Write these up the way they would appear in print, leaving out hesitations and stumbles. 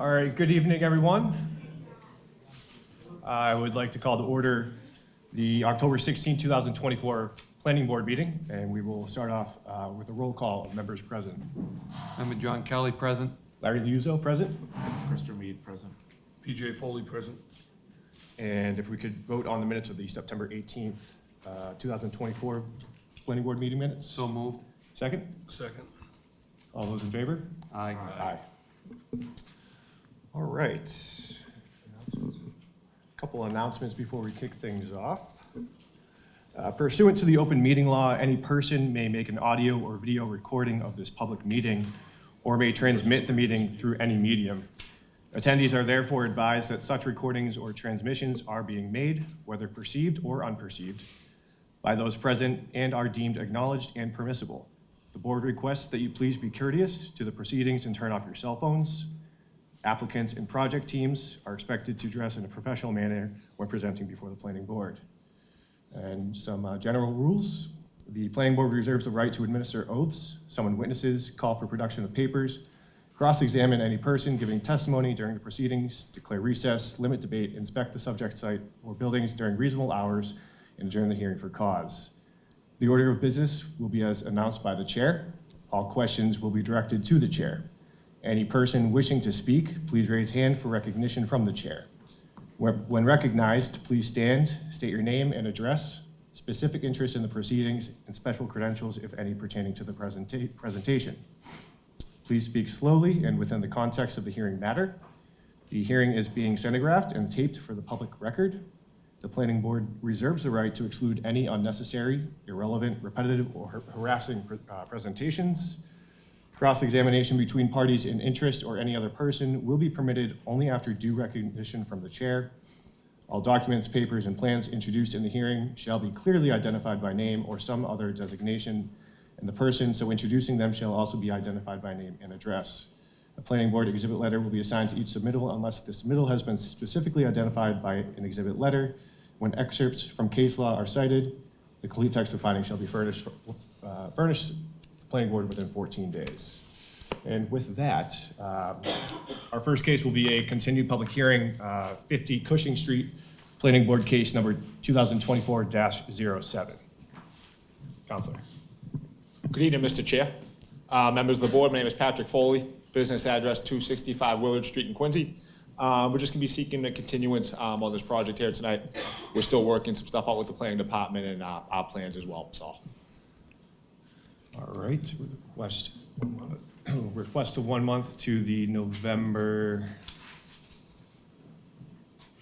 All right, good evening, everyone. I would like to call to order the October 16, 2024 Planning Board meeting, and we will start off with a roll call of members present. Member John Kelly, present. Larry Liuzzo, present. Mr. Mead, present. PJ Foley, present. And if we could vote on the minutes of the September 18th, 2024 Planning Board meeting minutes. So moved. Second? Second. All those in favor? Aye. Aye. All right. A couple announcements before we kick things off. Pursuant to the open meeting law, any person may make an audio or video recording of this public meeting or may transmit the meeting through any medium. Attendees are therefore advised that such recordings or transmissions are being made, whether perceived or unperceived, by those present and are deemed acknowledged and permissible. The board requests that you please be courteous to the proceedings and turn off your cell phones. Applicants and project teams are expected to dress in a professional manner when presenting before the planning board. And some general rules. The planning board reserves the right to administer oaths, summon witnesses, call for production of papers, cross-examine any person giving testimony during the proceedings, declare recess, limit debate, inspect the subject site or buildings during reasonable hours, and adjourn the hearing for cause. The order of business will be as announced by the chair. All questions will be directed to the chair. Any person wishing to speak, please raise hand for recognition from the chair. When recognized, please stand, state your name and address, specific interest in the proceedings, and special credentials, if any, pertaining to the presentation. Please speak slowly and within the context of the hearing matter. The hearing is being stenographed and taped for the public record. The planning board reserves the right to exclude any unnecessary, irrelevant, repetitive, or harassing presentations. Cross-examination between parties in interest or any other person will be permitted only after due recognition from the chair. All documents, papers, and plans introduced in the hearing shall be clearly identified by name or some other designation, and the person so introducing them shall also be identified by name and address. A planning board exhibit letter will be assigned to each submittal unless the submittal has been specifically identified by an exhibit letter. When excerpts from case law are cited, the complete text of findings shall be furnished the planning board within 14 days. And with that, our first case will be a continued public hearing, 50 Cushing Street, planning board case number 2024-07. Counselor. Good evening, Mr. Chair. Members of the board, my name is Patrick Foley, business address 265 Willard Street in Quincy. We're just gonna be seeking a continuance on this project here tonight. We're still working some stuff out with the planning department and our plans as well, so. All right, request of 1 month to the November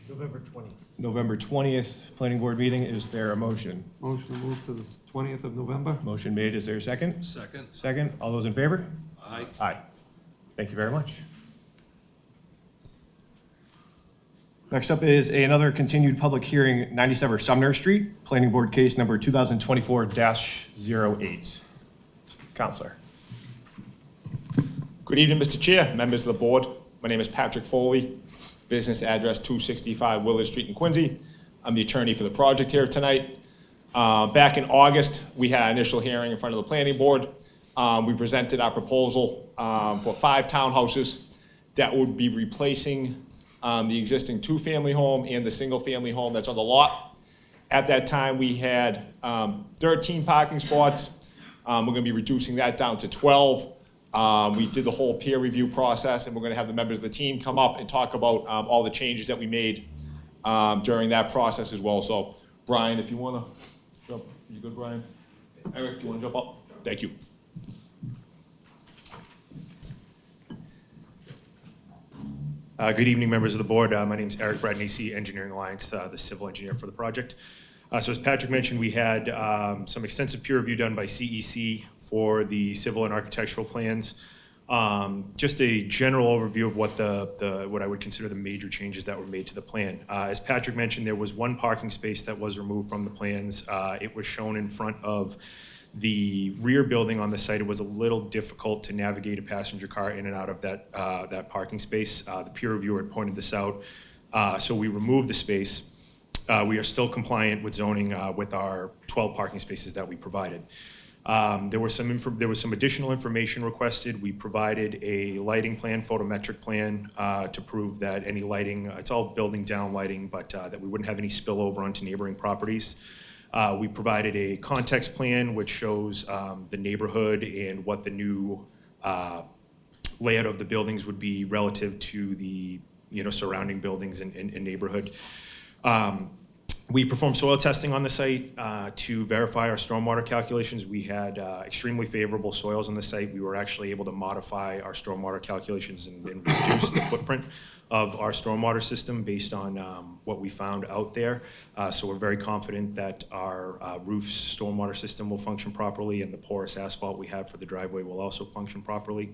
20th planning board meeting. Is there a motion? Motion to move to the 20th of November. Motion made. Is there a second? Second. Second. All those in favor? Aye. Aye. Thank you very much. Next up is another continued public hearing, 97 Sumner Street, planning board case number 2024-08. Counselor. Good evening, Mr. Chair, members of the board. My name is Patrick Foley, business address 265 Willard Street in Quincy. I'm the attorney for the project here tonight. Back in August, we had an initial hearing in front of the planning board. We presented our proposal for 5 townhouses that would be replacing the existing 2-family home and the single-family home that's on the lot. At that time, we had 13 parking spots. We're gonna be reducing that down to 12. We did the whole peer review process, and we're gonna have the members of the team come up and talk about all the changes that we made during that process as well. So, Brian, if you wanna jump, you good, Brian? Eric, do you wanna jump up? Thank you. Good evening, members of the board. My name is Eric Bradnese, Engineering Alliance, the civil engineer for the project. So as Patrick mentioned, we had some extensive peer review done by CEC for the civil and architectural plans. Just a general overview of what what I would consider the major changes that were made to the plan. As Patrick mentioned, there was 1 parking space that was removed from the plans. It was shown in front of the rear building on the site. It was a little difficult to navigate a passenger car in and out of that parking space. The peer reviewer had pointed this out. So we removed the space. We are still compliant with zoning with our 12 parking spaces that we provided. There was some additional information requested. We provided a lighting plan, photometric plan, to prove that any lighting, it's all building down lighting, but that we wouldn't have any spillover onto neighboring properties. We provided a context plan which shows the neighborhood and what the new layout of the buildings would be relative to the surrounding buildings and neighborhood. We performed soil testing on the site to verify our stormwater calculations. We had extremely favorable soils on the site. We were actually able to modify our stormwater calculations and reduce the footprint of our stormwater system based on what we found out there. So we're very confident that our roof stormwater system will function properly, and the porous asphalt we have for the driveway will also function properly.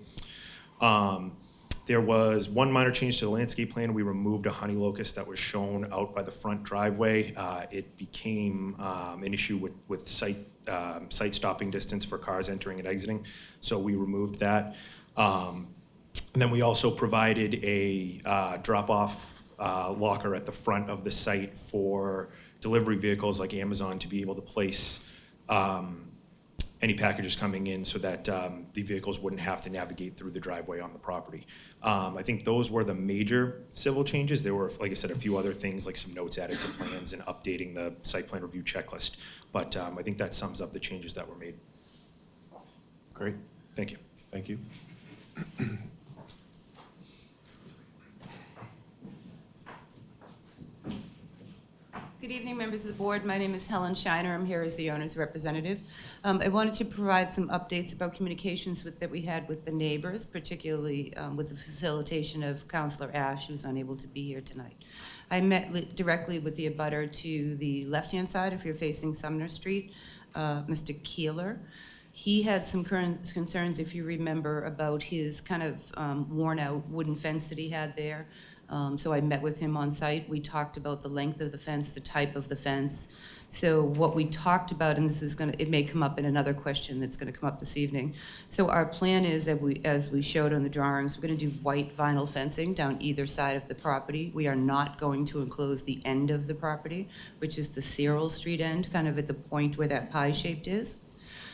There was one minor change to the landscape plan. We removed a honey locust that was shown out by the front driveway. It became an issue with site stopping distance for cars entering and exiting, so we removed that. And then we also provided a drop-off locker at the front of the site for delivery vehicles like Amazon to be able to place any packages coming in so that the vehicles wouldn't have to navigate through the driveway on the property. I think those were the major civil changes. There were, like I said, a few other things like some notes added to plans and updating the site plan review checklist. But I think that sums up the changes that were made. Great, Thank you. thank you. Good evening, members of the board. My name is Helen Shiner. I'm here as the owner's representative. I wanted to provide some updates about communications that we had with the neighbors, particularly with the facilitation of Councilor Ash, who's unable to be here tonight. I met directly with the abutter to the left-hand side, if you're facing Sumner Street, Mr. Keeler. He had some current concerns, if you remember, about his kind of worn-out wooden fence that he had there. So I met with him on site. We talked about the length of the fence, the type of the fence. So what we talked about, and this is it may come up in another question that's gonna come up this evening. So our plan is, as we showed on the drawings, we're gonna do white vinyl fencing down either side of the property. We are not going to enclose the end of the property, which is the Cyril Street end, kind of at the point where that pie-shaped is.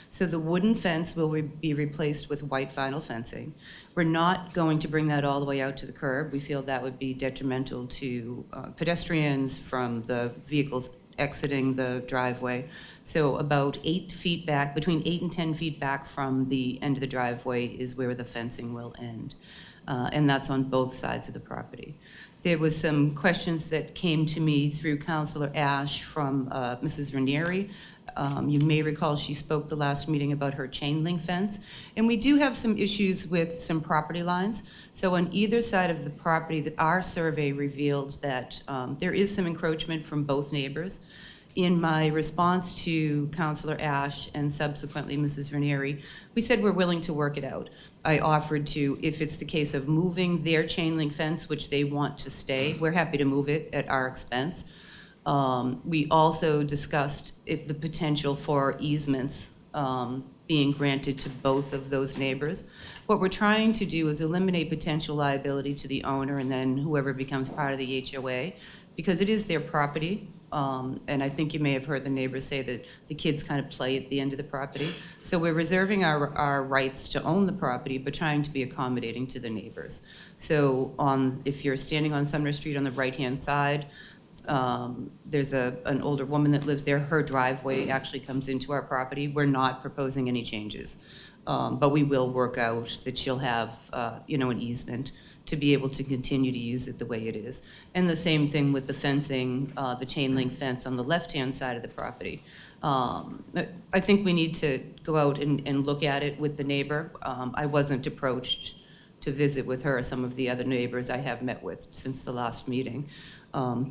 So the wooden fence will be replaced with white vinyl fencing. We're not going to bring that all the way out to the curb. We feel that would be detrimental to pedestrians from the vehicles exiting the driveway. So about 8 feet back, between 8 and 10 feet back from the end of the driveway is where the fencing will end. And that's on both sides of the property. There was some questions that came to me through Councilor Ash from Mrs. Ranieri. You may recall she spoke the last meeting about her chain link fence. And we do have some issues with some property lines. So on either side of the property, our survey revealed that there is some encroachment from both neighbors. In my response to Councilor Ash and subsequently Mrs. Ranieri, we said we're willing to work it out. I offered to, if it's the case of moving their chain link fence, which they want to stay, we're happy to move it at our expense. We also discussed the potential for easements being granted to both of those neighbors. What we're trying to do is eliminate potential liability to the owner and then whoever becomes part of the HOA, because it is their property. And I think you may have heard the neighbors say that the kids kind of play at the end of the property. So we're reserving our rights to own the property, but trying to be accommodating to the neighbors. So if you're standing on Sumner Street on the right-hand side, there's an older woman that lives there. Her driveway actually comes into our property. We're not proposing any changes, but we will work out that she'll have, an easement to be able to continue to use it the way it is. And the same thing with the fencing, the chain link fence on the left-hand side of the property. I think we need to go out and look at it with the neighbor. I wasn't approached to visit with her, some of the other neighbors I have met with since the last meeting.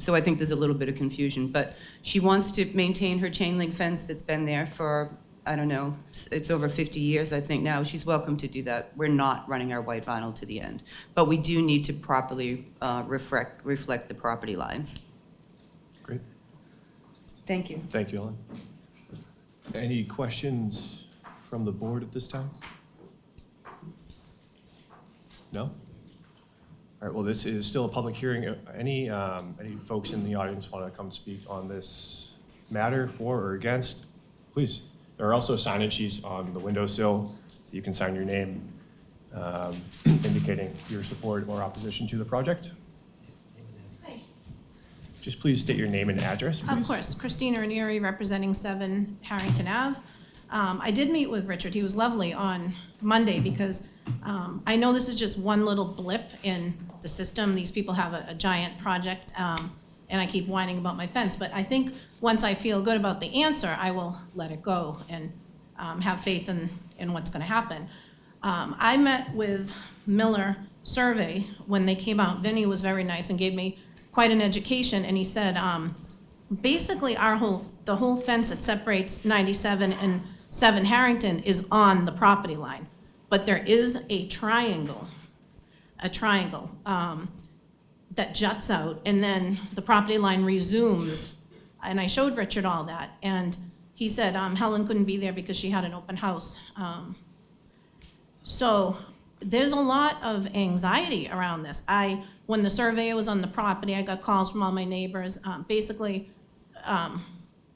So I think there's a little bit of confusion, but she wants to maintain her chain link fence that's been there for, I don't know, it's over 50 years, I think now. She's welcome to do that. We're not running our white vinyl to the end, but we do need to properly reflect the property lines. Great, Thank you. thank you, Ellen. Any questions from the board at this time? No? All right, well, this is still a public hearing. Any folks in the audience want to come speak on this matter, for or against? Please. There are also sign-in sheets on the windowsill, so you can sign your name indicating your support or opposition to the project. Hi. Just please state your name and address, please. Of course, Christina Ranieri, representing 7 Harrington Ave. I did meet with Richard, he was lovely on Monday, because I know this is just one little blip in the system. These people have a giant project, and I keep whining about my fence, but I think once I feel good about the answer, I will let it go and have faith in what's gonna happen. I met with Miller Survey when they came out. Vinny was very nice and gave me quite an education, and he said, basically the whole fence that separates 97 and 7 Harrington is on the property line, but there is a triangle that juts out, and then the property line resumes. And I showed Richard all that, and he said Helen couldn't be there because she had an open house. So there's a lot of anxiety around this. When the surveyor was on the property, I got calls from all my neighbors, basically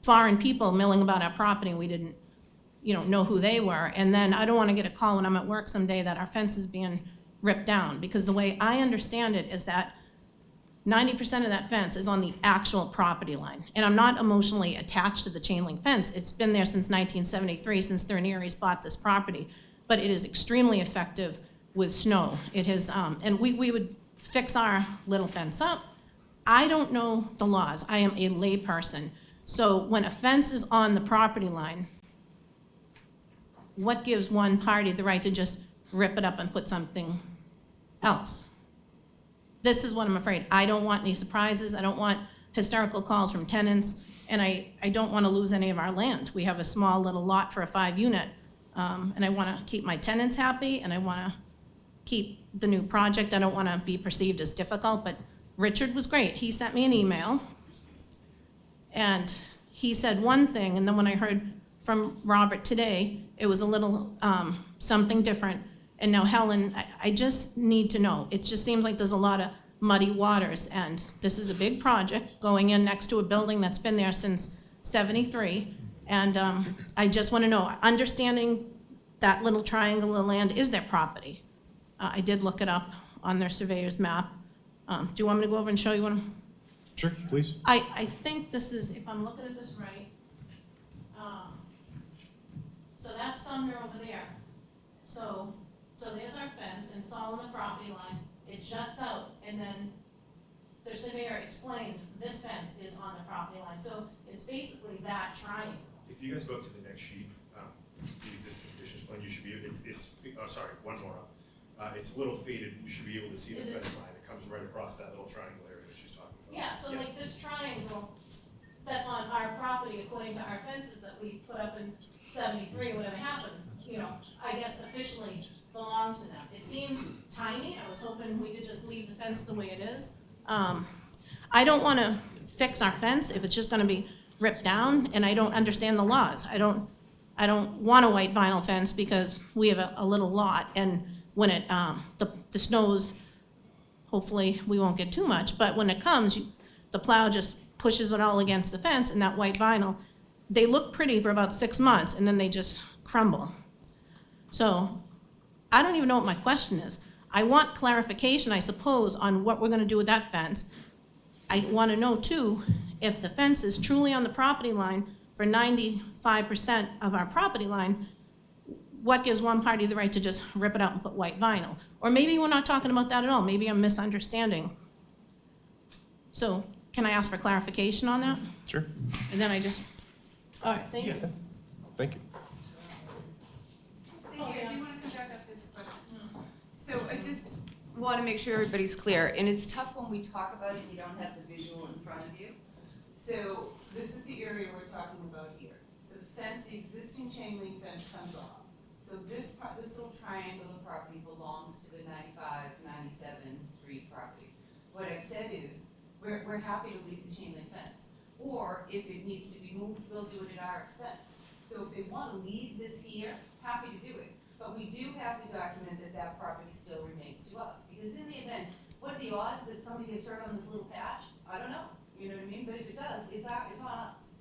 foreign people milling about our property, and we didn't know who they were. And then I don't want to get a call when I'm at work someday that our fence is being ripped down, because the way I understand it is that 90% of that fence is on the actual property line. And I'm not emotionally attached to the chain link fence. It's been there since 1973, since the Ranieris bought this property. But it is extremely effective with snow. It has, and we would fix our little fence up. I don't know the laws. I am a lay person. So when a fence is on the property line, what gives one party the right to just rip it up and put something else? This is what I'm afraid. I don't want any surprises. I don't want hysterical calls from tenants, and I don't want to lose any of our land. We have a small little lot for a 5-unit, and I want to keep my tenants happy, and I want to keep the new project. I don't want to be perceived as difficult, but Richard was great. He sent me an email, and he said one thing, and then when I heard from Robert today, it was a little something different. And now Helen, I just need to know. It just seems like there's a lot of muddy waters, and this is a big project going in next to a building that's been there since '73. And I just want to know, understanding that little triangle of land is their property. I did look it up on their surveyor's map. Do you want me to go over and show you what I'm? Sure, please. I think this is, if I'm looking at this right, so that's Sumner over there. So there's our fence, and it's all on the property line. It juts out, and then the surveyor explained this fence is on the property line. So it's basically that triangle. If you guys go up to the next sheet, the existing conditions plan, you should be, oh, sorry, one more up. It's a little faded, you should be able to see the Is it? fence line. It comes right across that little triangle area that she's talking about. Yeah, so like this triangle that's on our property, according to our fences that we put up in '73, whatever happened, I guess officially belongs to them. It seems tiny. I was hoping we could just leave the fence the way it is. I don't want to fix our fence if it's just going to be ripped down, and I don't understand the laws. I don't want a white vinyl fence because we have a little lot, and when it the snows, hopefully we won't get too much, but when it comes, the plow just pushes it all against the fence, and that white vinyl, they look pretty for about 6 months, and then they just crumble. So I don't even know what my question is. I want clarification, I suppose, on what we're going to do with that fence. I want to know, too, if the fence is truly on the property line for 95% of our property line, what gives one party the right to just rip it out and put white vinyl? Or maybe we're not talking about that at all. Maybe I'm misunderstanding. So can I ask for clarification on that? Sure. And then all right, thank you. Yeah. Thank you. Stay here, I do want to come back up this question. So I just want to make sure everybody's clear, and it's tough when we talk about it and you don't have the visual in front of you. So this is the area we're talking about here. So the fence, the existing chain link fence comes off. So this little triangle of property belongs to the 95, 97 street property. What I've said is, we're happy to leave the chain link fence. Or if it needs to be moved, we'll do it at our expense. So if they want to leave this here, happy to do it. But we do have to document that that property still remains to us. Because in the event, what are the odds that somebody gets hurt on this little patch? I don't know, you know what I mean? But if it does, it's on us.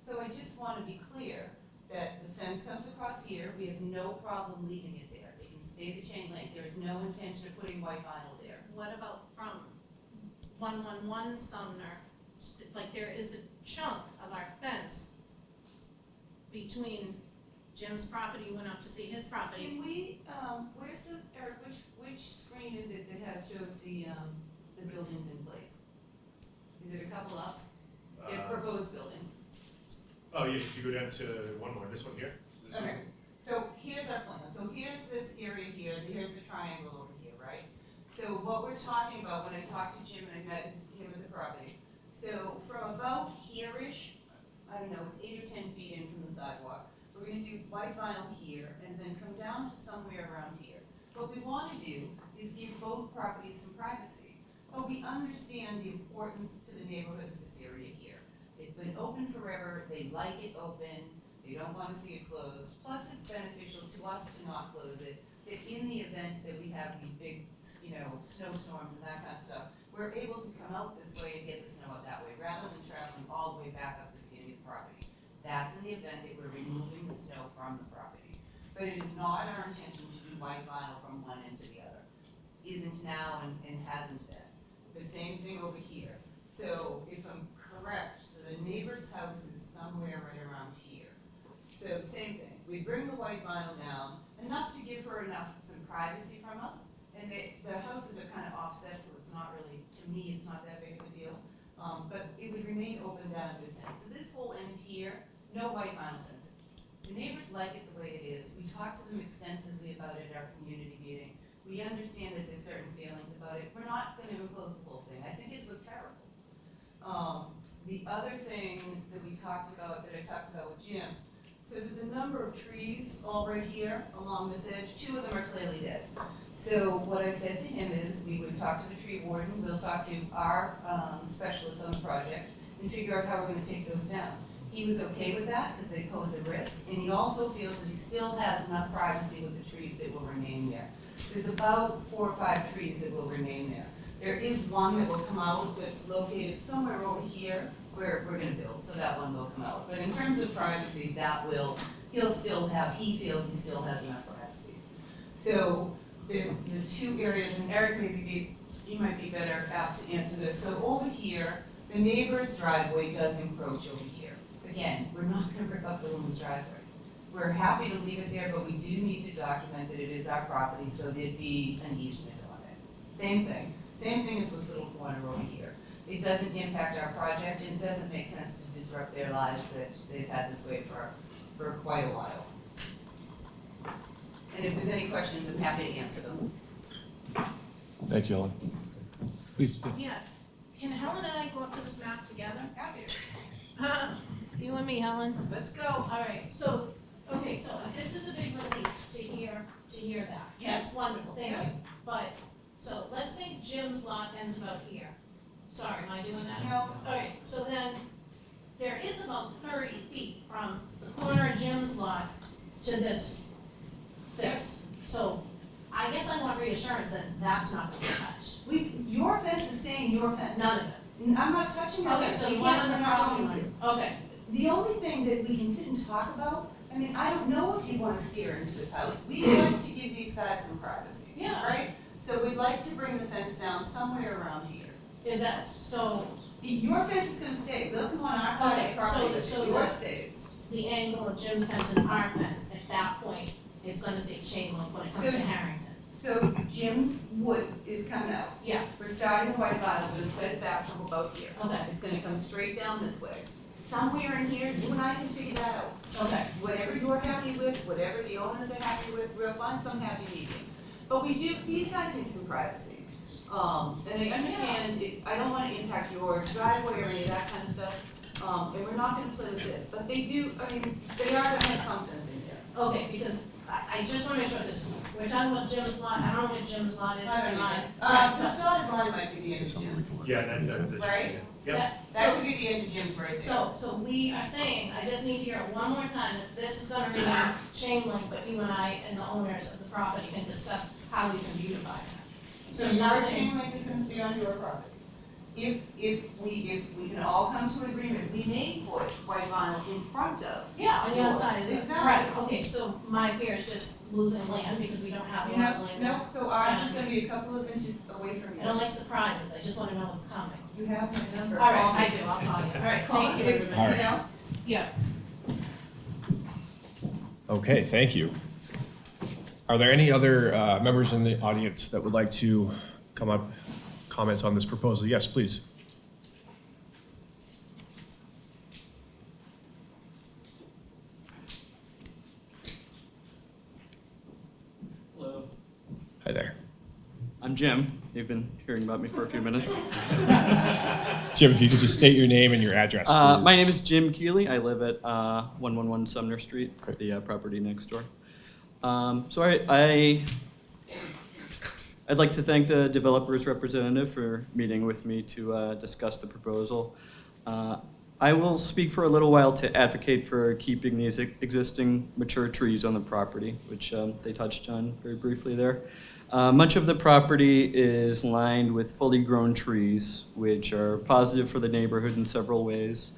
So I just want to be clear that the fence comes across here, we have no problem leaving it there. It can stay the chain link, there is no intention of putting white vinyl there. What about from 111 Sumner, like there is a chunk of our fence between Jim's property, you went up to see his property. Can we, where's the, Eric, which screen is it that shows the buildings in place? Is it a couple up? The proposed buildings. Oh, yeah, if you go down to one more, this one here. Is this one? Okay, so here's our plan, so here's this area here, here's the triangle over here, right? So what we're talking about, when I talked to Jim and I met him at the property, so from about here-ish, I don't know, it's 8 or 10 feet in from the sidewalk, we're gonna do white vinyl here, and then come down to somewhere around here. What we wanna do is give both properties some privacy, but we understand the importance to the neighborhood of this area here. It's been open forever, they like it open, they don't wanna see it closed, plus it's beneficial to us to not close it, that in the event that we have these big, snowstorms and that kind of stuff, we're able to come out this way and get the snow out that way, rather than traveling all the way back up to the beginning of the property. That's in the event that we're removing the snow from the property. But it is not our intention to do white vinyl from one end to the other. Isn't now and hasn't been. The same thing over here. So if I'm correct, so the neighbor's house is somewhere right around here. So same thing, we bring the white vinyl down, enough to give her some privacy from us. And the houses are kind of offset, so it's not really, to me, it's not that big of a deal. But it would remain open down at this end. So this whole end here, no white vinyl fencing. The neighbors like it the way it is. We talked to them extensively about it at our community meeting. We understand that there's certain feelings about it. We're not gonna enclose the whole thing. I think it'd look terrible. The other thing that we talked about, that I talked about with Jim, so there's a number of trees all right here along this edge. 2 of them are clearly dead. So what I said to him is, we would talk to the tree warden, we'll talk to our specialists on the project, and figure out how we're gonna take those down. He was okay with that, because they pose a risk, and he also feels that he still has enough privacy with the trees that will remain there. There's about 4 or 5 trees that will remain there. There is one that will come out that's located somewhere over here where we're gonna build, so that one will come out. But in terms of privacy, that will, he feels he still has enough privacy. So the 2 areas, and Eric you might be better apt to answer this. So over here, the neighbor's driveway does encroach over here. Again, we're not gonna rip up the woman's driveway. We're happy to leave it there, but we do need to document that it is our property, so there'd be an easement on it. Same thing as this little corner over here. It doesn't impact our project, and it doesn't make sense to disrupt their lives that they've had this way for quite a while. And if there's any questions, I'm happy to answer them. Thank you, Ellen. Please. Yeah, can Helen and I go up to this map together? Happy to. You and me, Helen? Let's go. All right, so, okay, so this is a big relief to hear that. Yeah. That's wonderful, thank you. Yeah. But, so let's say Jim's lot ends about here. Sorry, am I doing that? No. All right, so then there is about 30 feet from the corner of Jim's lot to this. So I guess I want reassurance that that's not gonna be touched. Your fence is staying your fence. None of it. I'm not touching your Okay, fence. so You you want can't, the we're not property going line. to. Okay, The only thing that we can sit and talk about, I mean, I don't know if you wanna steer into this house. We'd like to give these guys some privacy. Yeah. Right? So we'd like to bring the fence down somewhere around here. is that, so Your fence is gonna stay. We'll come on our side of Okay, the property, so but yours let's- stays. the angle of Jim's fence and our fence, at that point, it's gonna say chain link when it comes to So- Harrington. So Jim's wood is coming out. Yeah, We're starting the white vinyl, we're gonna set it back from about here. okay, It's gonna come straight down this way. Somewhere in here, you and I can figure that out. okay. Whatever you're happy with, whatever the owners are happy with, we'll find some happy medium. But these guys need some privacy. And I understand, I don't wanna impact your driveway or any of that kind of stuff, and we're not gonna play with this, but they do, I mean, they are gonna have some fence in there. Okay, because I just wanna make sure this, we're talking about Jim's lot, I don't know what Jim's lot is, I don't or know. mine. This dotted line might be the end of Jim's. Yeah, that. Right? Yep. That could be the end of Jim's right there. So we are saying, I just need to hear it one more time, that this is gonna remain chain link, but you and I and the owners of the property can discuss how we can beautify that. So your chain link is gonna stay on your property. if we can all come to an agreement, we may put white vinyl in front of. Yeah, on the other yours. side of it, Exactly. right, okay, so my fear is just losing land because we don't have a lot of land. No, so ours is gonna be a couple of inches away from I don't yours. like surprises, I just wanna know what's coming. You have my number. All right, I do, I'll call you, all right, thank you, It's, everybody. you know, Yeah. Okay, thank you. Are there any other members in the audience that would like to come up, comment on this proposal? Yes, please. Hello, Hi there. I'm Jim. You've been hearing about me for a few minutes. Jim, if you could just state your name and your address, please. My name is Jim Keeley. I live at 111 Sumner Street, the property next door. I'd like to thank the developer's representative for meeting with me to discuss the proposal. I will speak for a little while to advocate for keeping these existing mature trees on the property, which they touched on very briefly there. Much of the property is lined with fully grown trees, which are positive for the neighborhood in several ways.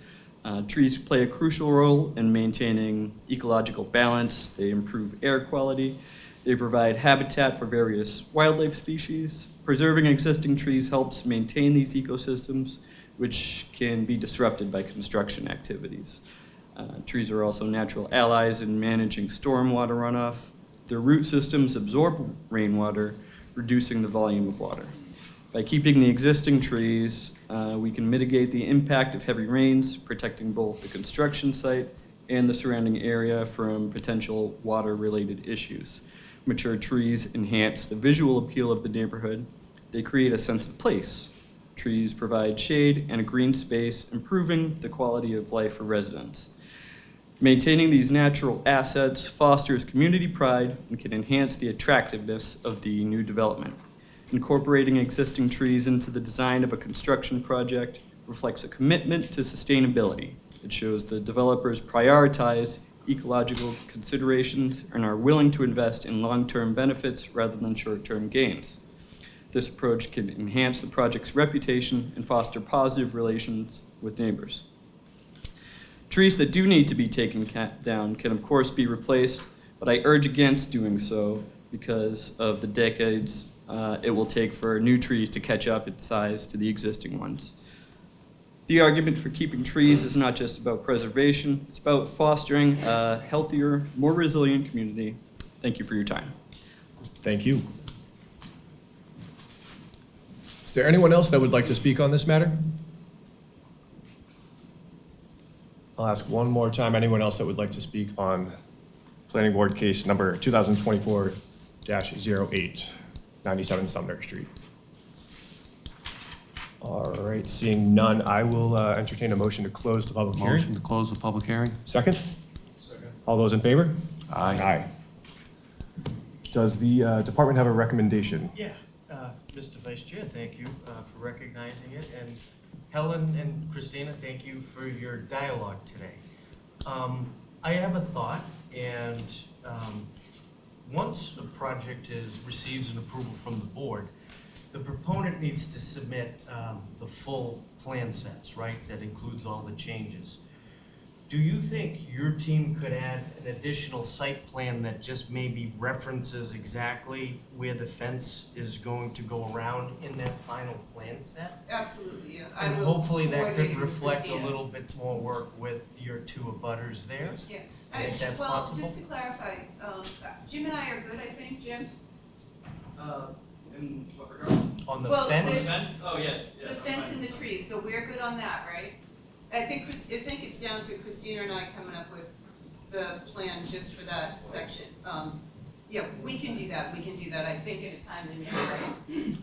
Trees play a crucial role in maintaining ecological balance. They improve air quality. They provide habitat for various wildlife species. Preserving existing trees helps maintain these ecosystems, which can be disrupted by construction activities. Trees are also natural allies in managing stormwater runoff. Their root systems absorb rainwater, reducing the volume of water. By keeping the existing trees, we can mitigate the impact of heavy rains, protecting both the construction site and the surrounding area from potential water-related issues. Mature trees enhance the visual appeal of the neighborhood. They create a sense of place. Trees provide shade and a green space, improving the quality of life for residents. Maintaining these natural assets fosters community pride and can enhance the attractiveness of the new development. Incorporating existing trees into the design of a construction project reflects a commitment to sustainability. It shows the developers prioritize ecological considerations and are willing to invest in long-term benefits rather than short-term gains. This approach can enhance the project's reputation and foster positive relations with neighbors. Trees that do need to be taken down can of course be replaced, but I urge against doing so because of the decades it will take for new trees to catch up in size to the existing ones. The argument for keeping trees is not just about preservation, it's about fostering a healthier, more resilient community. Thank you for your time. Thank you. Is there anyone else that would like to speak on this matter? I'll ask one more time, anyone else that would like to speak on planning board case number 2024-08, 97 Sumner Street? All right, seeing none, I will entertain a motion to close the public hearing. Motion to close the public hearing? Second? All those in favor? Aye. Aye. Does the department have a recommendation? Yeah, Mr. Vice Chair, thank you for recognizing it, and Helen and Christina, thank you for your dialogue today. I have a thought, and once a project receives an approval from the board, the proponent needs to submit the full plan sets, right? That includes all the changes. Do you think your team could add an additional site plan that just maybe references exactly where the fence is going to go around in that final plan set? Absolutely, yeah. And hopefully that coordinate could with reflect a Christina. little bit more work with your two abutters there. Yeah, If that's well, possible. just to clarify, Jim and I are good, I think, Jim? In what regard? On the Well, fence? Fence? Oh, yes. The fence and the trees, so we're good on that, right? I think it's down to Christina and I coming up with the plan just for that section. Yeah, we can do that, I think at a timely manner, right? Can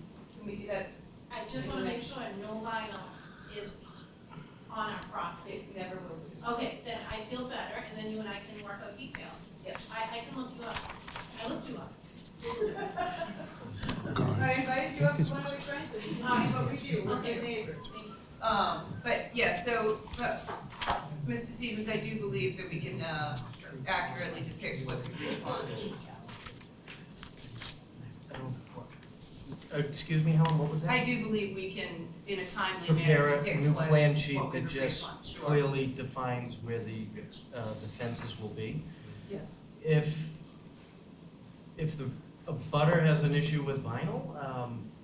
we do that? I just wanna make sure no vinyl is on our property. It never will. Okay, then I feel better, and then you and I can work out details. Yep. I can look you up. I looked you up. I invited you up to one of the friends, so you can see what we do, we're good neighbors. But yeah, so, Mr. Stevens, I do believe that we can, accurately depict what's agreed upon. excuse me, Helen, what was that? I do believe we can, in a timely Prepare manner, a depict new what plan sheet what we that would just refund. Sure. clearly defines where the fences will be. Yes. If a butter has an issue with vinyl,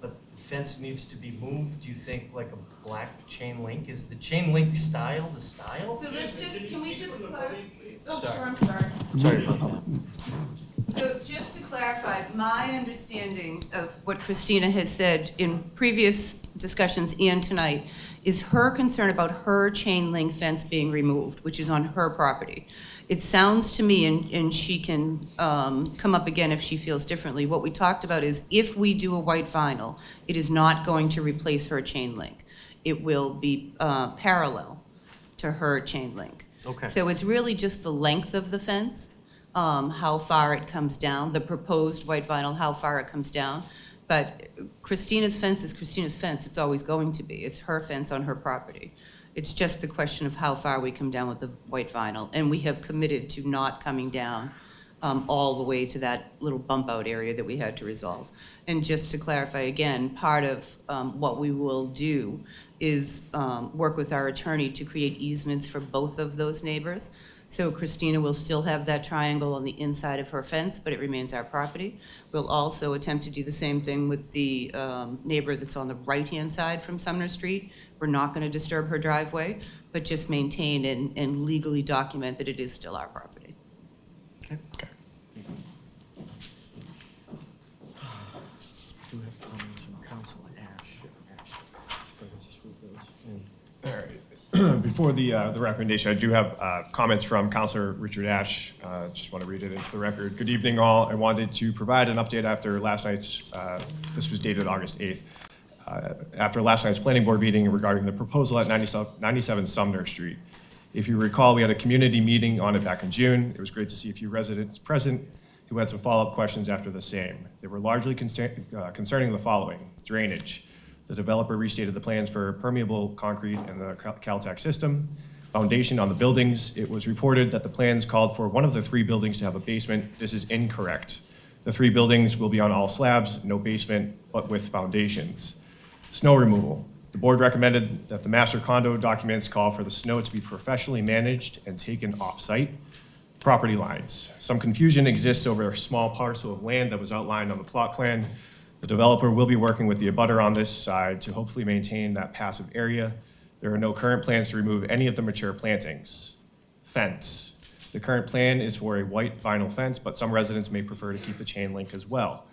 but the fence needs to be moved, do you think like a black chain link, is the chain link style the style? So let's just, can we just clarify? Oh, Sorry. sure, I'm sorry. Sorry about that. So just to clarify, my understanding of what Christina has said in previous discussions and tonight is her concern about her chain link fence being removed, which is on her property. It sounds to me, and she can come up again if she feels differently, what we talked about is if we do a white vinyl, it is not going to replace her chain link. It will be parallel to her chain link. Okay. So it's really just the length of the fence, how far it comes down, the proposed white vinyl, how far it comes down. But Christina's fence is Christina's fence, it's always going to be. It's her fence on her property. It's just the question of how far we come down with the white vinyl. And we have committed to not coming down all the way to that little bump out area that we had to resolve. And just to clarify again, part of what we will do is work with our attorney to create easements for both of those neighbors. So Christina will still have that triangle on the inside of her fence, but it remains our property. We'll also attempt to do the same thing with the neighbor that's on the right-hand side from Sumner Street. We're not going to disturb her driveway, but just maintain and legally document that it is still our property. Do we have comments from Councilor Ash? Just read those. All right. Before the recommendation, I do have comments from Councilor Richard Ash. Just want to read it into the record. Good evening, all. I wanted to provide an update after last night's, this was dated August 8th, after last night's planning board meeting regarding the proposal at 97 Sumner Street. If you recall, we had a community meeting on it back in June. It was great to see a few residents present who had some follow-up questions after the same. They were largely concerning the following: drainage. The developer restated the plans for permeable concrete and the Caltech system. Foundation on the buildings. It was reported that the plans called for one of the three buildings to have a basement. This is incorrect. The three buildings will be on all slabs, no basement, but with foundations. Snow removal. The board recommended that the master condo documents call for the snow to be professionally managed and taken off-site. Property lines. Some confusion exists over a small parcel of land that was outlined on the plot plan. The developer will be working with the abutter on this side to hopefully maintain that passive area. There are no current plans to remove any of the mature plantings. Fence. The current plan is for a white vinyl fence, but some residents may prefer to keep the chain link as well.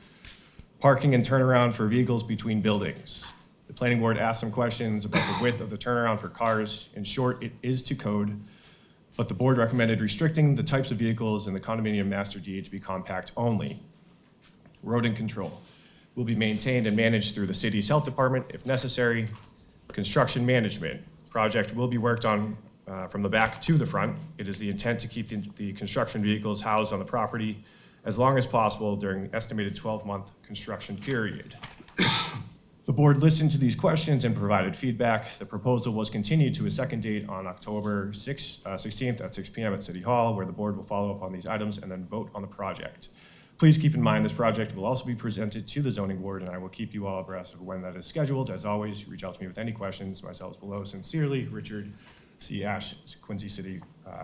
Parking and turnaround for vehicles between buildings. The planning board asked some questions about the width of the turnaround for cars. In short, it is to code, but the board recommended restricting the types of vehicles in the condominium master deed to be compact only. Rodent control will be maintained and managed through the city's health department if necessary. Construction management. Project will be worked on from the back to the front. It is the intent to keep the construction vehicles housed on the property as long as possible during the estimated 12-month construction period. The board listened to these questions and provided feedback. The proposal was continued to a second date on October 16th at 6 p.m. at City Hall, where the board will follow up on these items and then vote on the project. Please keep in mind this project will also be presented to the zoning board, and I will keep you all abreast of when that is scheduled. As always, reach out to me with any questions. Myself below. Sincerely, Richard C. Ash, Quincy City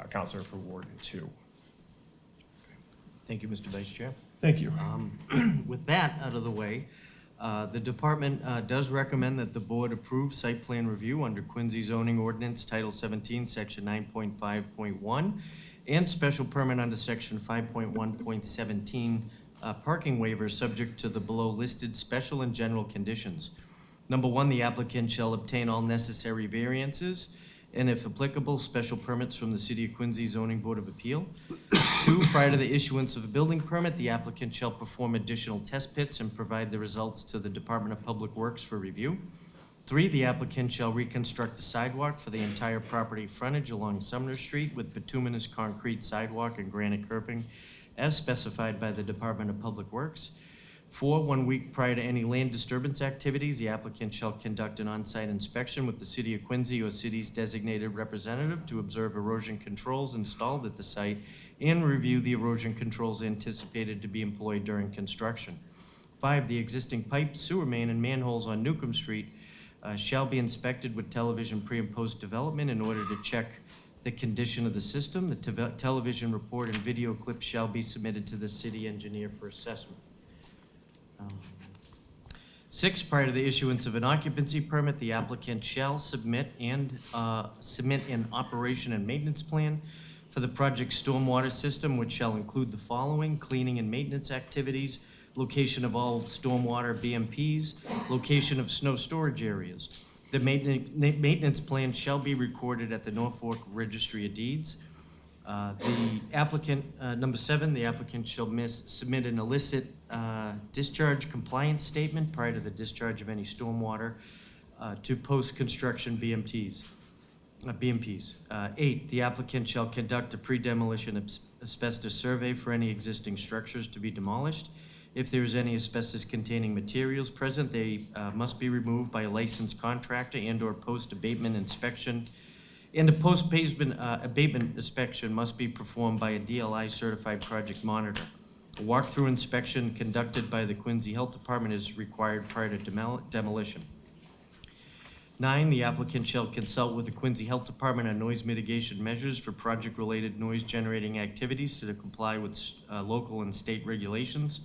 Councilor for Ward 2. Thank you, Mr. Vice Chair. Thank you. With that out of the way, the department does recommend that the board approve site plan review under Quincy zoning ordinance Title 17, Section 9.5.1, and special permit under Section 5.1.17, parking waivers subject to the below listed special and general conditions. Number one, the applicant shall obtain all necessary variances and, if applicable, special permits from the City of Quincy Zoning Board of Appeal. Two, prior to the issuance of a building permit, the applicant shall perform additional test pits and provide the results to the Department of Public Works for review. Three, the applicant shall reconstruct the sidewalk for the entire property frontage along Sumner Street with bituminous concrete sidewalk and granite curbing as specified by the Department of Public Works. 4, 1 week prior to any land disturbance activities, the applicant shall conduct an on-site inspection with the City of Quincy or city's designated representative to observe erosion controls installed at the site and review the erosion controls anticipated to be employed during construction. 5, the existing pipe, sewer main, and manholes on Newcomb Street shall be inspected with television pre- and post-development in order to check the condition of the system. The television report and video clips shall be submitted to the city engineer for assessment. 6, prior to the issuance of an occupancy permit, the applicant shall submit an operation and maintenance plan for the project stormwater system, which shall include the following: cleaning and maintenance activities, location of all stormwater BMPs, location of snow storage areas. The maintenance plan shall be recorded at the Norfolk Registry of Deeds. The applicant, number 7, the applicant shall submit an illicit discharge compliance statement prior to the discharge of any stormwater to post-construction BMPs. 8, the applicant shall conduct a pre-demolition asbestos survey for any existing structures to be demolished. If there is any asbestos-containing materials present, they must be removed by a licensed contractor and/or post-abatement inspection. And a post-abatement inspection must be performed by a DLI-certified project monitor. A walkthrough inspection conducted by the Quincy Health Department is required prior to demolition. 9, the applicant shall consult with the Quincy Health Department on noise mitigation measures for project-related noise-generating activities to comply with local and state regulations.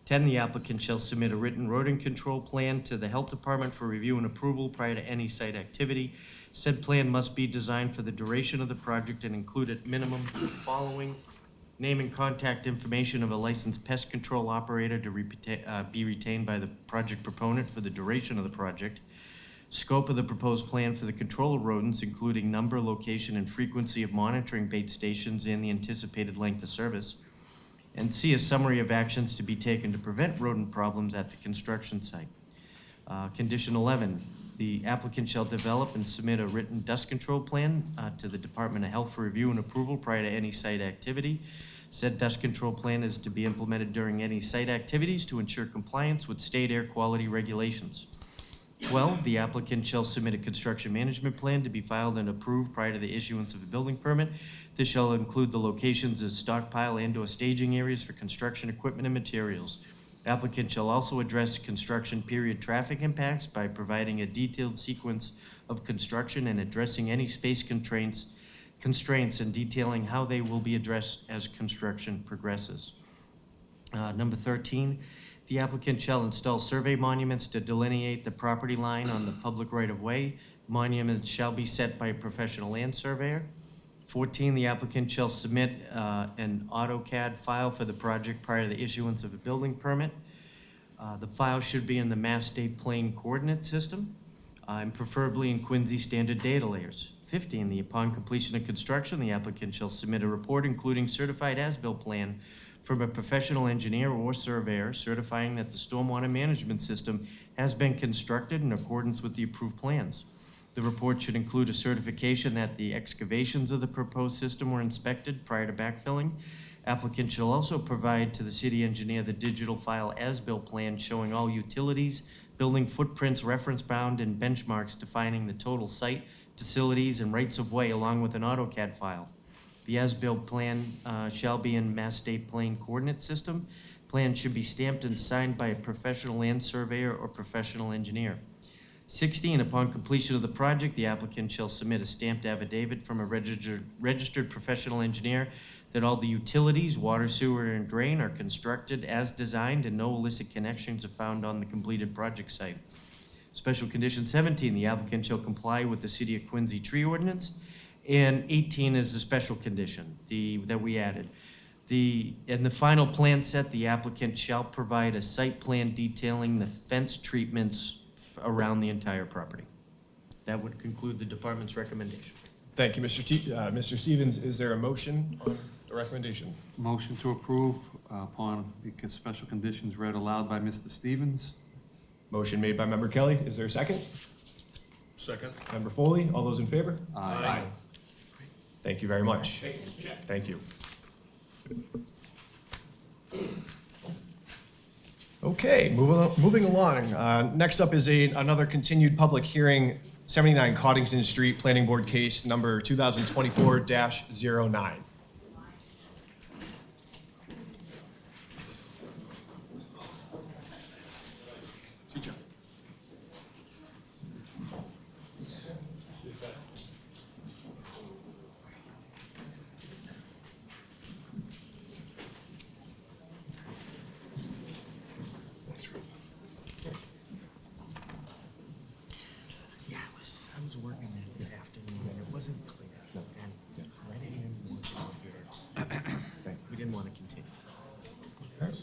10, the applicant shall submit a written rodent control plan to the Health Department for review and approval prior to any site activity. Said plan must be designed for the duration of the project and include at minimum the following: name and contact information of a licensed pest control operator to be retained by the project proponent for the duration of the project. Scope of the proposed plan for the control of rodents, including number, location, and frequency of monitoring bait stations and the anticipated length of service. And C, a summary of actions to be taken to prevent rodent problems at the construction site. Condition 11, the applicant shall develop and submit a written dust control plan to the Department of Health for review and approval prior to any site activity. Said dust control plan is to be implemented during any site activities to ensure compliance with state air quality regulations. 12, the applicant shall submit a construction management plan to be filed and approved prior to the issuance of a building permit. This shall include the locations of stockpile and/or staging areas for construction equipment and materials. Applicant shall also address construction period traffic impacts by providing a detailed sequence of construction and addressing any space constraints and detailing how they will be addressed as construction progresses. Number 13, the applicant shall install survey monuments to delineate the property line on the public right-of-way. Monuments shall be set by a professional land surveyor. 14, the applicant shall submit an AutoCAD file for the project prior to the issuance of a building permit. The file should be in the Mass State Plane Coordinate System, and preferably in Quincy standard data layers. 15, upon completion of construction, the applicant shall submit a report including certified as-built plan from a professional engineer or surveyor certifying that the stormwater management system has been constructed in accordance with the approved plans. The report should include a certification that the excavations of the proposed system were inspected prior to backfilling. Applicant shall also provide to the city engineer the digital file as-built plan showing all utilities, building footprints, reference bound, and benchmarks defining the total site, facilities, and rights-of-way along with an AutoCAD file. The as-built plan shall be in Mass State Plane Coordinate System. Plan should be stamped and signed by a professional land surveyor or professional engineer. 16, upon completion of the project, the applicant shall submit a stamped affidavit from a registered professional engineer that all the utilities, water, sewer, and drain are constructed as designed and no illicit connections are found on the completed project site. Special condition 17, the applicant shall comply with the City of Quincy tree ordinance. And 18 is the special condition that we added. In the final plan set, the applicant shall provide a site plan detailing the fence treatments around the entire property. That would conclude the department's recommendation. Thank you, Mr. Stevens. Is there a motion on the recommendation? Motion to approve upon the special conditions read aloud by Mr. Stevens. Motion made by Member Kelly. Is there a second? Second. Member Foley, all those in favor? Aye. Thank you very much. Thank you. Okay, moving along. Next up is another continued public hearing, 79 Coddington Street, Planning Board case number 2024-09.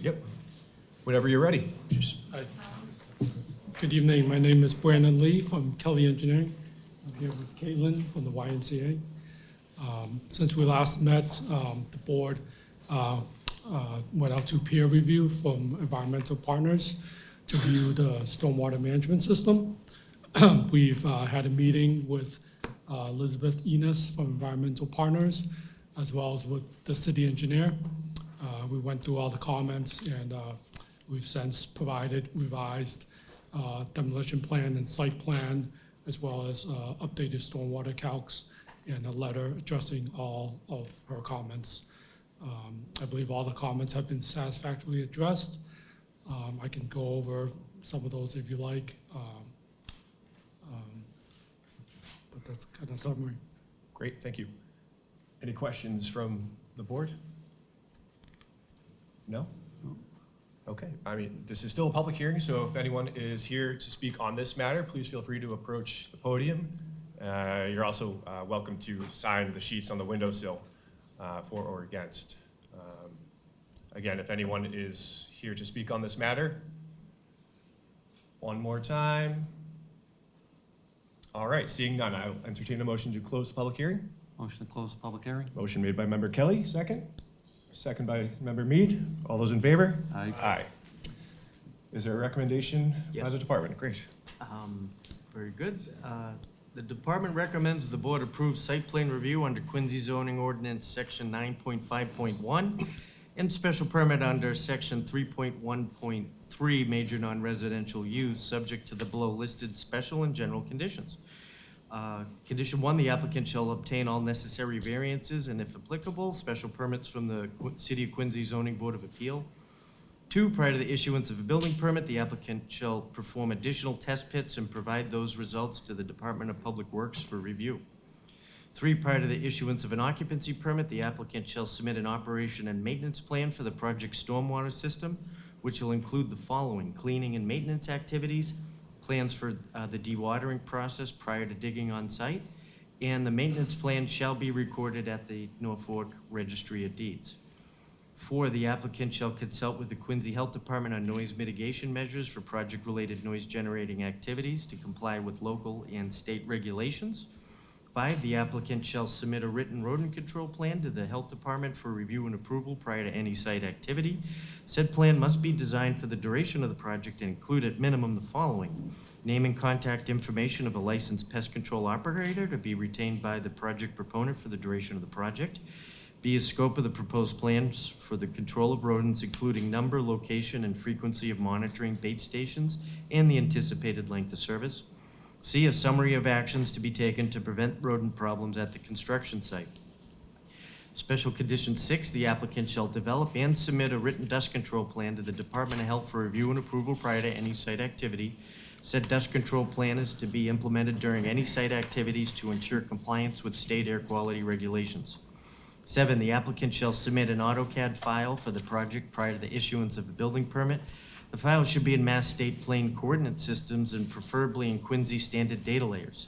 Yep. Whenever you're ready. Just Good evening, my name is Brandon Lee from Kelly Engineering. I'm here with Caitlin from the YMCA. Since we last met, the board went out to peer review from environmental partners to view the stormwater management system. We've had a meeting with Elizabeth Enos from Environmental Partners, as well as with the city engineer. We went through all the comments, and we've since provided revised demolition plan and site plan, as well as updated stormwater calcs and a letter addressing all of her comments. I believe all the comments have been satisfactorily addressed. I can go over some of those if you like, but that's kind of summary. Great, thank you. Any questions from the board? No? Okay, I mean, this is still a public hearing, so if anyone is here to speak on this matter, please feel free to approach the podium. You're also welcome to sign the sheets on the windowsill for or against. Again, if anyone is here to speak on this matter, one more time. All right, seeing none, I'll entertain a motion to close the public hearing. Motion to close the public hearing? Motion made by member Kelly, second. Second by member Mead. All those in favor? Aye. Aye. Is there a recommendation by Yes. the department? Great. Very good. The department recommends the board approve site plan review under Quincy zoning ordinance section 9.5.1 and special permit under section 3.1.3 major non-residential use, subject to the below listed special and general conditions. Condition 1, the applicant shall obtain all necessary variances and, if applicable, special permits from the City of Quincy Zoning Board of Appeal. 2, prior to the issuance of a building permit, the applicant shall perform additional test pits and provide those results to the Department of Public Works for review. 3, prior to the issuance of an occupancy permit, the applicant shall submit an operation and maintenance plan for the project stormwater system, which will include the following: cleaning and maintenance activities, plans for the dewatering process prior to digging on site, and the maintenance plan shall be recorded at the Norfolk Registry of Deeds. 4, the applicant shall consult with the Quincy Health Department on noise mitigation measures for project-related noise-generating activities to comply with local and state regulations. 5, the applicant shall submit a written rodent control plan to the Health Department for review and approval prior to any site activity. Said plan must be designed for the duration of the project and include at minimum the following: name and contact information of a licensed pest control operator to be retained by the project proponent for the duration of the project. B, a scope of the proposed plans for the control of rodents, including number, location, and frequency of monitoring bait stations, and the anticipated length of service. C, a summary of actions to be taken to prevent rodent problems at the construction site. Special condition 6, the applicant shall develop and submit a written dust control plan to the Department of Health for review and approval prior to any site activity. Said dust control plan is to be implemented during any site activities to ensure compliance with state air quality regulations. 7, the applicant shall submit an AutoCAD file for the project prior to the issuance of a building permit. The file should be in Mass State Plane Coordinate Systems and preferably in Quincy Standard Data Layers.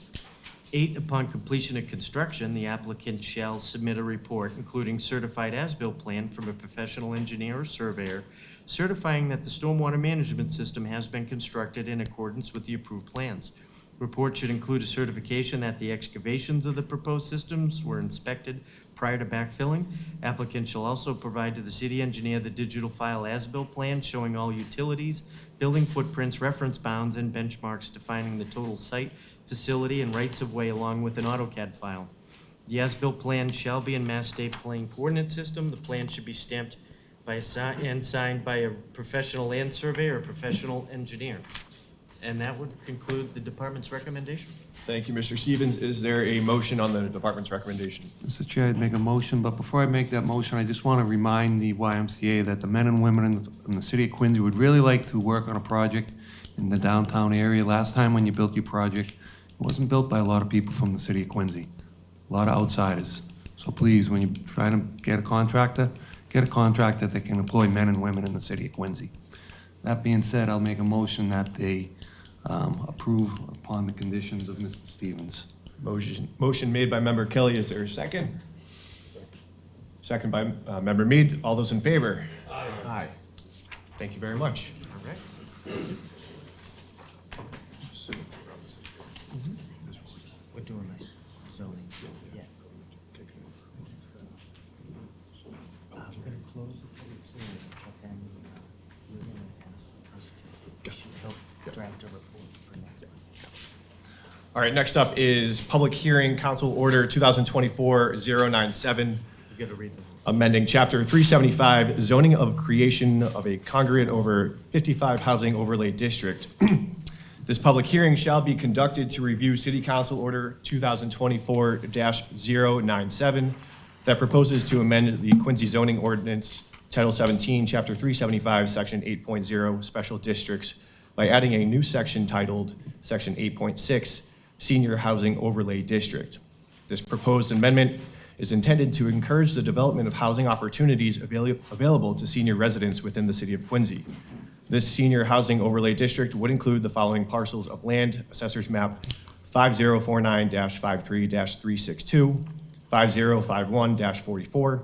8, upon completion of construction, the applicant shall submit a report, including certified as-built plan from a professional engineer or surveyor, certifying that the stormwater management system has been constructed in accordance with the approved plans. Report should include a certification that the excavations of the proposed systems were inspected prior to backfilling. Applicant shall also provide to the city engineer the digital file as-built plan showing all utilities, building footprints, reference bounds, and benchmarks defining the total site, facility, and rights-of-way, along with an AutoCAD file. The as-built plan shall be in Mass State Plane Coordinate System. The plan should be stamped by and signed by a professional land surveyor or professional engineer. And that would conclude the department's recommendation. Thank you, Mr. Stevens. Is there a motion on the department's recommendation? Mr. Chair, I'd make a motion, but before I make that motion, I just want to remind the YMCA that the men and women in the city of Quincy would really like to work on a project in the downtown area. Last time when you built your project, it wasn't built by a lot of people from the city of Quincy, a lot of outsiders. So please, when you try to get a contractor that can employ men and women in the city of Quincy. That being said, I'll make a motion that they approve upon the conditions of Mr. Stevens. Motion made by member Kelly. Is there a second? Second by member Mead. All those in favor? Aye. Aye. Thank you very much. All right. We're doing this zoning, yeah. We're gonna close the public hearing, but then we're gonna ask us to help draft a report for next month. All right, next up is public hearing, Council Order 2024-097, We gotta read them. amending Chapter 375, zoning of creation of a congregate over 55 housing overlay district. This public hearing shall be conducted to review City Council Order 2024-097 that proposes to amend the Quincy zoning ordinance, Title 17, Chapter 375, Section 8.0, Special Districts, by adding a new section titled Section 8.6, Senior Housing Overlay District. This proposed amendment is intended to encourage the development of housing opportunities available to senior residents within the city of Quincy. This senior housing overlay district would include the following parcels of land: Assessors Map 5049-53-362, 5051-44,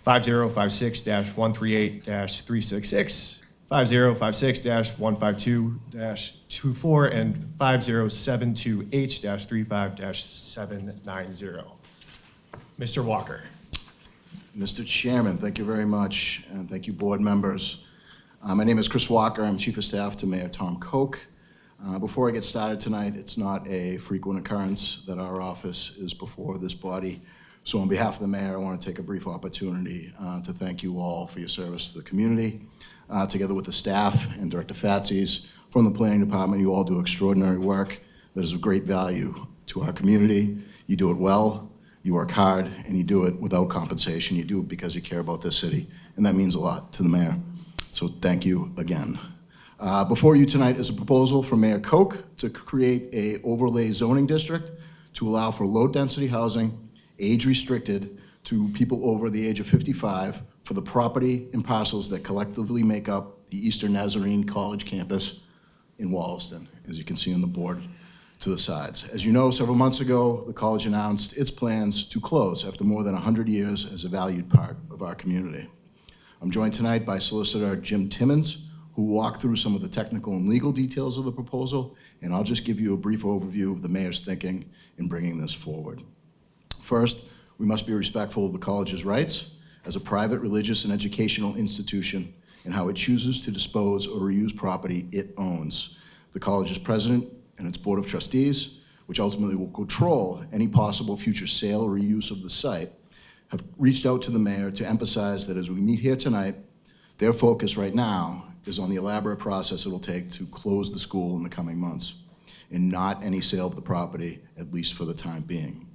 5056-138-366, 5056-152-24, and 5072H-35-790. Mr. Walker. Mr. Chairman, thank you very much, and thank you, board members. My name is Chris Walker. I'm Chief of Staff to Mayor Tom Koch. Before I get started tonight, it's not a frequent occurrence that our office is before this body. So on behalf of the mayor, I want to take a brief opportunity to thank you all for your service to the community. Together with the staff and Director Fatsis from the Planning Department, you all do extraordinary work that is of great value to our community. You do it well, you work hard, and you do it without compensation. You do it because you care about this city, and that means a lot to the mayor. So thank you again. Before you tonight is a proposal from Mayor Koch to create a overlay zoning district to allow for low-density housing, age-restricted to people over the age of 55 for the property and parcels that collectively make up the Eastern Nazarene College campus in Wollaston, as you can see on the board to the sides. As you know, several months ago, the college announced its plans to close after more than 100 years as a valued part of our community. I'm joined tonight by Solicitor Jim Timmons, who will walk through some of the technical and legal details of the proposal, and I'll just give you a brief overview of the mayor's thinking in bringing this forward. First, we must be respectful of the college's rights as a private religious and educational institution and how it chooses to dispose or reuse property it owns. The college's president and its board of trustees, which ultimately will control any possible future sale or reuse of the site, have reached out to the mayor to emphasize that as we meet here tonight, their focus right now is on the elaborate process it will take to close the school in the coming months, and not any sale of the property, at least for the time being.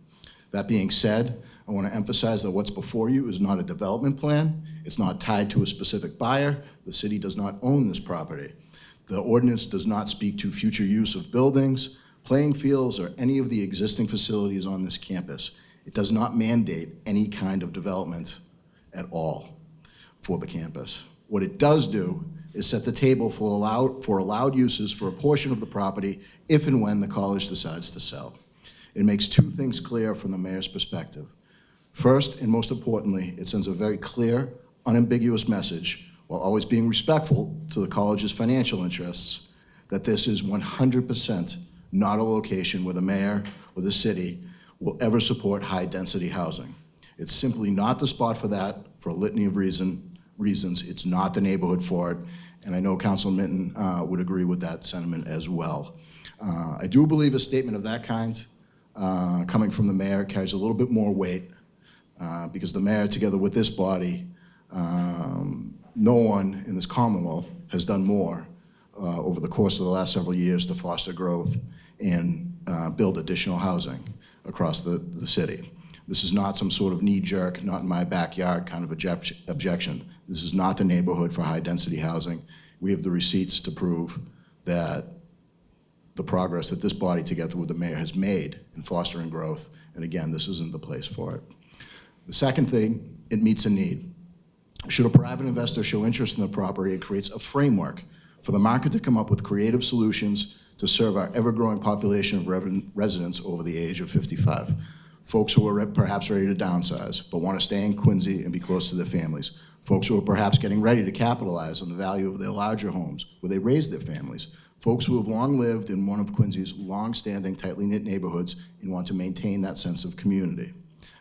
That being said, I want to emphasize that what's before you is not a development plan. It's not tied to a specific buyer. The city does not own this property. The ordinance does not speak to future use of buildings, playing fields, or any of the existing facilities on this campus. It does not mandate any kind of development at all for the campus. What it does do is set the table for allowed uses for a portion of the property if and when the college decides to sell. It makes two things clear from the mayor's perspective. First, and most importantly, it sends a very clear, unambiguous message, while always being respectful to the college's financial interests, that this is 100% not a location where the mayor or the city will ever support high-density housing. It's simply not the spot for that, for a litany of reasons. It's not the neighborhood for it, and I know Councilman Minton would agree with that sentiment as well. I do believe a statement of that kind coming from the mayor carries a little bit more weight because the mayor, together with this body, no one in this Commonwealth has done more over the course of the last several years to foster growth and build additional housing across the city. This is not some sort of knee-jerk, not in my backyard kind of objection. This is not the neighborhood for high-density housing. We have the receipts to prove that the progress that this body, together with the mayor, has made in fostering growth, and again, this isn't the place for it. The second thing, it meets a need. Should a private investor show interest in the property, it creates a framework for the market to come up with creative solutions to serve our ever-growing population of residents over the age of 55. folks who are perhaps ready to downsize, but want to stay in Quincy and be close to their families, folks who are perhaps getting ready to capitalize on the value of their larger homes where they raise their families, folks who have long lived in one of Quincy's long-standing, tightly knit neighborhoods and want to maintain that sense of community.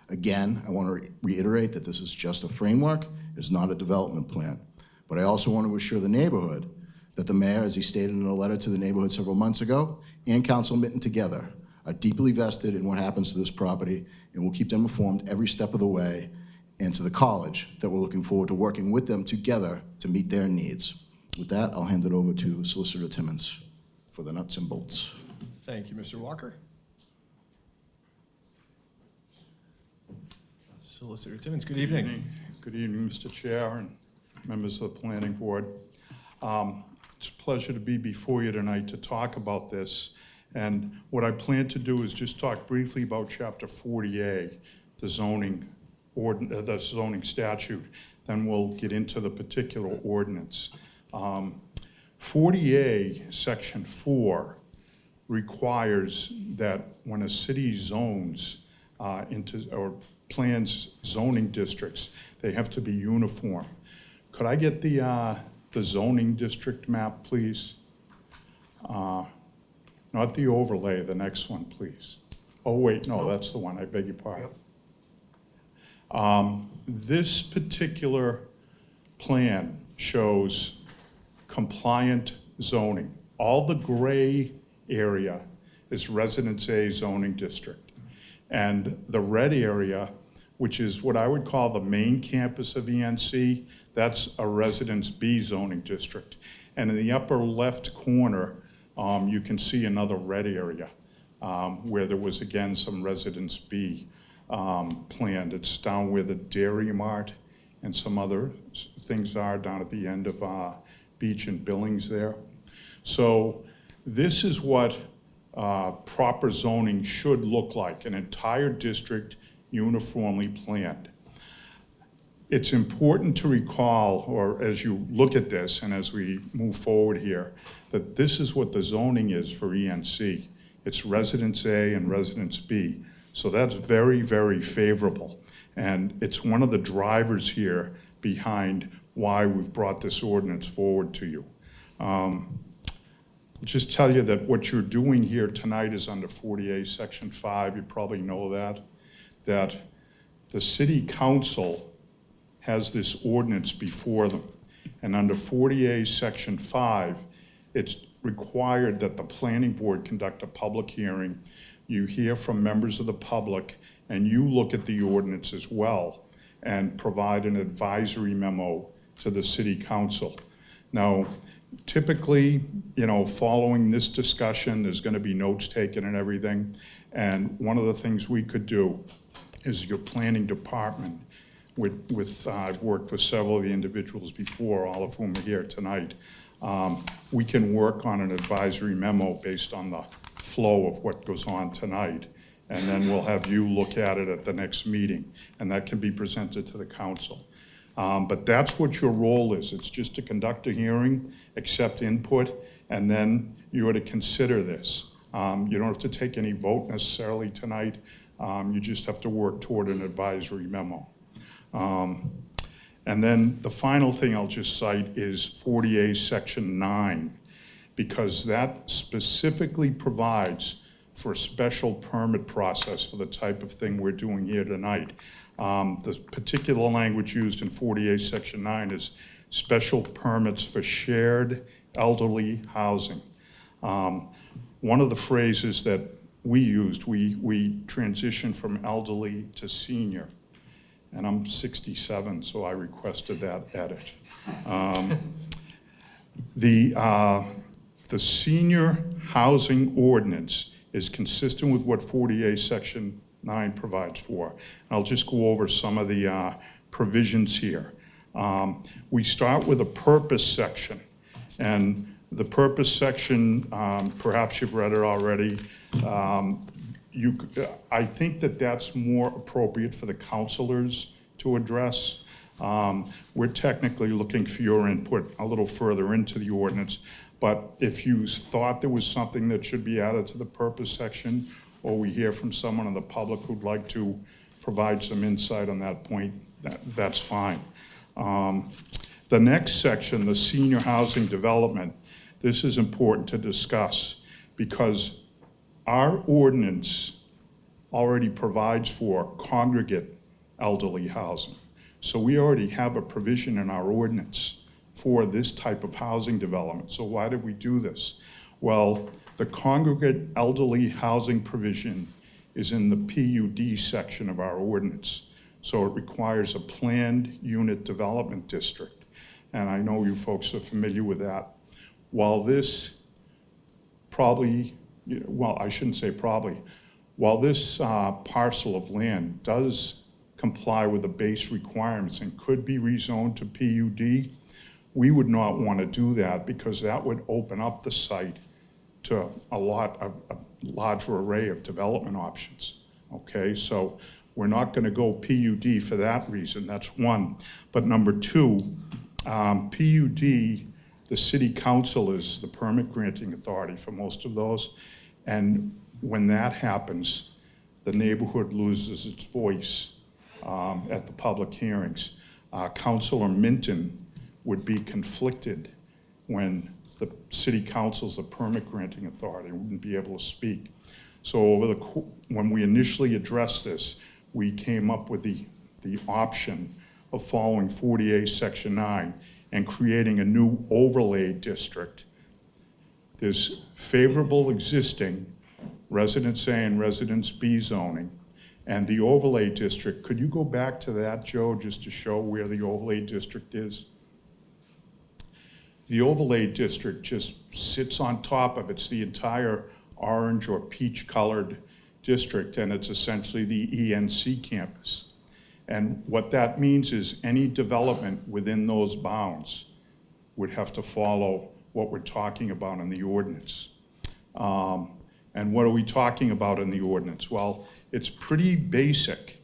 Again, I want to reiterate that this is just a framework, it's not a development plan. But I also want to assure the neighborhood that the mayor, as he stated in a letter to the neighborhood several months ago, and Council Mitten together are deeply vested in what happens to this property and will keep them informed every step of the way, and to the college that we're looking forward to working with them together to meet their needs. With that, I'll hand it over to Solicitor Timmons for the nuts and bolts. Thank you, Mr. Walker. Solicitor Timmons, good evening. Good evening, Mr. Chair and members of the Planning Board. It's a pleasure to be before you tonight to talk about this. And what I plan to do is just talk briefly about Chapter 40A, the zoning statute. Then we'll get into the particular ordinance. 40A, Section 4, requires that when a city zones or plans zoning districts, they have to be uniform. Could I get the zoning district map, please? Not the overlay, the next one, please. Oh, wait, no, that's the one, I beg your pardon. This particular plan shows compliant zoning. All the gray area is Residence A zoning district. And the red area, which is what I would call the main campus of ENC, that's a Residence B zoning district. And in the upper left corner, you can see another red area where there was, again, some Residence B planned. It's down where the Dairy Mart and some other things are down at the end of Beach and Billings there. So this is what proper zoning should look like, an entire district uniformly planned. It's important to recall, or as you look at this and as we move forward here, that this is what the zoning is for ENC. It's Residence A and Residence B. So that's very, very favorable. And it's one of the drivers here behind why we've brought this ordinance forward to you. Just tell you that what you're doing here tonight is under 40A Section 5. You probably know that the City Council has this ordinance before them. And under 40A Section 5, it's required that the Planning Board conduct a public hearing. You hear from members of the public, and you look at the ordinance as well and provide an advisory memo to the City Council. Now, typically, following this discussion, there's going to be notes taken and everything. And one of the things we could do is your planning department, I've worked with several of the individuals before, all of whom are here tonight. We can work on an advisory memo based on the flow of what goes on tonight. And then we'll have you look at it at the next meeting, and that can be presented to the council. But that's what your role is. It's just to conduct a hearing, accept input, and then you are to consider this. You don't have to take any vote necessarily tonight. You just have to work toward an advisory memo. And then the final thing I'll just cite is 40A Section 9, because that specifically provides for a special permit process for the type of thing we're doing here tonight. The particular language used in 40A Section 9 is special permits for shared elderly housing. One of the phrases that we used, we transitioned from elderly to senior. And I'm 67, so I requested that edit. The senior housing ordinance is consistent with what 40A Section 9 provides for. I'll just go over some of the provisions here. We start with a purpose section. And the purpose section, perhaps you've read it already. I think that that's more appropriate for the councilors to address. We're technically looking for your input a little further into the ordinance. But if you thought there was something that should be added to the purpose section, or we hear from someone in the public who'd like to provide some insight on that point, that's fine. The next section, the senior housing development, this is important to discuss because our ordinance already provides for congregate elderly housing. So we already have a provision in our ordinance for this type of housing development. So why did we do this? Well, the congregate elderly housing provision is in the PUD section of our ordinance. So it requires a planned unit development district. And I know you folks are familiar with that. While this probably, well, I shouldn't say probably, while this parcel of land does comply with the base requirements and could be rezoned to PUD, we would not want to do that because that would open up the site to a larger array of development options. Okay, so we're not going to go PUD for that reason. That's one. But number two, PUD, the city council is the permit granting authority for most of those. And when that happens, the neighborhood loses its voice at the public hearings. Councilor Minton would be conflicted when the city council's the permit granting authority, wouldn't be able to speak. So when we initially addressed this, we came up with the option of following 40A Section 9 and creating a new overlay district. There's favorable existing Residence A and Residence B zoning, and the overlay district, could you go back to that, Joe, just to show where the overlay district is? The overlay district just sits on top of, it's the entire orange or peach colored district, and it's essentially the ENC campus. And what that means is any development within those bounds would have to follow what we're talking about in the ordinance. And what are we talking about in the ordinance? Well, it's pretty basic.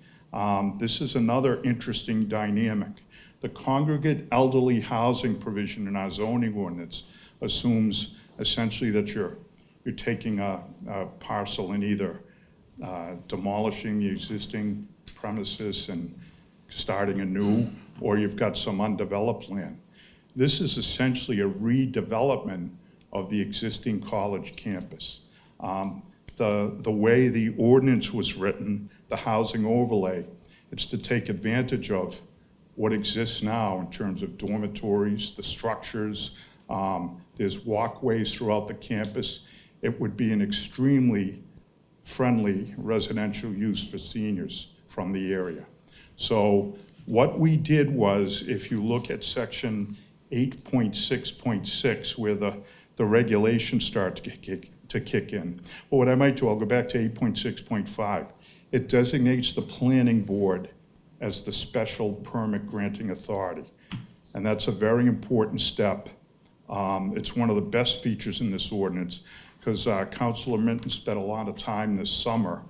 This is another interesting dynamic. The congregate elderly housing provision in our zoning ordinance assumes essentially that you're taking a parcel and either demolishing the existing premises and starting anew, or you've got some undeveloped land. This is essentially a redevelopment of the existing college campus. The way the ordinance was written, the housing overlay, it's to take advantage of what exists now in terms of dormitories, the structures, there's walkways throughout the campus. It would be an extremely friendly residential use for seniors from the area. So what we did was, if you look at section 8.6.6, where the regulations start to kick in. Well, what I might do, I'll go back to 8.6.5. It designates the planning board as the special permit granting authority. And that's a very important step. It's one of the best features in this ordinance because Councilor Minton spent a lot of time this summer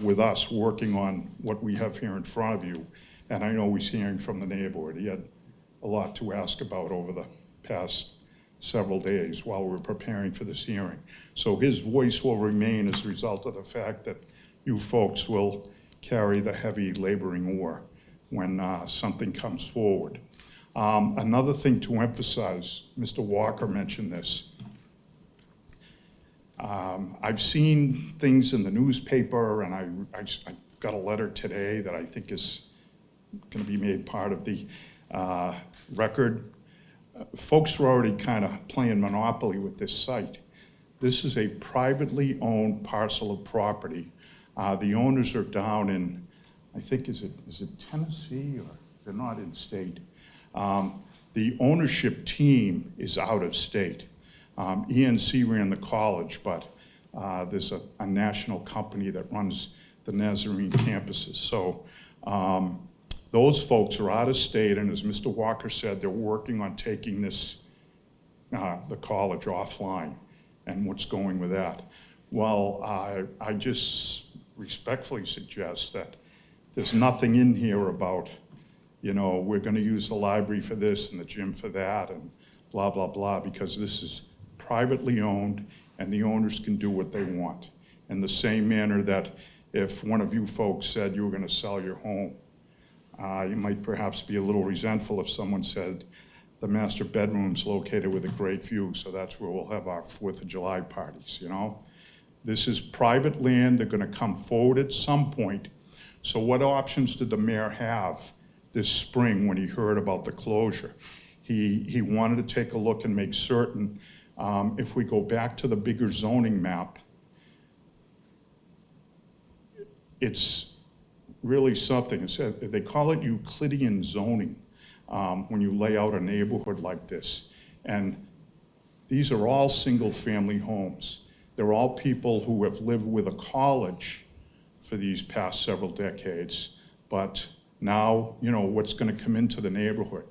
with us working on what we have here in front of you. And I know he's hearing from the neighborhood. He had a lot to ask about over the past several days while we were preparing for this hearing. So his voice will remain as a result of the fact that you folks will carry the heavy laboring oar when something comes forward. Another thing to emphasize, Mr. Walker mentioned this. I've seen things in the newspaper, and I got a letter today that I think is going to be made part of the record. Folks are already kind of playing monopoly with this site. This is a privately owned parcel of property. The owners are down in, I think, is it Tennessee, or they're not in state. The ownership team is out of state. ENC ran the college, but there's a national company that runs the Nazarene campuses. So those folks are out of state, and as Mr. Walker said, they're working on taking this, the college offline, and what's going with that. Well, I just respectfully suggest that there's nothing in here about, you know, we're going to use the library for this and the gym for that and blah, blah, blah, because this is privately owned and the owners can do what they want. in the same manner that if one of you folks said you were going to sell your home, you might perhaps be a little resentful if someone said the master bedroom's located with a great view, so that's where we'll have our 4th of July parties, you know? This is private land. They're going to come forward at some point. So what options did the mayor have this spring when he heard about the closure? He wanted to take a look and make certain, if we go back to the bigger zoning map, it's really something. They call it Euclidean zoning when you lay out a neighborhood like this. And these are all single-family homes. They're all people who have lived with a college for these past several decades, but now, you know, what's going to come into the neighborhood?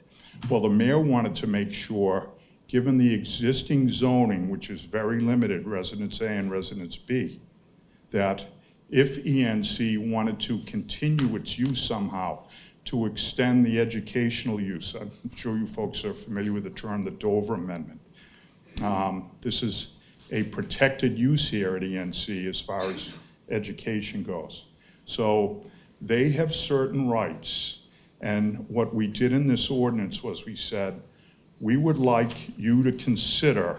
Well, the mayor wanted to make sure, given the existing zoning, which is very limited, Residence A and Residence B, that if ENC wanted to continue its use somehow, to extend the educational use, I'm sure you folks are familiar with the term, the Dover Amendment. This is a protected use here at ENC as far as education goes. So they have certain rights. And what we did in this ordinance was we said, we would like you to consider,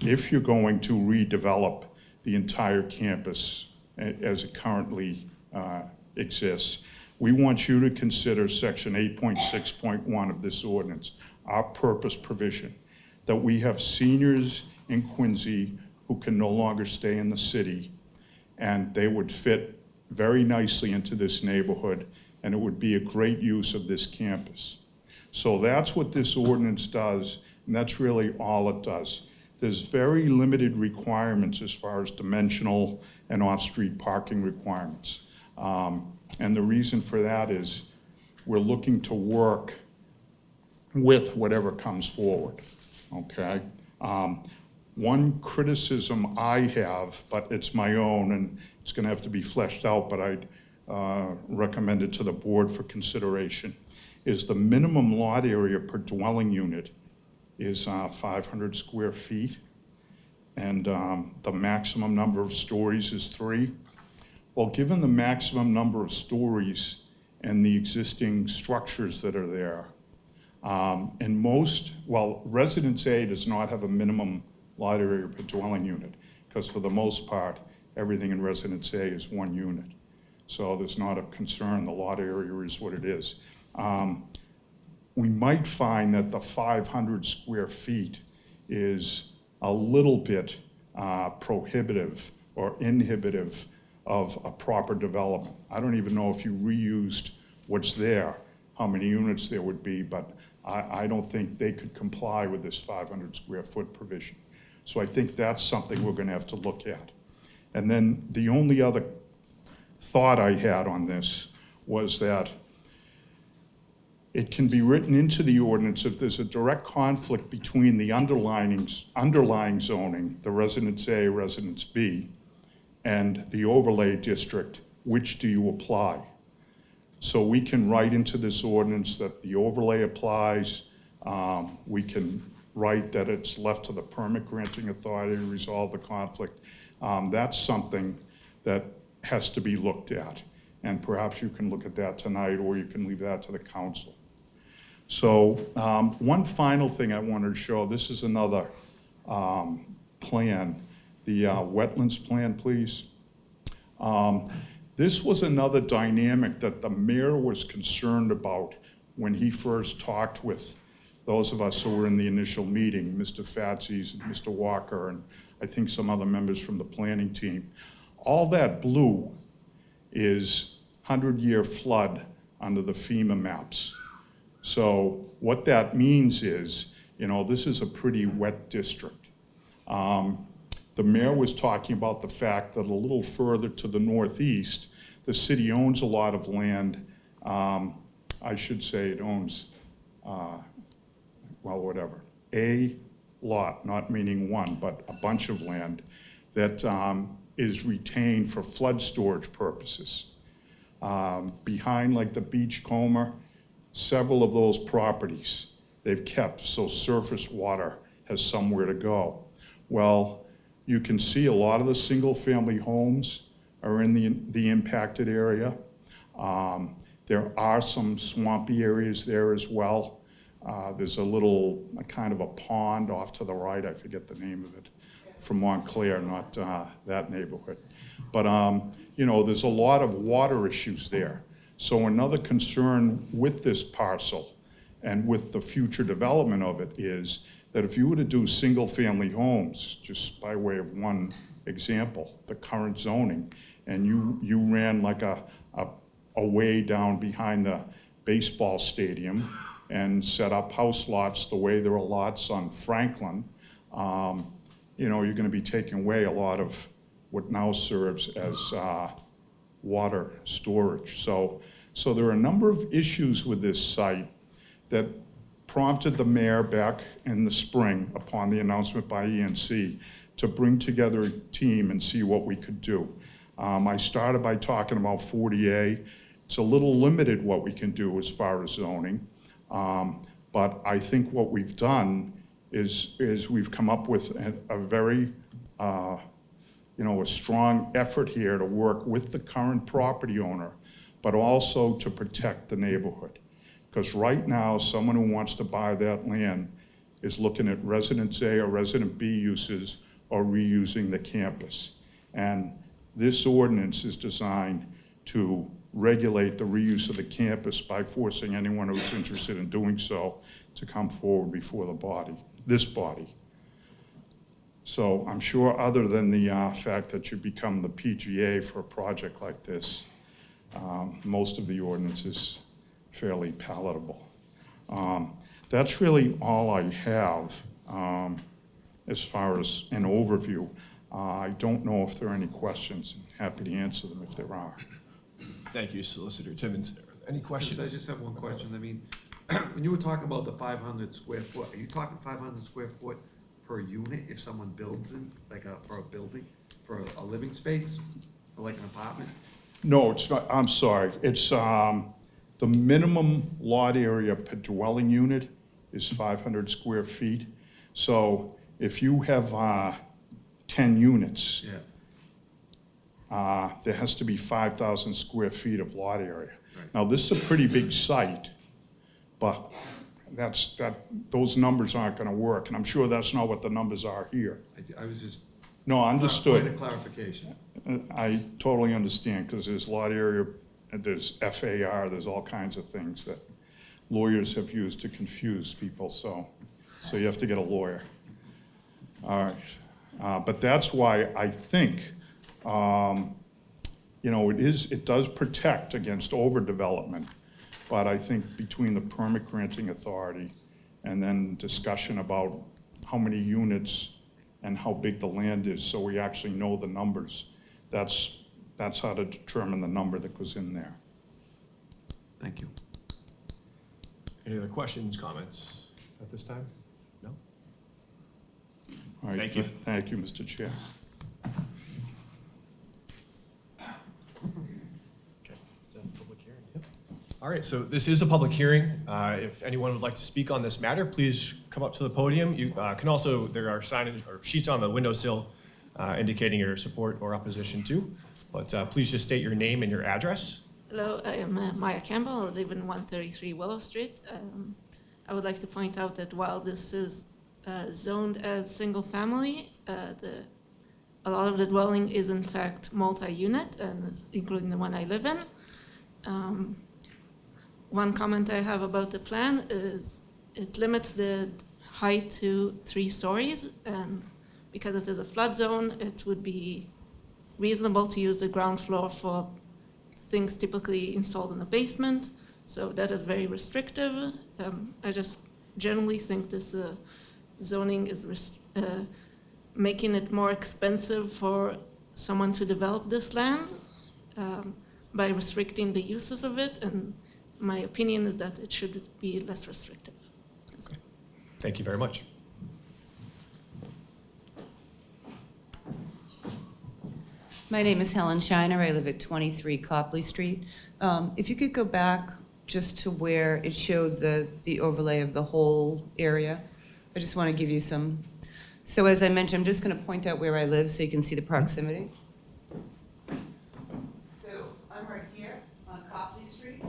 if you're going to redevelop the entire campus as it currently exists, we want you to consider section 8.6.1 of this ordinance, our purpose provision, that we have seniors in Quincy who can no longer stay in the city, and they would fit very nicely into this neighborhood, and it would be a great use of this campus. So that's what this ordinance does, and that's really all it does. There's very limited requirements as far as dimensional and off-street parking requirements. And the reason for that is we're looking to work with whatever comes forward, okay? One criticism I have, but it's my own, and it's going to have to be fleshed out, but I'd recommend it to the board for consideration, is the minimum lot area per dwelling unit is 500 square feet, and the maximum number of stories is 3. Well, given the maximum number of stories and the existing structures that are there, and Residence A does not have a minimum lot area per dwelling unit, because for the most part, everything in Residence A is 1 unit. So there's not a concern, the lot area is what it is. We might find that the 500 square feet is a little bit prohibitive or inhibitive of a proper development. I don't even know if you reused what's there, how many units there would be, but I don't think they could comply with this 500 square foot provision. So I think that's something we're going to have to look at. And then the only other thought I had on this was that it can be written into the ordinance if there's a direct conflict between the underlying zoning, the Residence A, Residence B, and the overlay district, which do you apply? So we can write into this ordinance that the overlay applies. We can write that it's left to the permit granting authority to resolve the conflict. That's something that has to be looked at. And perhaps you can look at that tonight, or you can leave that to the council. So one final thing I wanted to show, this is another plan, the wetlands plan, please. This was another dynamic that the mayor was concerned about when he first talked with those of us who were in the initial meeting, Mr. Fatsis, Mr. Walker, and I think some other members from the planning team. All that blue is 100-year flood under the FEMA maps. So what that means is, you know, this is a pretty wet district. The mayor was talking about the fact that a little further to the northeast, the city owns a lot of land. I should say it owns, well, whatever, a lot, not meaning one, but a bunch of land that is retained for flood storage purposes. Behind like the Beachcomber, several of those properties they've kept so surface water has somewhere to go. Well, You can see a lot of the single-family homes are in the impacted area. There are some swampy areas there as well. There's a little, kind of a pond off to the right, I forget the name of it, from Montclair, not that neighborhood. But, you know, there's a lot of water issues there. So another concern with this parcel and with the future development of it is that if you were to do single-family homes, just by way of one example, the current zoning, and you ran like a way down behind the baseball stadium and set up house lots the way there are lots on Franklin, you know, you're gonna be taking away a lot of what now serves as water storage. So there are a number of issues with this site that prompted the mayor back in the spring upon the announcement by ENC to bring together a team and see what we could do. I started by talking about 40A. It's a little limited what we can do as far as zoning, but I think what we've done is we've come up with a very, you know, a strong effort here to work with the current property owner, but also to protect the neighborhood. Because right now, someone who wants to buy that land is looking at Residence A or Resident B uses or reusing the campus. And this ordinance is designed to regulate the reuse of the campus by forcing anyone who's interested in doing so to come forward before this body. So I'm sure other than the fact that you become the PGA for a project like this, most of the ordinance is fairly palatable. That's really all I have as far as an overview. I don't know if there are any questions. I'm happy to answer them if there are. Thank you, Solicitor Timmons. Any questions? I just have one question. I mean, when you were talking about the 500 square foot, are you talking 500 square foot per unit if someone builds in, like for a building, for a living space, or like an apartment? No, it's not, I'm sorry. It's, the minimum lot area per dwelling unit is 500 square feet. So if you have 10 units, Yeah. there has to be 5,000 square feet of lot area. Right. Now, this is a pretty big site, but those numbers aren't gonna work, and I'm sure that's not what the numbers are here. I was just. No, understood. Point of clarification. I totally understand, because there's lot area, and there's FAR, there's all kinds of things that lawyers have used to confuse people, so you have to get a lawyer. All right, but that's why I think, you know, it does protect against overdevelopment, but I think between the permit granting authority and then discussion about how many units and how big the land is, so we actually know the numbers, that's how to determine the number that goes in there. Thank you. Any other questions, comments at this time? No? All right, Thank you. Thank you, Mr. Chair. Okay. Is that a public hearing? Yep. All right, so this is a public hearing. If anyone would like to speak on this matter, please come up to the podium. You can also, there are signage or sheets on the windowsill indicating your support or opposition too. But please just state your name and your address. Hello, I am Maya Campbell. I live in 133 Willow Street. I would like to point out that while this is zoned as single family, a lot of the dwelling is in fact multi-unit, and including the one I live in. One comment I have about the plan is it limits the height to 3 stories, and because it is a flood zone, it would be reasonable to use the ground floor for things typically installed in the basement. So that is very restrictive. I just generally think this zoning is making it more expensive for someone to develop this land by restricting the uses of it. And my opinion is that it should be less restrictive. Thank you very much. My name is Helen Shiner. I live at 23 Copley Street. If you could go back just to where it showed the overlay of the whole area. I just want to give you some So as I mentioned, I'm just going to point out where I live so you can see the proximity. So I'm right here on Copley Street.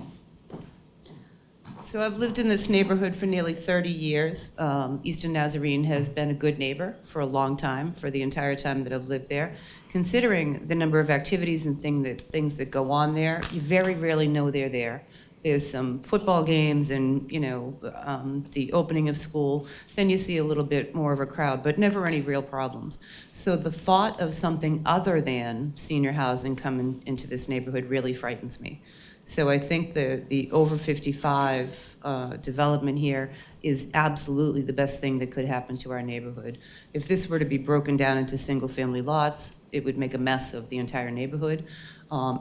So I've lived in this neighborhood for nearly 30 years. Eastern Nazarene has been a good neighbor for a long time, for the entire time that I've lived there. Considering the number of activities and things that go on there, you very rarely know they're there. There's some football games and, the opening of school, then you see a little bit more of a crowd, but never any real problems. So the thought of something other than senior housing coming into this neighborhood really frightens me. So I think the over 55 development here is absolutely the best thing that could happen to our neighborhood. If this were to be broken down into single-family lots, it would make a mess of the entire neighborhood.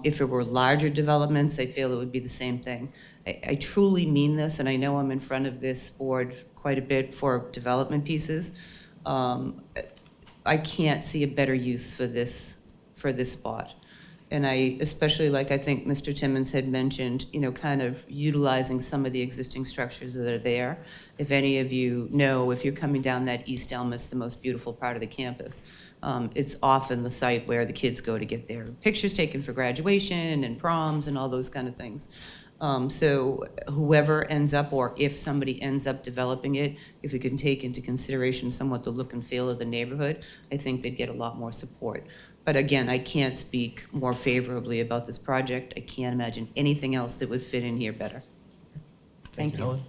If it were larger developments, I feel it would be the same thing. I truly mean this, and I know I'm in front of this board quite a bit for development pieces. I can't see a better use for this spot. And I especially like, I think Mr. Timmons had mentioned, kind of utilizing some of the existing structures that are there. If any of you know, if you're coming down that East Elm, it's the most beautiful part of the campus. It's often the site where the kids go to get their pictures taken for graduation and proms and all those kind of things. So whoever ends up, or if somebody ends up developing it, if we can take into consideration somewhat the look and feel of the neighborhood, I think they'd get a lot more support. But again, I can't speak more favorably about this project. I can't imagine anything else that would fit in here better. Thank you. Helen.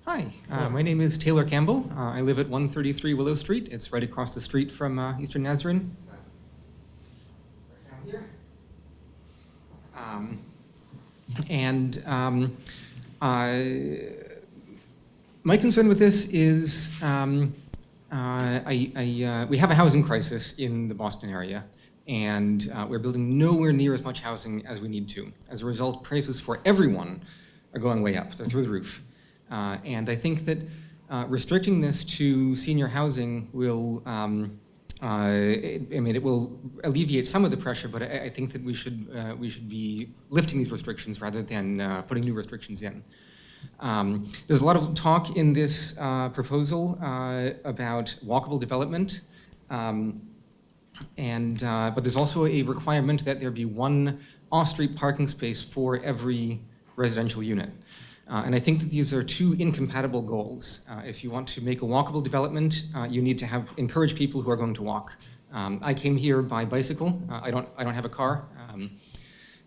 Hi, my name is Taylor Campbell. I live at 133 Willow Street. It's right across the street from Eastern Nazarene. Right down here. My concern with this is we have a housing crisis in the Boston area, and we're building nowhere near as much housing as we need to. As a result, prices for everyone are going way up. They're through the roof. And I think that restricting this to senior housing will, it will alleviate some of the pressure, but I think that we should be lifting these restrictions rather than putting new restrictions in. There's a lot of talk in this proposal about walkable development, but there's also a requirement that there be one off-street parking space for every residential unit. And I think that these are two incompatible goals. If you want to make a walkable development, you need to encourage people who are going to walk. I came here by bicycle. I don't have a car,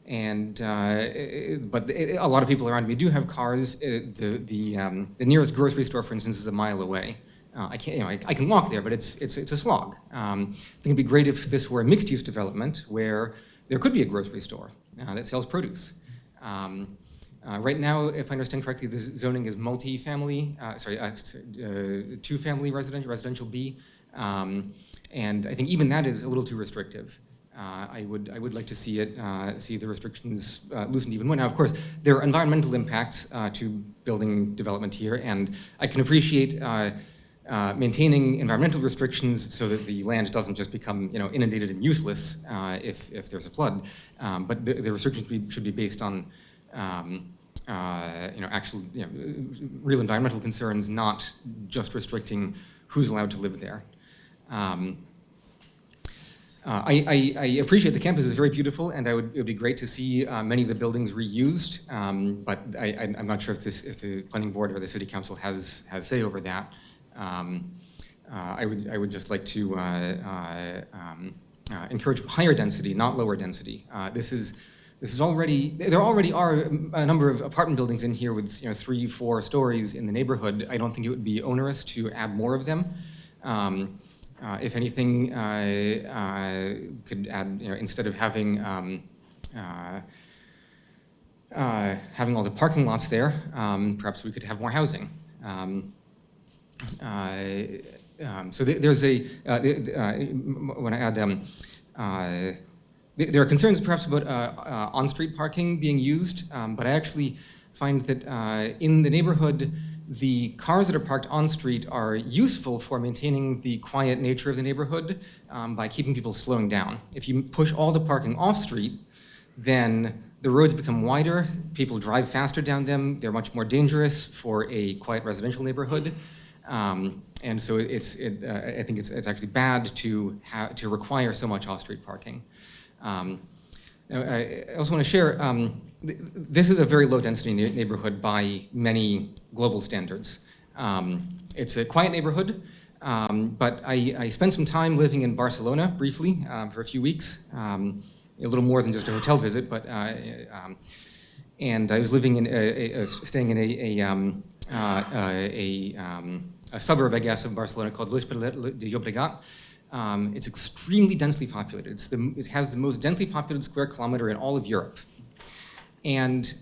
but a lot of people around me do have cars. The nearest grocery store, for instance, is a mile away. I can walk there, but it's a slog. I think it'd be great if this were a mixed-use development where there could be a grocery store that sells produce. Right now, if I understand correctly, the zoning is multi-family, two-family residential B, and I think even that is a little too restrictive. I would like to see the restrictions loosened even more. Now, of course, there are environmental impacts to building development here, and I can appreciate maintaining environmental restrictions so that the land doesn't just become inundated and useless if there's a flood. But the restrictions should be based on actual real environmental concerns, not just restricting who's allowed to live there. I appreciate the campus is very beautiful, and it would be great to see many of the buildings reused, but I'm not sure if the planning board or the city council has say over that. I would just like to encourage higher density, not lower density. There already are a number of apartment buildings in here with 3-4 stories in the neighborhood. I don't think it would be onerous to add more of them. If anything, could add, instead of having all the parking lots there, perhaps we could have more housing. So there's when I add, there are concerns perhaps about on-street parking being used, but I actually find that in the neighborhood, the cars that are parked on-street are useful for maintaining the quiet nature of the neighborhood by keeping people slowing down. If you push all the parking off-street, then the roads become wider, people drive faster down them, they're much more dangerous for a quiet residential neighborhood. And so I think it's actually bad to require so much off-street parking. I also want to share, this is a very low-density neighborhood by many global standards. It's a quiet neighborhood, but I spent some time living in Barcelona briefly for a few weeks, a little more than just a hotel visit, but and I was living in staying in a suburb, I guess, of Barcelona called L'Hospitalet de Llobregat. It's extremely densely populated. It has the most densely populated square kilometer in all of Europe. And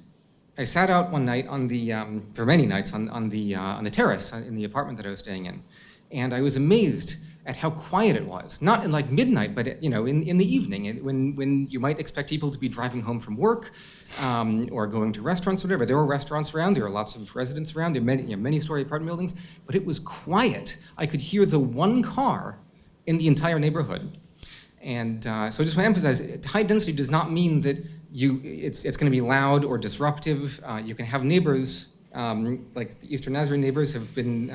I sat out one night on the, for many nights, on the terrace in the apartment that I was staying in, and I was amazed at how quiet it was. Not in like midnight, but in the evening, when you might expect people to be driving home from work or going to restaurants or whatever. There were restaurants around. There were lots of residents around. There were many-story apartment buildings, but it was quiet. I could hear the one car in the entire neighborhood. And so I just want to emphasize, high density does not mean that it's going to be loud or disruptive. You can have neighbors, like the Eastern Nazarene neighbors have been,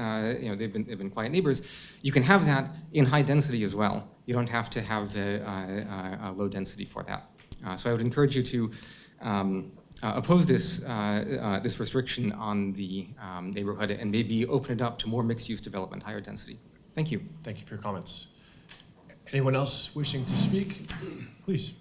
they've been quiet neighbors. You can have that in high density as well. You don't have to have a low density for that. So I would encourage you to oppose this restriction on the neighborhood and maybe open it up to more mixed-use development, higher density. Thank you. Thank you for your comments. Anyone else wishing to speak? Please.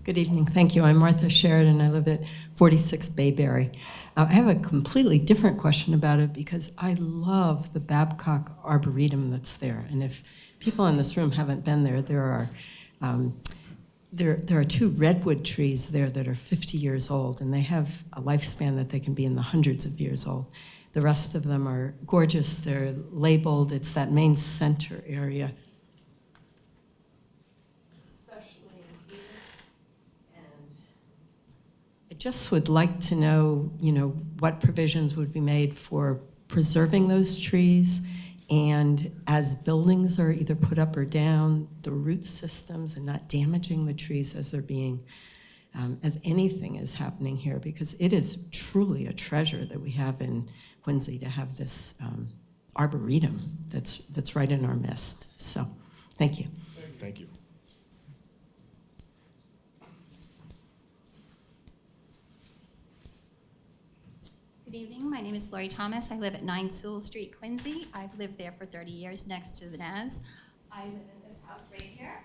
Good evening. Thank you. I'm Martha Sheridan. I live at 46 Bayberry. I have a completely different question about it because I love the Babcock Arboretum that's there. And if people in this room haven't been there, there are 2 redwood trees there that are 50 years old, and they have a lifespan that they can be in the hundreds of years old. The rest of them are gorgeous. They're labeled. It's that main center area. I just would like to know, what provisions would be made for preserving those trees, and as buildings are either put up or down, the root systems and not damaging the trees as they're being, as anything is happening here, because it is truly a treasure that we have in Quincy to have this arboretum that's right in our midst. So, thank you. Thank you. Good evening. My name is Lori Thomas. I live at 9 Sewell Street, Quincy. I've lived there for 30 years next to the NAS. I live in this house right here,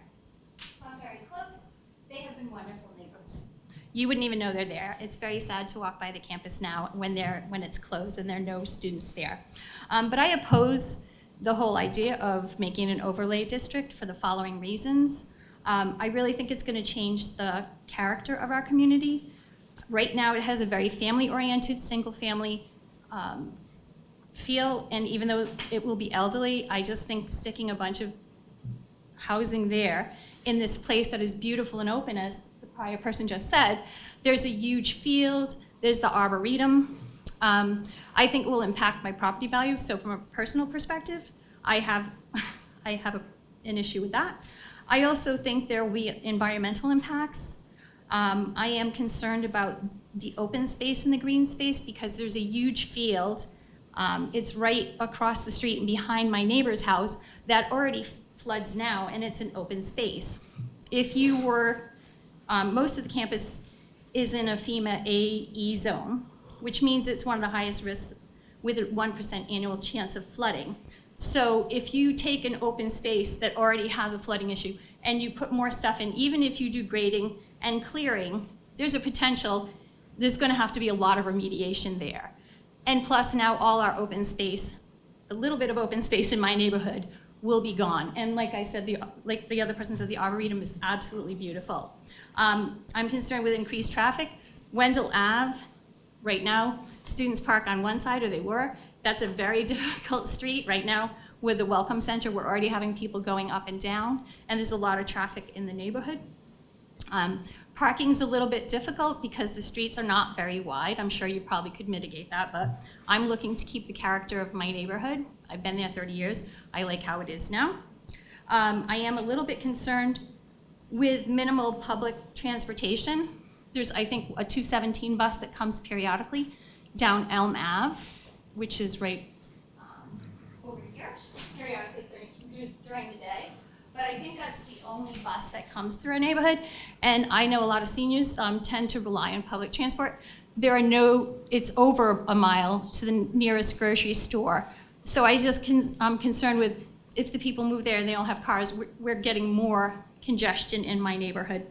so I'm very close. They have been wonderful neighbors. You wouldn't even know they're there. It's very sad to walk by the campus now when it's closed and there are no students there. But I oppose the whole idea of making an overlay district for the following reasons. I really think it's going to change the character of our community. Right now, it has a very family-oriented, single-family feel, and even though it will be elderly, I just think sticking a bunch of housing there in this place that is beautiful and open, as the prior person just said, there's a huge field, there's the arboretum. I think it will impact my property value, so from a personal perspective, I have an issue with that. I also think there will be environmental impacts. I am concerned about the open space and the green space because there's a huge field. It's right across the street and behind my neighbor's house that already floods now, and it's an open space. If you were, most of the campus is in a FEMA AE zone, which means it's one of the highest risks with a 1% annual chance of flooding. So if you take an open space that already has a flooding issue and you put more stuff in, even if you do grading and clearing, there's a potential, there's going to have to be a lot of remediation there. And plus now all our open space, the little bit of open space in my neighborhood will be gone. And like I said, like the other person said, the Arboretum is absolutely beautiful. I'm concerned with increased traffic. Wendell Ave, right now, students park on one side, or they were. That's a very difficult street right now. With the Welcome Center, we're already having people going up and down, and there's a lot of traffic in the neighborhood. Parking's a little bit difficult because the streets are not very wide. I'm sure you probably could mitigate that, but I'm looking to keep the character of my neighborhood. I've been there 30 years. I like how it is now. I am a little bit concerned with minimal public transportation. There's, I think, a 217 bus that comes periodically down Elm Ave, which is right over here, periodically during the day. But I think that's the only bus that comes through our neighborhood. And I know a lot of seniors tend to rely on public transport. There are it's over a mile to the nearest grocery store. So I'm concerned with if the people move there and they don't have cars, we're getting more congestion in my neighborhood.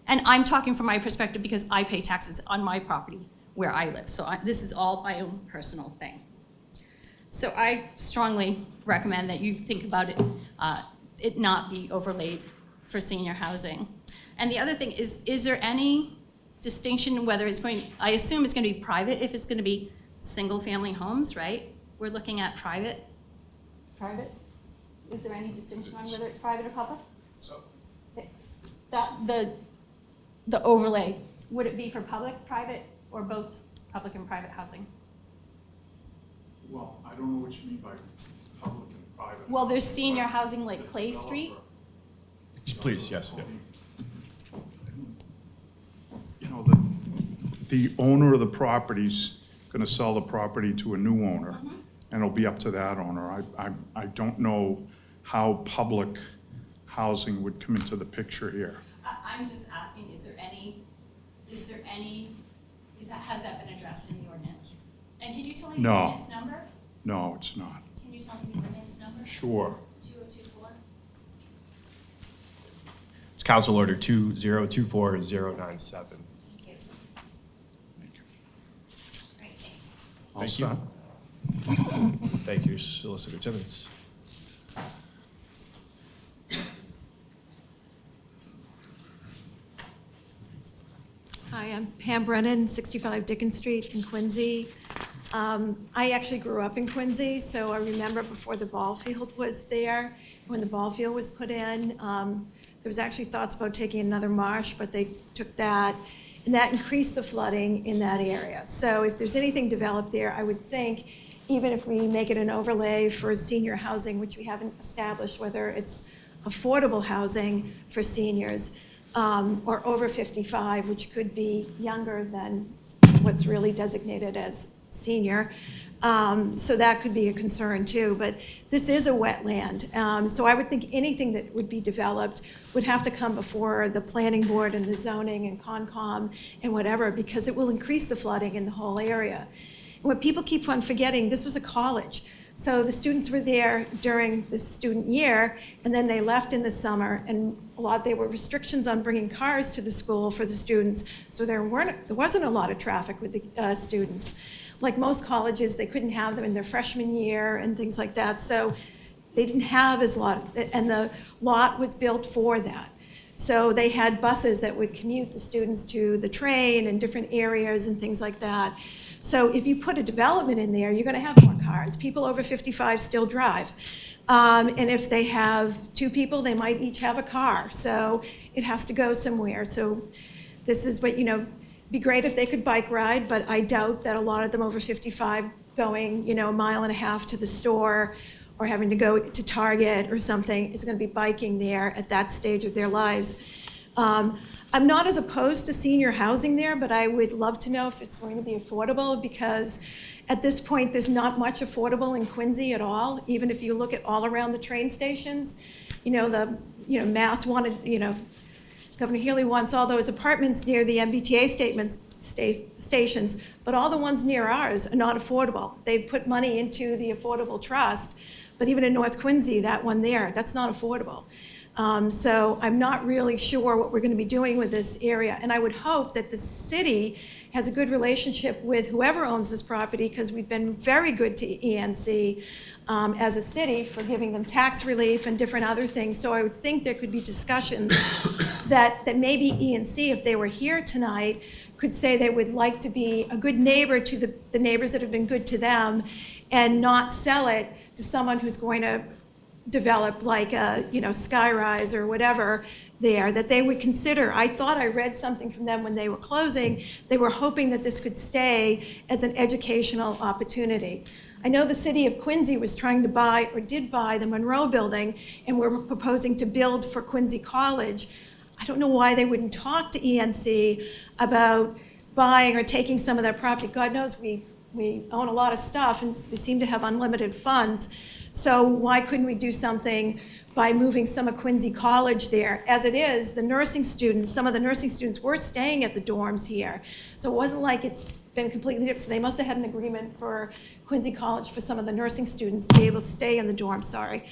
And I'm talking from my perspective because I pay taxes on my property where I live. So this is all my own personal thing. So I strongly recommend that you think about it not be overlaid for senior housing. And the other thing is there any distinction whether it's going, I assume it's going to be private if it's going to be single-family homes, right? We're looking at private? Private? Is there any distinction on whether it's private or public? So, The overlay, would it be for public, private, or both public and private housing? well, I don't know what you mean by public and private. Well, there's senior housing like Clay Street. Please, yes. You know, the owner of the property's gonna sell the property to a new owner, and it'll be up to that owner. I don't know how public housing would come into the picture here. I'm just asking, has that been addressed in the ordinance? And can you tell me the No. ordinance number? No, it's not. Can you tell me the ordinance number? Sure. 2024? It's Council Order 2024097. Thank you. Great, thanks. All Thank you. set? Thank you, Solicitor Timmons. Hi, I'm Pam Brennan, 65 Dickens Street in Quincy. I actually grew up in Quincy, so I remember before the ball field was there, when the ball field was put in, there was actually thoughts about taking another marsh, but they took that, and that increased the flooding in that area. So if there's anything developed there, I would think, even if we make it an overlay for senior housing, which we haven't established whether it's affordable housing for seniors, or over 55, which could be younger than what's really designated as senior. So that could be a concern too, but this is a wetland. So I would think anything that would be developed would have to come before the planning board and the zoning and Concom and whatever, because it will increase the flooding in the whole area. And what people keep on forgetting, this was a college. So the students were there during the student year, and then they left in the summer, and there were restrictions on bringing cars to the school for the students, so there wasn't a lot of traffic with the students. Like most colleges, they couldn't have them in their freshman year and things like that, so they didn't have as lot, and the lot was built for that. So they had buses that would commute the students to the train and different areas and things like that. So if you put a development in there, you're going to have more cars. People over 55 still drive. And if they have two people, they might each have a car. So it has to go somewhere. So this is what, be great if they could bike ride, but I doubt that a lot of them over 55 going, a mile and a half to the store or having to go to Target or something is going to be biking there at that stage of their lives. I'm not as opposed to senior housing there, but I would love to know if it's going to be affordable, because at this point, there's not much affordable in Quincy at all, even if you look at all around the train stations. Mass wanted, Governor Healy wants all those apartments near the MBTA stations, but all the ones near ours are not affordable. They've put money into the Affordable Trust, but even in North Quincy, that one there, that's not affordable. So I'm not really sure what we're going to be doing with this area, and I would hope that the city has a good relationship with whoever owns this property, because we've been very good to ENC as a city for giving them tax relief and different other things. So I would think there could be discussions that maybe ENC, if they were here tonight, could say they would like to be a good neighbor to the neighbors that have been good to them, and not sell it to someone who's going to develop like a Skyrise or whatever there, that they would consider. I thought I read something from them when they were closing. They were hoping that this could stay as an educational opportunity. I know the city of Quincy was trying to buy, or did buy, the Monroe Building, and we're proposing to build for Quincy College. I don't know why they wouldn't talk to ENC about buying or taking some of that property. God knows we own a lot of stuff, and we seem to have unlimited funds. So why couldn't we do something by moving some of Quincy College there? As it is, the nursing students, some of the nursing students were staying at the dorms here. So it wasn't like it's been completely different. So they must have had an agreement for Quincy College for some of the nursing students to be able to stay in the dorm, sorry.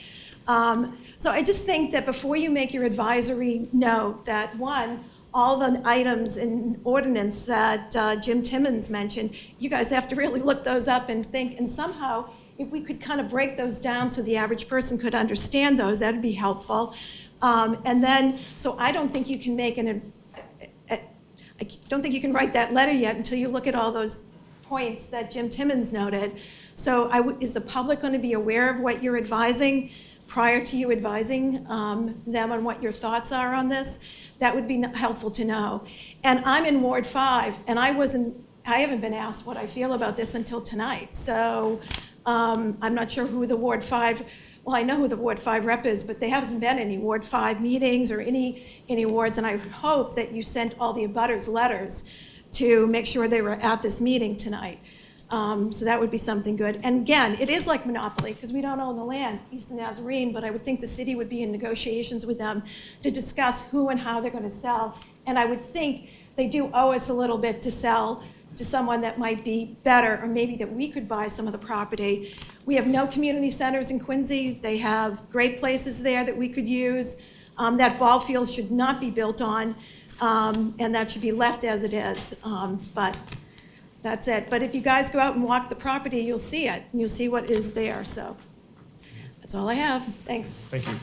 So I just think that before you make your advisory note, that one, all the items in ordinance that Jim Timmons mentioned, you guys have to really look those up and think, and somehow, if we could kind of break those down so the average person could understand those, that'd be helpful. And then, so I don't think you can make I don't think you can write that letter yet until you look at all those points that Jim Timmons noted. So is the public going to be aware of what you're advising prior to you advising them on what your thoughts are on this? That would be helpful to know. And I'm in Ward 5, and I haven't been asked what I feel about this until tonight. So I'm not sure who the Ward 5, well, I know who the Ward 5 rep is, but there hasn't been any Ward 5 meetings or any wards, and I hope that you sent all the abutters letters to make sure they were at this meeting tonight. So that would be something good. And again, it is like monopoly, because we don't own the land, East Nazarene, but I would think the city would be in negotiations with them to discuss who and how they're going to sell. And I would think they do owe us a little bit to sell to someone that might be better, or maybe that we could buy some of the property. We have no community centers in Quincy. They have great places there that we could use. That ball field should not be built on, and that should be left as it is. But that's it. But if you guys go out and walk the property, you'll see it, and you'll see what is there. So that's all I have. Thanks. Thank you.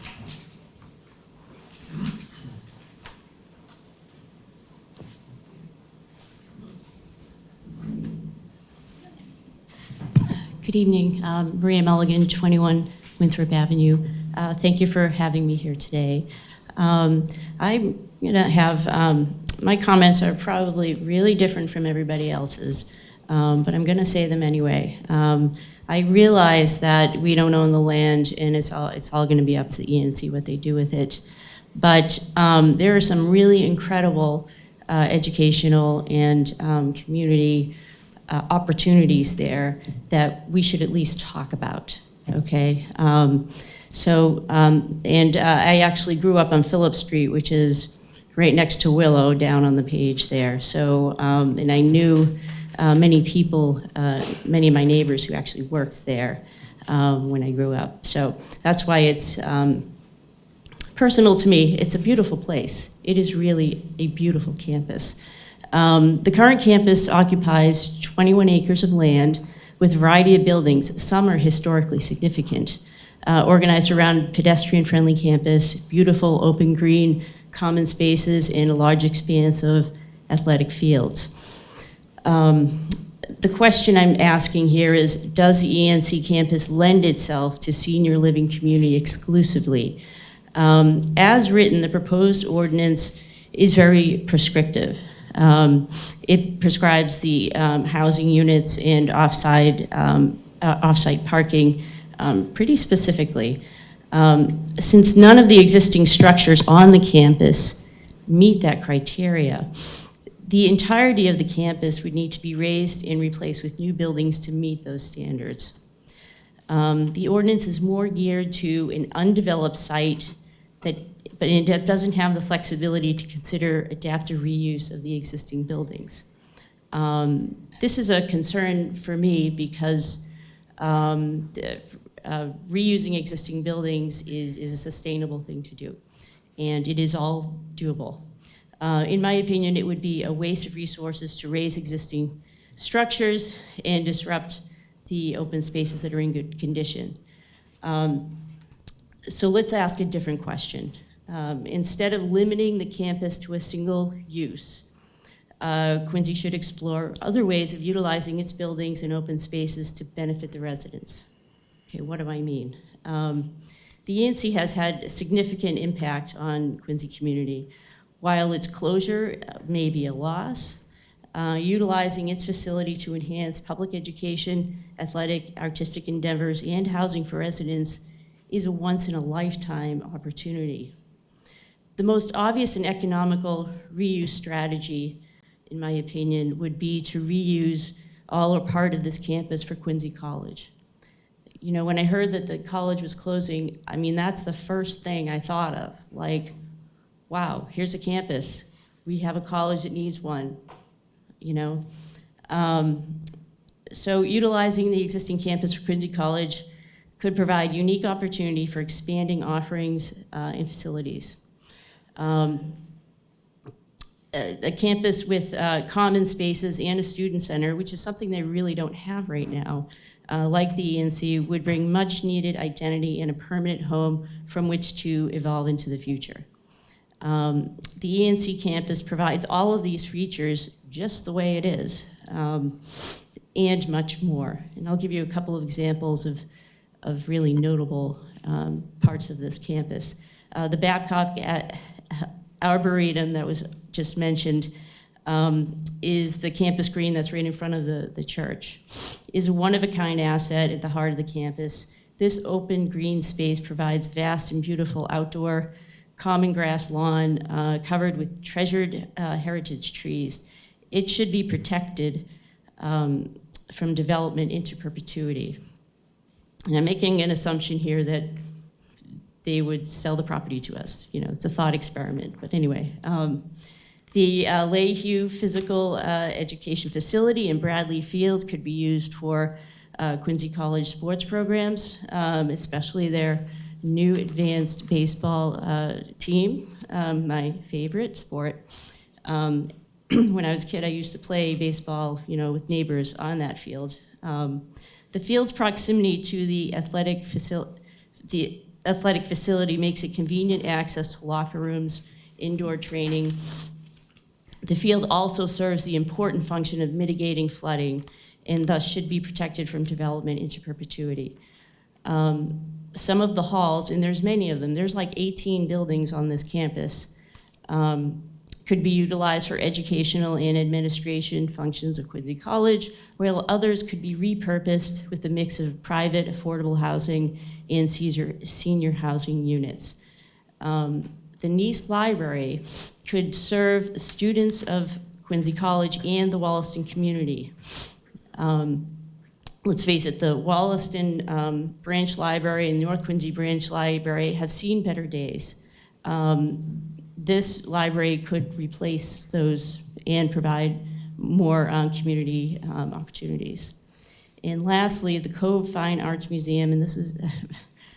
Good evening. Maria Mulligan, 21 Winthrop Avenue. Thank you for having me here today. I'm going to have, my comments are probably really different from everybody else's, but I'm going to say them anyway. I realize that we don't own the land, and it's all going to be up to the ENC what they do with it. But there are some really incredible educational and community opportunities there that we should at least talk about, okay? I actually grew up on Phillip Street, which is right next to Willow, down on the page there. So, and I knew many people, many of my neighbors who actually worked there when I grew up. So that's why it's personal to me. It's a beautiful place. It is really a beautiful campus. The current campus occupies 21 acres of land with a variety of buildings. Some are historically significant. Organized around pedestrian-friendly campus, beautiful open green common spaces, and a large expanse of athletic fields. The question I'm asking here is, does the ENC campus lend itself to senior living community exclusively? As written, the proposed ordinance is very prescriptive. It prescribes the housing units and off-site parking pretty specifically. Since none of the existing structures on the campus meet that criteria, the entirety of the campus would need to be raised and replaced with new buildings to meet those standards. The ordinance is more geared to an undeveloped site but it doesn't have the flexibility to consider adaptive reuse of the existing buildings. This is a concern for me because reusing existing buildings is a sustainable thing to do, and it is all doable. In my opinion, it would be a waste of resources to raise existing structures and disrupt the open spaces that are in good condition. So let's ask a different question. Instead of limiting the campus to a single use, Quincy should explore other ways of utilizing its buildings and open spaces to benefit the residents. Okay, what do I mean? The ENC has had a significant impact on Quincy community. While its closure may be a loss, utilizing its facility to enhance public education, athletic, artistic endeavors, and housing for residents is a once-in-a-lifetime opportunity. The most obvious and economical reuse strategy, in my opinion, would be to reuse all or part of this campus for Quincy College. You know, when I heard that the college was closing, I mean, that's the first thing I thought of. Like, wow, here's a campus. We have a college that needs one, you know? So utilizing the existing campus for Quincy College could provide unique opportunity for expanding offerings and facilities. A campus with common spaces and a student center, which is something they really don't have right now, like the ENC, would bring much needed identity and a permanent home from which to evolve into the future. The ENC campus provides all of these features just the way it is, and much more. And I'll give you a couple of examples of really notable parts of this campus. The Babcock Arboretum that was just mentioned is the campus green that's right in front of the church, is a one-of-a-kind asset at the heart of the campus. This open green space provides vast and beautiful outdoor common grass lawn covered with treasured heritage trees. It should be protected from development into perpetuity. And I'm making an assumption here that they would sell the property to us. You know, it's a thought experiment, but anyway. The Lehue Physical Education Facility in Bradley Field could be used for Quincy College sports programs, especially their new advanced baseball team, my favorite sport. When I was a kid, I used to play baseball, you know, with neighbors on that field. The field's proximity to the athletic facility makes it convenient access to locker rooms, indoor training. The field also serves the important function of mitigating flooding and thus should be protected from development into perpetuity. Some of the halls, and there's many of them, there's like 18 buildings on this campus, could be utilized for educational and administration functions of Quincy College, while others could be repurposed with a mix of private, affordable housing and senior housing units. The Nease Library could serve students of Quincy College and the Wollaston community. Let's face it, the Wollaston Branch Library and North Quincy Branch Library have seen better days. This library could replace those and provide more community opportunities. And lastly, the Cove Fine Arts Museum, and this is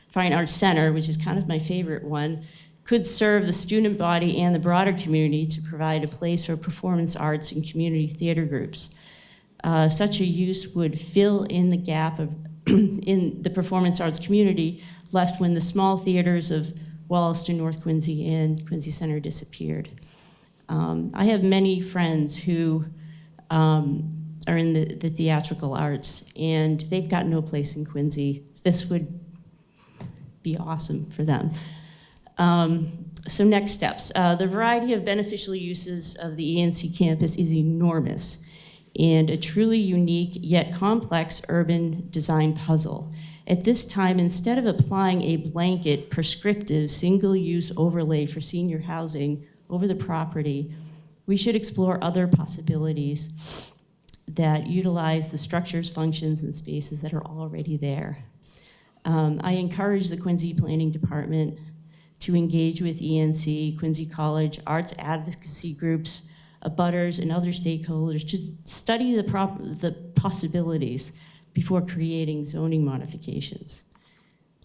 Fine Arts Center, which is kind of my favorite one, could serve the student body and the broader community to provide a place for performance arts and community theater groups. Such a use would fill in the gap of in the performance arts community left when the small theaters of Wollaston, North Quincy, and Quincy Center disappeared. I have many friends who are in the theatrical arts, and they've got no place in Quincy. This would be awesome for them. So next steps. The variety of beneficial uses of the ENC campus is enormous and a truly unique yet complex urban design puzzle. At this time, instead of applying a blanket prescriptive single-use overlay for senior housing over the property, we should explore other possibilities that utilize the structures, functions, and spaces that are already there. I encourage the Quincy Planning Department to engage with ENC, Quincy College, arts advocacy groups, abutters, and other stakeholders to study the possibilities before creating zoning modifications.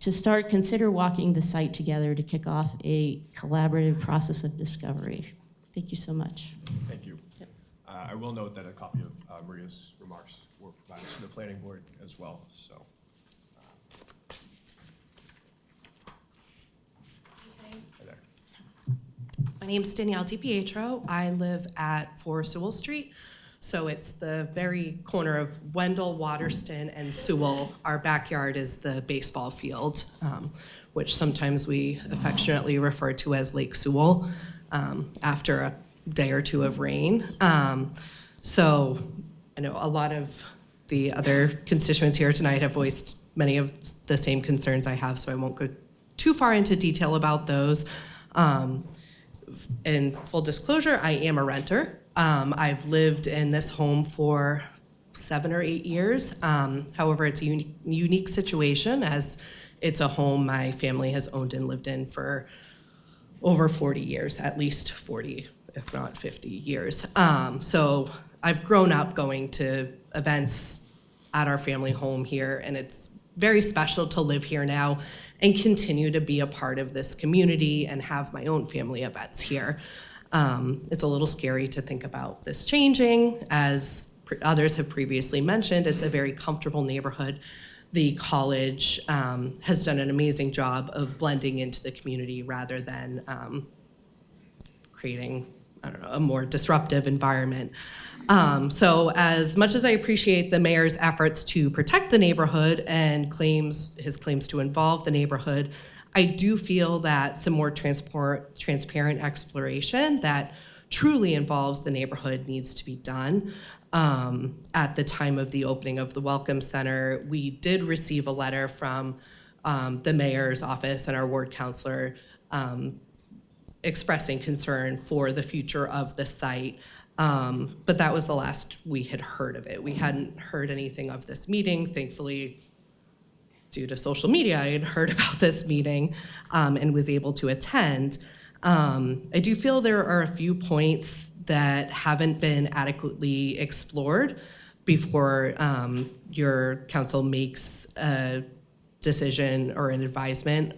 To start, consider walking the site together to kick off a collaborative process of discovery. Thank you so much. Thank you. Yep. I will note that a copy of Maria's remarks were provided to the planning board as well, so. My name is Danielle DiPietro. I live at 4 Sewell Street. So it's the very corner of Wendell, Waterston, and Sewell. Our backyard is the baseball field, which sometimes we affectionately refer to as Lake Sewell after a day or two of rain. So I know a lot of the other constituents here tonight have voiced many of the same concerns I have, so I won't go too far into detail about those. In full disclosure, I am a renter. I've lived in this home for 7 or 8 years. However, it's a unique situation as it's a home my family has owned and lived in for over 40 years, at least 40, if not 50 years. So I've grown up going to events at our family home here, and it's very special to live here now and continue to be a part of this community and have my own family events here. It's a little scary to think about this changing. As others have previously mentioned, it's a very comfortable neighborhood. The college has done an amazing job of blending into the community rather than creating, I don't know, a more disruptive environment. So as much as I appreciate the mayor's efforts to protect the neighborhood and his claims to involve the neighborhood, I do feel that some more transparent exploration that truly involves the neighborhood needs to be done. At the time of the opening of the Welcome Center, we did receive a letter from the mayor's office and our ward councilor expressing concern for the future of the site. But that was the last we had heard of it. We hadn't heard anything of this meeting. Thankfully, due to social media, I had heard about this meeting and was able to attend. I do feel there are a few points that haven't been adequately explored before your council makes a decision or an advisement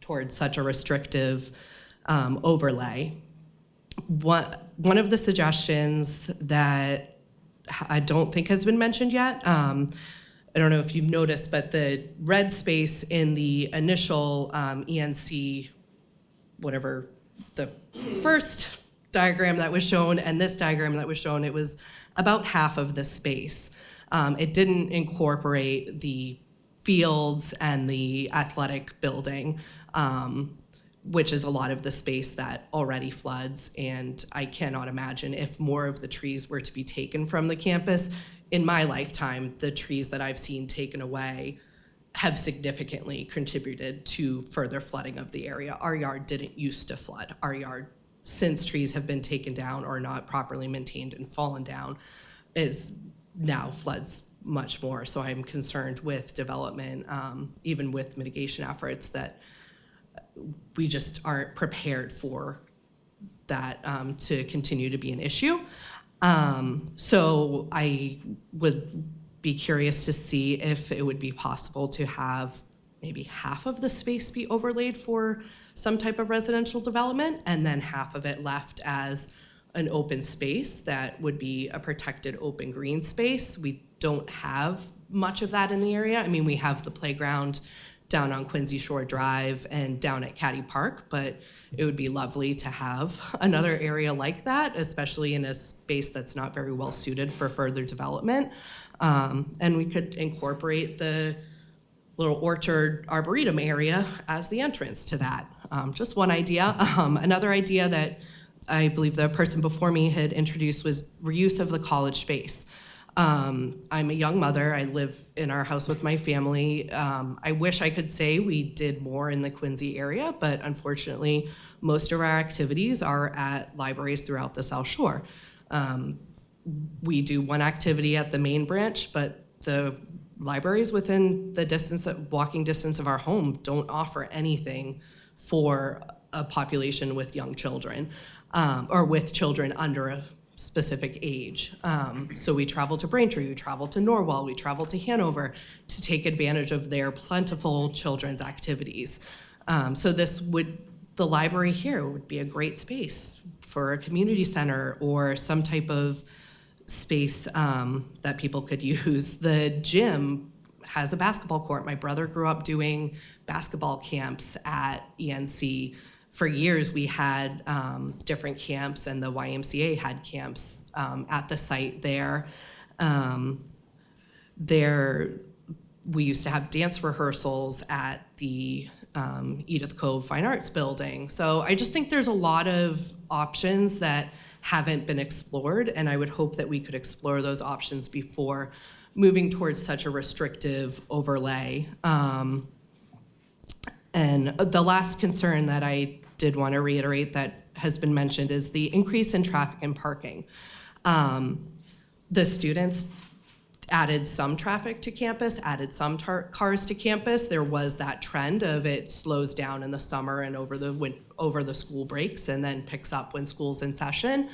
towards such a restrictive overlay. One of the suggestions that I don't think has been mentioned yet, I don't know if you've noticed, but the red space in the initial ENC, whatever the first diagram that was shown and this diagram that was shown, it was about half of the space. It didn't incorporate the fields and the athletic building, which is a lot of the space that already floods. And I cannot imagine if more of the trees were to be taken from the campus. In my lifetime, the trees that I've seen taken away have significantly contributed to further flooding of the area. Our yard didn't used to flood. Our yard, since trees have been taken down or not properly maintained and fallen down, is now floods much more. So I'm concerned with development, even with mitigation efforts, that we just aren't prepared for that to continue to be an issue. So I would be curious to see if it would be possible to have maybe half of the space be overlaid for some type of residential development and then half of it left as an open space that would be a protected open green space. We don't have much of that in the area. I mean, we have the playground down on Quincy Shore Drive and down at Caddy Park, but it would be lovely to have another area like that, especially in a space that's not very well suited for further development. And we could incorporate the little orchard arboretum area as the entrance to that. Just one idea. Another idea that I believe the person before me had introduced was reuse of the college space. I'm a young mother. I live in our house with my family. I wish I could say we did more in the Quincy area, but unfortunately, most of our activities are at libraries throughout the South Shore. We do one activity at the main branch, but the libraries within the walking distance of our home don't offer anything for a population with young children, or with children under a specific age. So we travel to Braintree, we travel to Norwell, we travel to Hanover to take advantage of their plentiful children's activities. So the library here would be a great space for a community center or some type of space that people could use. The gym has a basketball court. My brother grew up doing basketball camps at ENC. For years, we had different camps, and the YMCA had camps at the site there. We used to have dance rehearsals at the Edith Cove Fine Arts Building. So I just think there's a lot of options that haven't been explored, and I would hope that we could explore those options before moving towards such a restrictive overlay. And the last concern that I did want to reiterate that has been mentioned is the increase in traffic and parking. The students added some traffic to campus, added some cars to campus. There was that trend of it slows down in the summer and over the school breaks and then picks up when school's in session.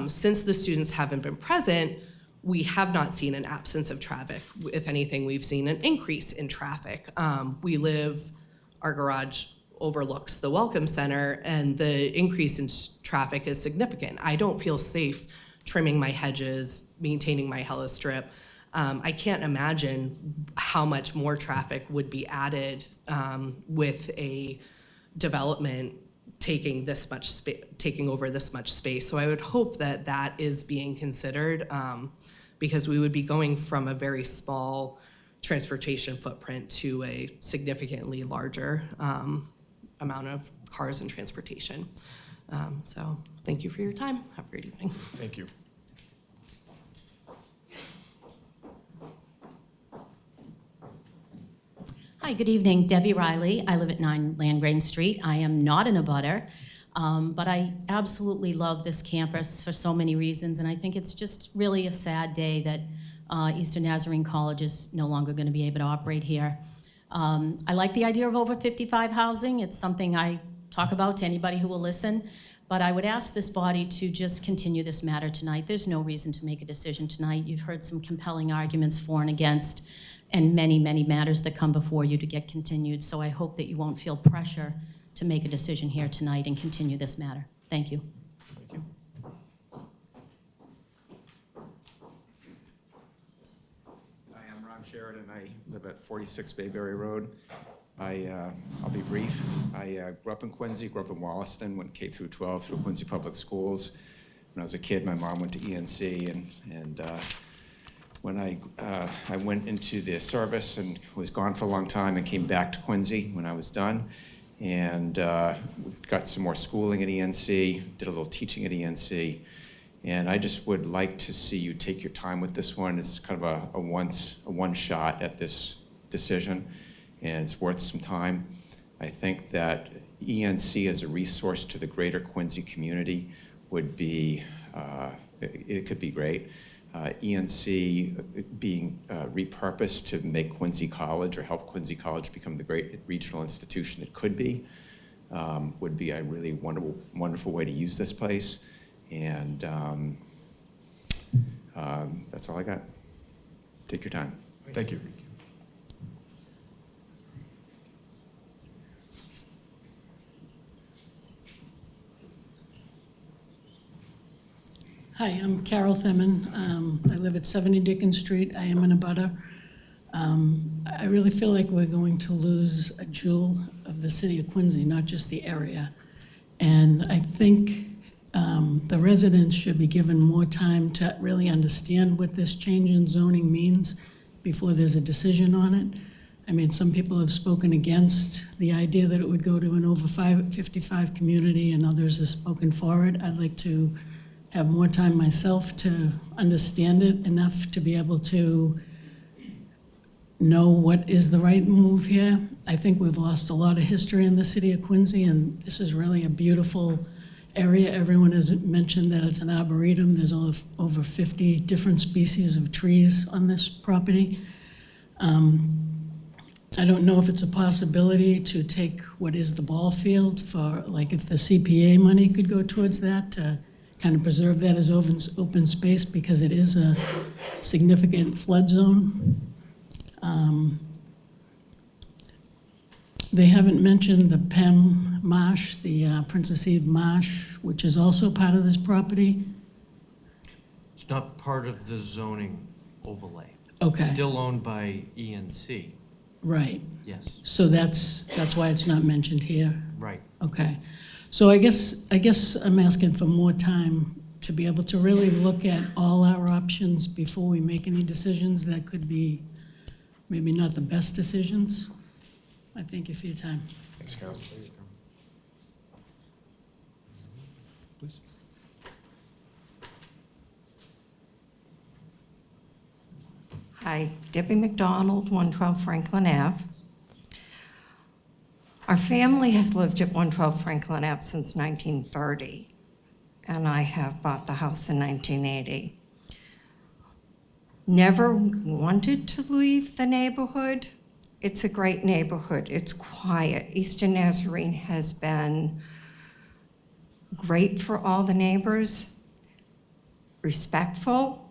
Since the students haven't been present, we have not seen an absence of traffic. If anything, we've seen an increase in traffic. Our garage overlooks the Welcome Center, and the increase in traffic is significant. I don't feel safe trimming my hedges, maintaining my helistrip. I can't imagine how much more traffic would be added with a development taking over this much space. So I would hope that that is being considered, because we would be going from a very small transportation footprint to a significantly larger amount of cars and transportation. So thank you for your time. Have a great evening. Thank you. Hi, good evening. Debbie Riley. I live at 9 Landgrain Street. I am not an abutter, but I absolutely love this campus for so many reasons, and I think it's just really a sad day that Eastern Nazarene College is no longer going to be able to operate here. I like the idea of over 55 housing. It's something I talk about to anybody who will listen, but I would ask this body to just continue this matter tonight. There's no reason to make a decision tonight. You've heard some compelling arguments for and against, and many, many matters that come before you to get continued. So I hope that you won't feel pressure to make a decision here tonight and continue this matter. Thank you. Thank you. Hi, I'm Ron Sheridan. I live at 46 Bayberry Road. I'll be brief. I grew up in Quincy, grew up in Wollaston, went K through 12 through Quincy Public Schools. When I was a kid, my mom went to ENC, and when I went into the service and was gone for a long time and came back to Quincy when I was done, and got some more schooling at ENC, did a little teaching at ENC, and I just would like to see you take your time with this one. It's kind of a one shot at this decision, and it's worth some time. I think that ENC as a resource to the greater Quincy community would be, it could be great. ENC being repurposed to make Quincy College or help Quincy College become the great regional institution it could be would be a really wonderful way to use this place. And that's all I got. Take your time. Thank you. Hi, I'm Carol Themmen. I live at 70 Dickens Street. I am an abutter. I really feel like we're going to lose a jewel of the city of Quincy, not just the area. And I think the residents should be given more time to really understand what this change in zoning means before there's a decision on it. I mean, some people have spoken against the idea that it would go to an over 55 community, and others have spoken for it. I'd like to have more time myself to understand it enough to be able to know what is the right move here. I think we've lost a lot of history in the city of Quincy, and this is really a beautiful area. Everyone has mentioned that it's an arboretum. There's over 50 different species of trees on this property. I don't know if it's a possibility to take what is the ball field for, like if the CPA money could go towards that, to kind of preserve that as open space, because it is a significant flood zone. They haven't mentioned the Pem Marsh, the Princess Eve Marsh, which is also part of this property. It's not part of the zoning overlay. Okay. It's still owned by ENC. Right. Yes. So that's why it's not mentioned here. Right. Okay. So I guess I'm asking for more time to be able to really look at all our options before we make any decisions that could be maybe not the best decisions. I thank you for your time. Thanks, Carol. Hi, Debbie McDonald, 112 Franklin Ave. Our family has lived at 112 Franklin Ave since 1930, and I have bought the house in 1980. Never wanted to leave the neighborhood. It's a great neighborhood. It's quiet. Eastern Nazarene has been great for all the neighbors, respectful.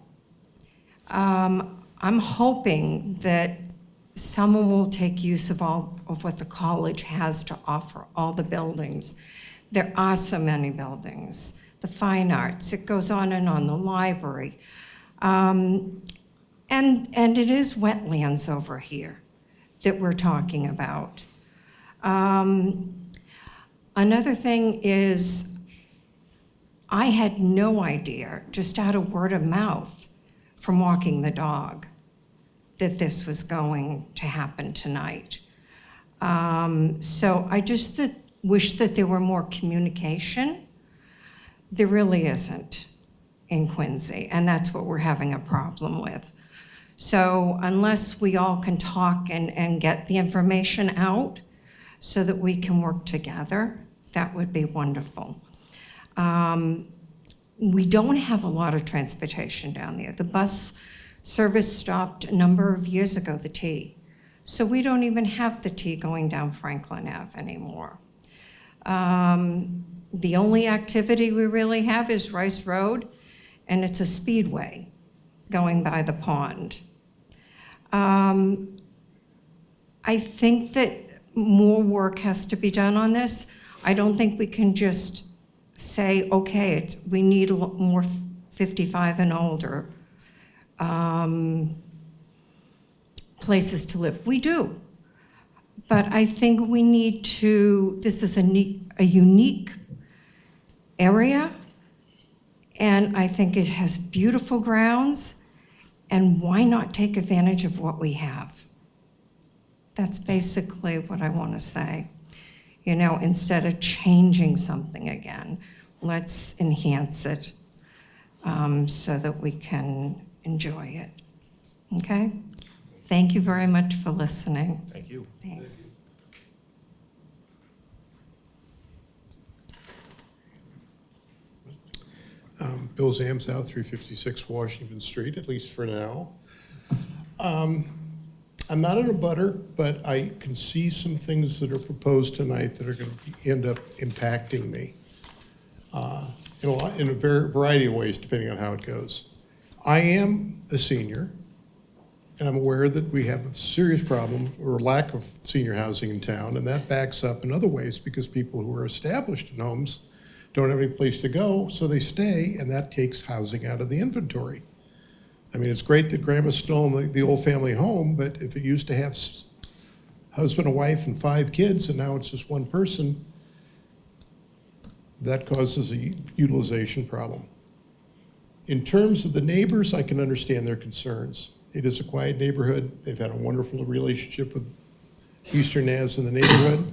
I'm hoping that someone will take use of all of what the college has to offer, all the buildings. There are so many buildings. The fine arts, it goes on, the library. And it is wetlands over here that we're talking about. Another thing is, I had no idea, just out of word of mouth from walking the dog, that this was going to happen tonight. So I just wish that there were more communication. There really isn't in Quincy, and that's what we're having a problem with. So unless we all can talk and get the information out so that we can work together, that would be wonderful. We don't have a lot of transportation down there. The bus service stopped a number of years ago, the T. So we don't even have the T going down Franklin Ave anymore. The only activity we really have is Rice Road, and it's a speedway going by the pond. I think that more work has to be done on this. I don't think we can just say, okay, we need a lot more 55 and older places to live. We do. But I think we need to, this is a unique area, and I think it has beautiful grounds, and why not take advantage of what we have? That's basically what I want to say. You know, instead of changing something again, let's enhance it so that we can enjoy it. Okay? Thank you very much for listening. Thank you. Thanks. Bill Zamzow, 356 Washington Street, at least for now. I'm not in a butter, but I can see some things that are proposed tonight that are going to end up impacting me in a variety of ways, depending on how it goes. I am a senior, and I'm aware that we have a serious problem or lack of senior housing in town, and that backs up in other ways because people who are established in homes don't have any place to go, so they stay, and that takes housing out of the inventory. I mean, it's great that grandma's still in the old family home, but if it used to have husband and wife and 5 kids, and now it's just one person, that causes a utilization problem. In terms of the neighbors, I can understand their concerns. It is a quiet neighborhood. They've had a wonderful relationship with Eastern Naz in the neighborhood.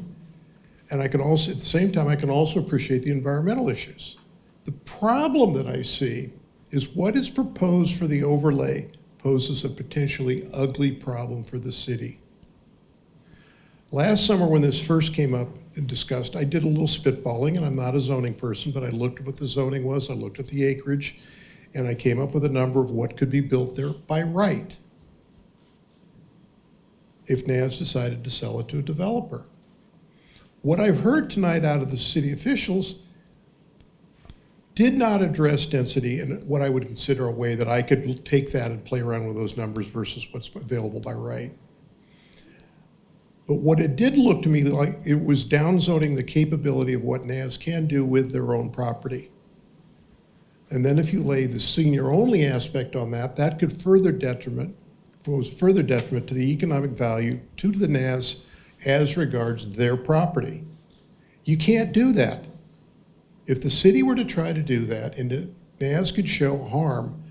And I can also, at the same time, I can also appreciate the environmental issues. The problem that I see is what is proposed for the overlay poses a potentially ugly problem for the city. Last summer when this first came up and discussed, I did a little spitballing, and I'm not a zoning person, but I looked at what the zoning was, I looked at the acreage, and I came up with a number of what could be built there by right if Naz decided to sell it to a developer. What I've heard tonight out of the city officials did not address density in what I would consider a way that I could take that and play around with those numbers versus what's available by right. But what it did look to me like it was downzoning the capability of what Naz can do with their own property. And then if you lay the senior-only aspect on that, that could pose further detriment to the economic value to the Naz as regards their property. You can't do that. If the city were to try to do that and Naz could show harm,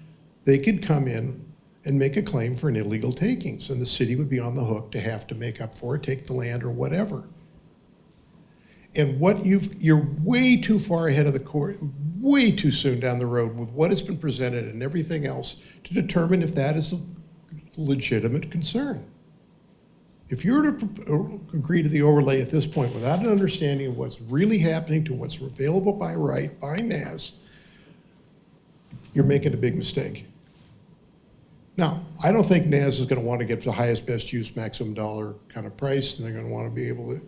they could come in and make a claim for an illegal takings, and the city would be on the hook to have to make up for it, take the land or whatever. And you're way too far ahead of the court, way too soon down the road with what has been presented and everything else to determine if that is legitimate concern. If you were to agree to the overlay at this point without an understanding of what's really happening to what's available by right, by NAS, you're making a big mistake. Now, I don't think NAS is going to want to get the highest, best use, maximum dollar kind of price, and they're going to want to be able to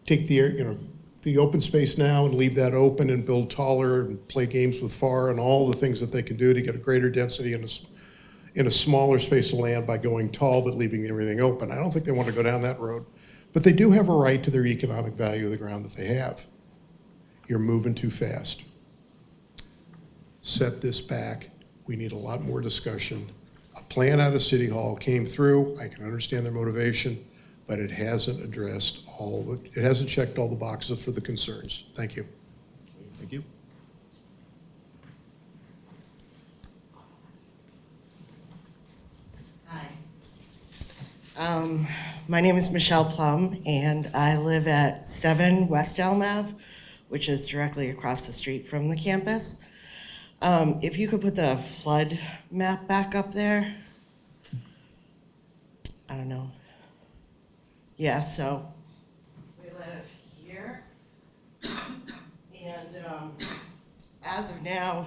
take the open space now and leave that open and build taller and play games with FAR and all the things that they can do to get a greater density in a smaller space of land by going tall but leaving everything open. I don't think they want to go down that road. But they do have a right to their economic value of the ground that they have. You're moving too fast. Set this back. We need a lot more discussion. A plan out of City Hall came through. I can understand their motivation, but it hasn't addressed it hasn't checked all the boxes for the concerns. Thank you. Thank you. My name is Michelle Plum, and I live at 7 West Elm Ave, which is directly across the street from the campus. If you could put the flood map back up there. I don't know. Yeah, so we live here, and as of now,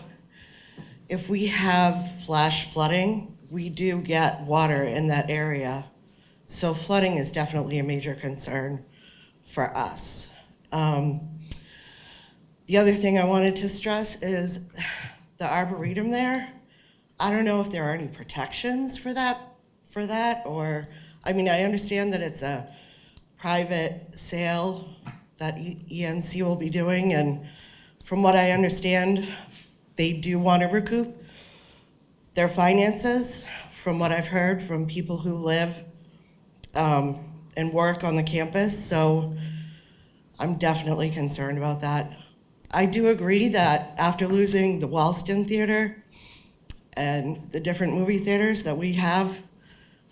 if we have flash flooding, we do get water in that area. So flooding is definitely a major concern for us. The other thing I wanted to stress is the Arboretum there. I don't know if there are any protections for that, or, I mean, I understand that it's a private sale that ENC will be doing, and from what I understand, they do want to recoup their finances, from what I've heard from people who live and work on the campus, so I'm definitely concerned about that. I do agree that after losing the Walston Theater and the different movie theaters that we have,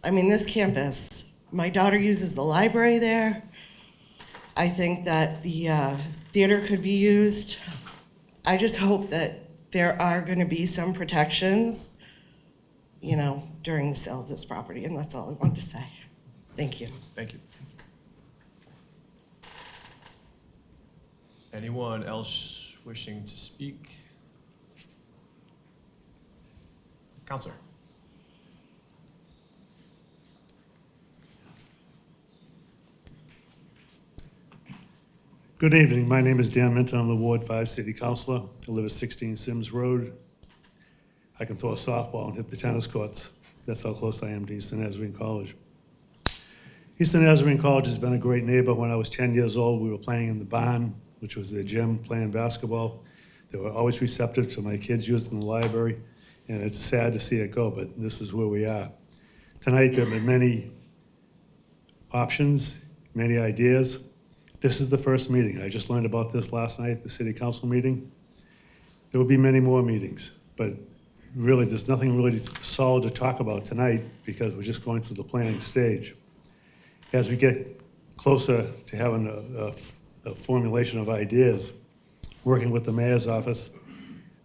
I mean, this campus, my daughter uses the library there. I think that the theater could be used. I just hope that there are going to be some protections, during the sale of this property, and that's all I wanted to say. Thank you. Thank you. Anyone else wishing to speak? Counselor. Good evening. My name is Dan Minton. I'm the Ward 5 City Councilor. I live at 16 Sims Road. I can throw a softball and hit the tennis courts. That's how close I am to Eastern Nazarene College. Eastern Nazarene College has been a great neighbor. When I was 10 years old, we were playing in the barn, which was their gym, playing basketball. They were always receptive to my kids using the library, and it's sad to see it go, but this is where we are. Tonight, there have been many options, many ideas. This is the first meeting. I just learned about this last night at the City Council meeting. There will be many more meetings, but really, there's nothing really solid to talk about tonight because we're just going through the planning stage. As we get closer to having a formulation of ideas, working with the mayor's office,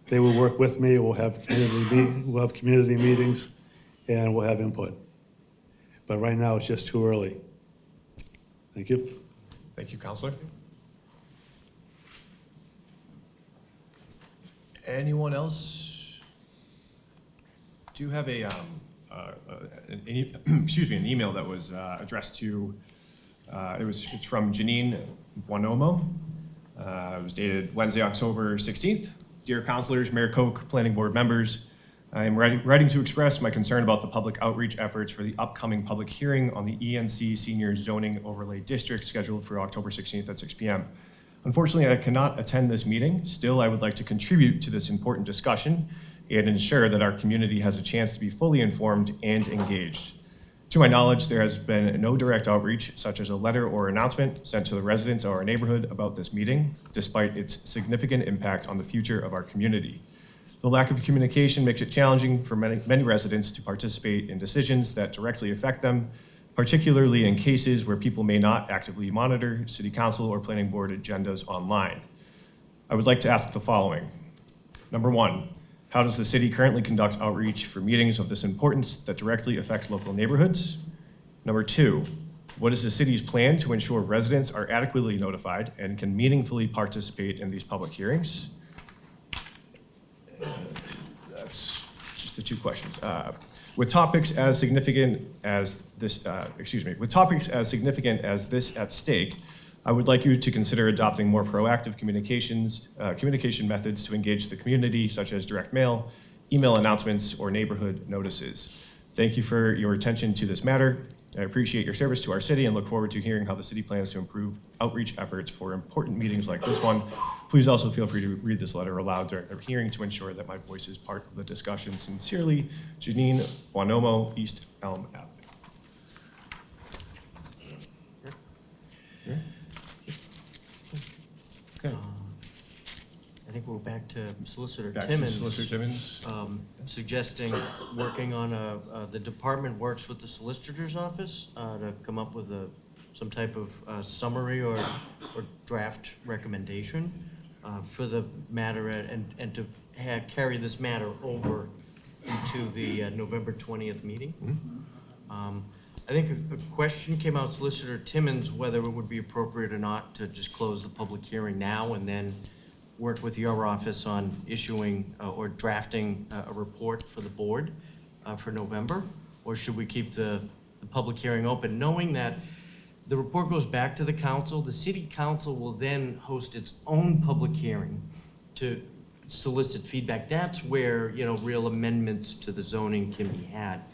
they will work with me. We'll have community meetings, and we'll have input. But right now, it's just too early. Thank you. Thank you, Counselor. Anyone else? Do you have an email that was addressed to, it's from Janine Buonomo. It was dated Wednesday, October 16th. Dear Councilors, Mayor Koch, Planning Board members, I am writing to express my concern about the public outreach efforts for the upcoming public hearing on the ENC Senior Zoning Overlay District scheduled for October 16th at 6 p.m. Unfortunately, I cannot attend this meeting. Still, I would like to contribute to this important discussion and ensure that our community has a chance to be fully informed and engaged. To my knowledge, there has been no direct outreach, such as a letter or announcement sent to the residents of our neighborhood about this meeting, despite its significant impact on the future of our community. The lack of communication makes it challenging for many residents to participate in decisions that directly affect them, particularly in cases where people may not actively monitor City Council or Planning Board agendas online. I would like to ask the following. Number one, How does the city currently conduct outreach for meetings of this importance that directly affect local neighborhoods? Number 2, what is the city's plan to ensure residents are adequately notified and can meaningfully participate in these public hearings? That's just the 2 questions. With topics as significant as this, with topics as significant as this at stake, I would like you to consider adopting more proactive communication methods to engage the community, such as direct mail, email announcements, or neighborhood notices. Thank you for your attention to this matter. I appreciate your service to our city and look forward to hearing how the city plans to improve outreach efforts for important meetings like this one. Please also feel free to read this letter aloud during the hearing to ensure that my voice is part of the discussion. Sincerely, Janine Wanomo, East Elm Avenue. Okay. I think we're back to Solicitor Back to Timmons. Solicitor Timmons. Suggesting working on the department works with the Solicitor's Office to come up with some type of summary or draft recommendation for the matter and to carry this matter over into the November 20th meeting. I think a question came out, Solicitor Timmons, whether it would be appropriate or not to just close the public hearing now and then work with your office on issuing or drafting a report for the board for November? Or should we keep the public hearing open, knowing that the report goes back to the council, the city council will then host its own public hearing to solicit feedback. That's where, real amendments to the zoning can be had.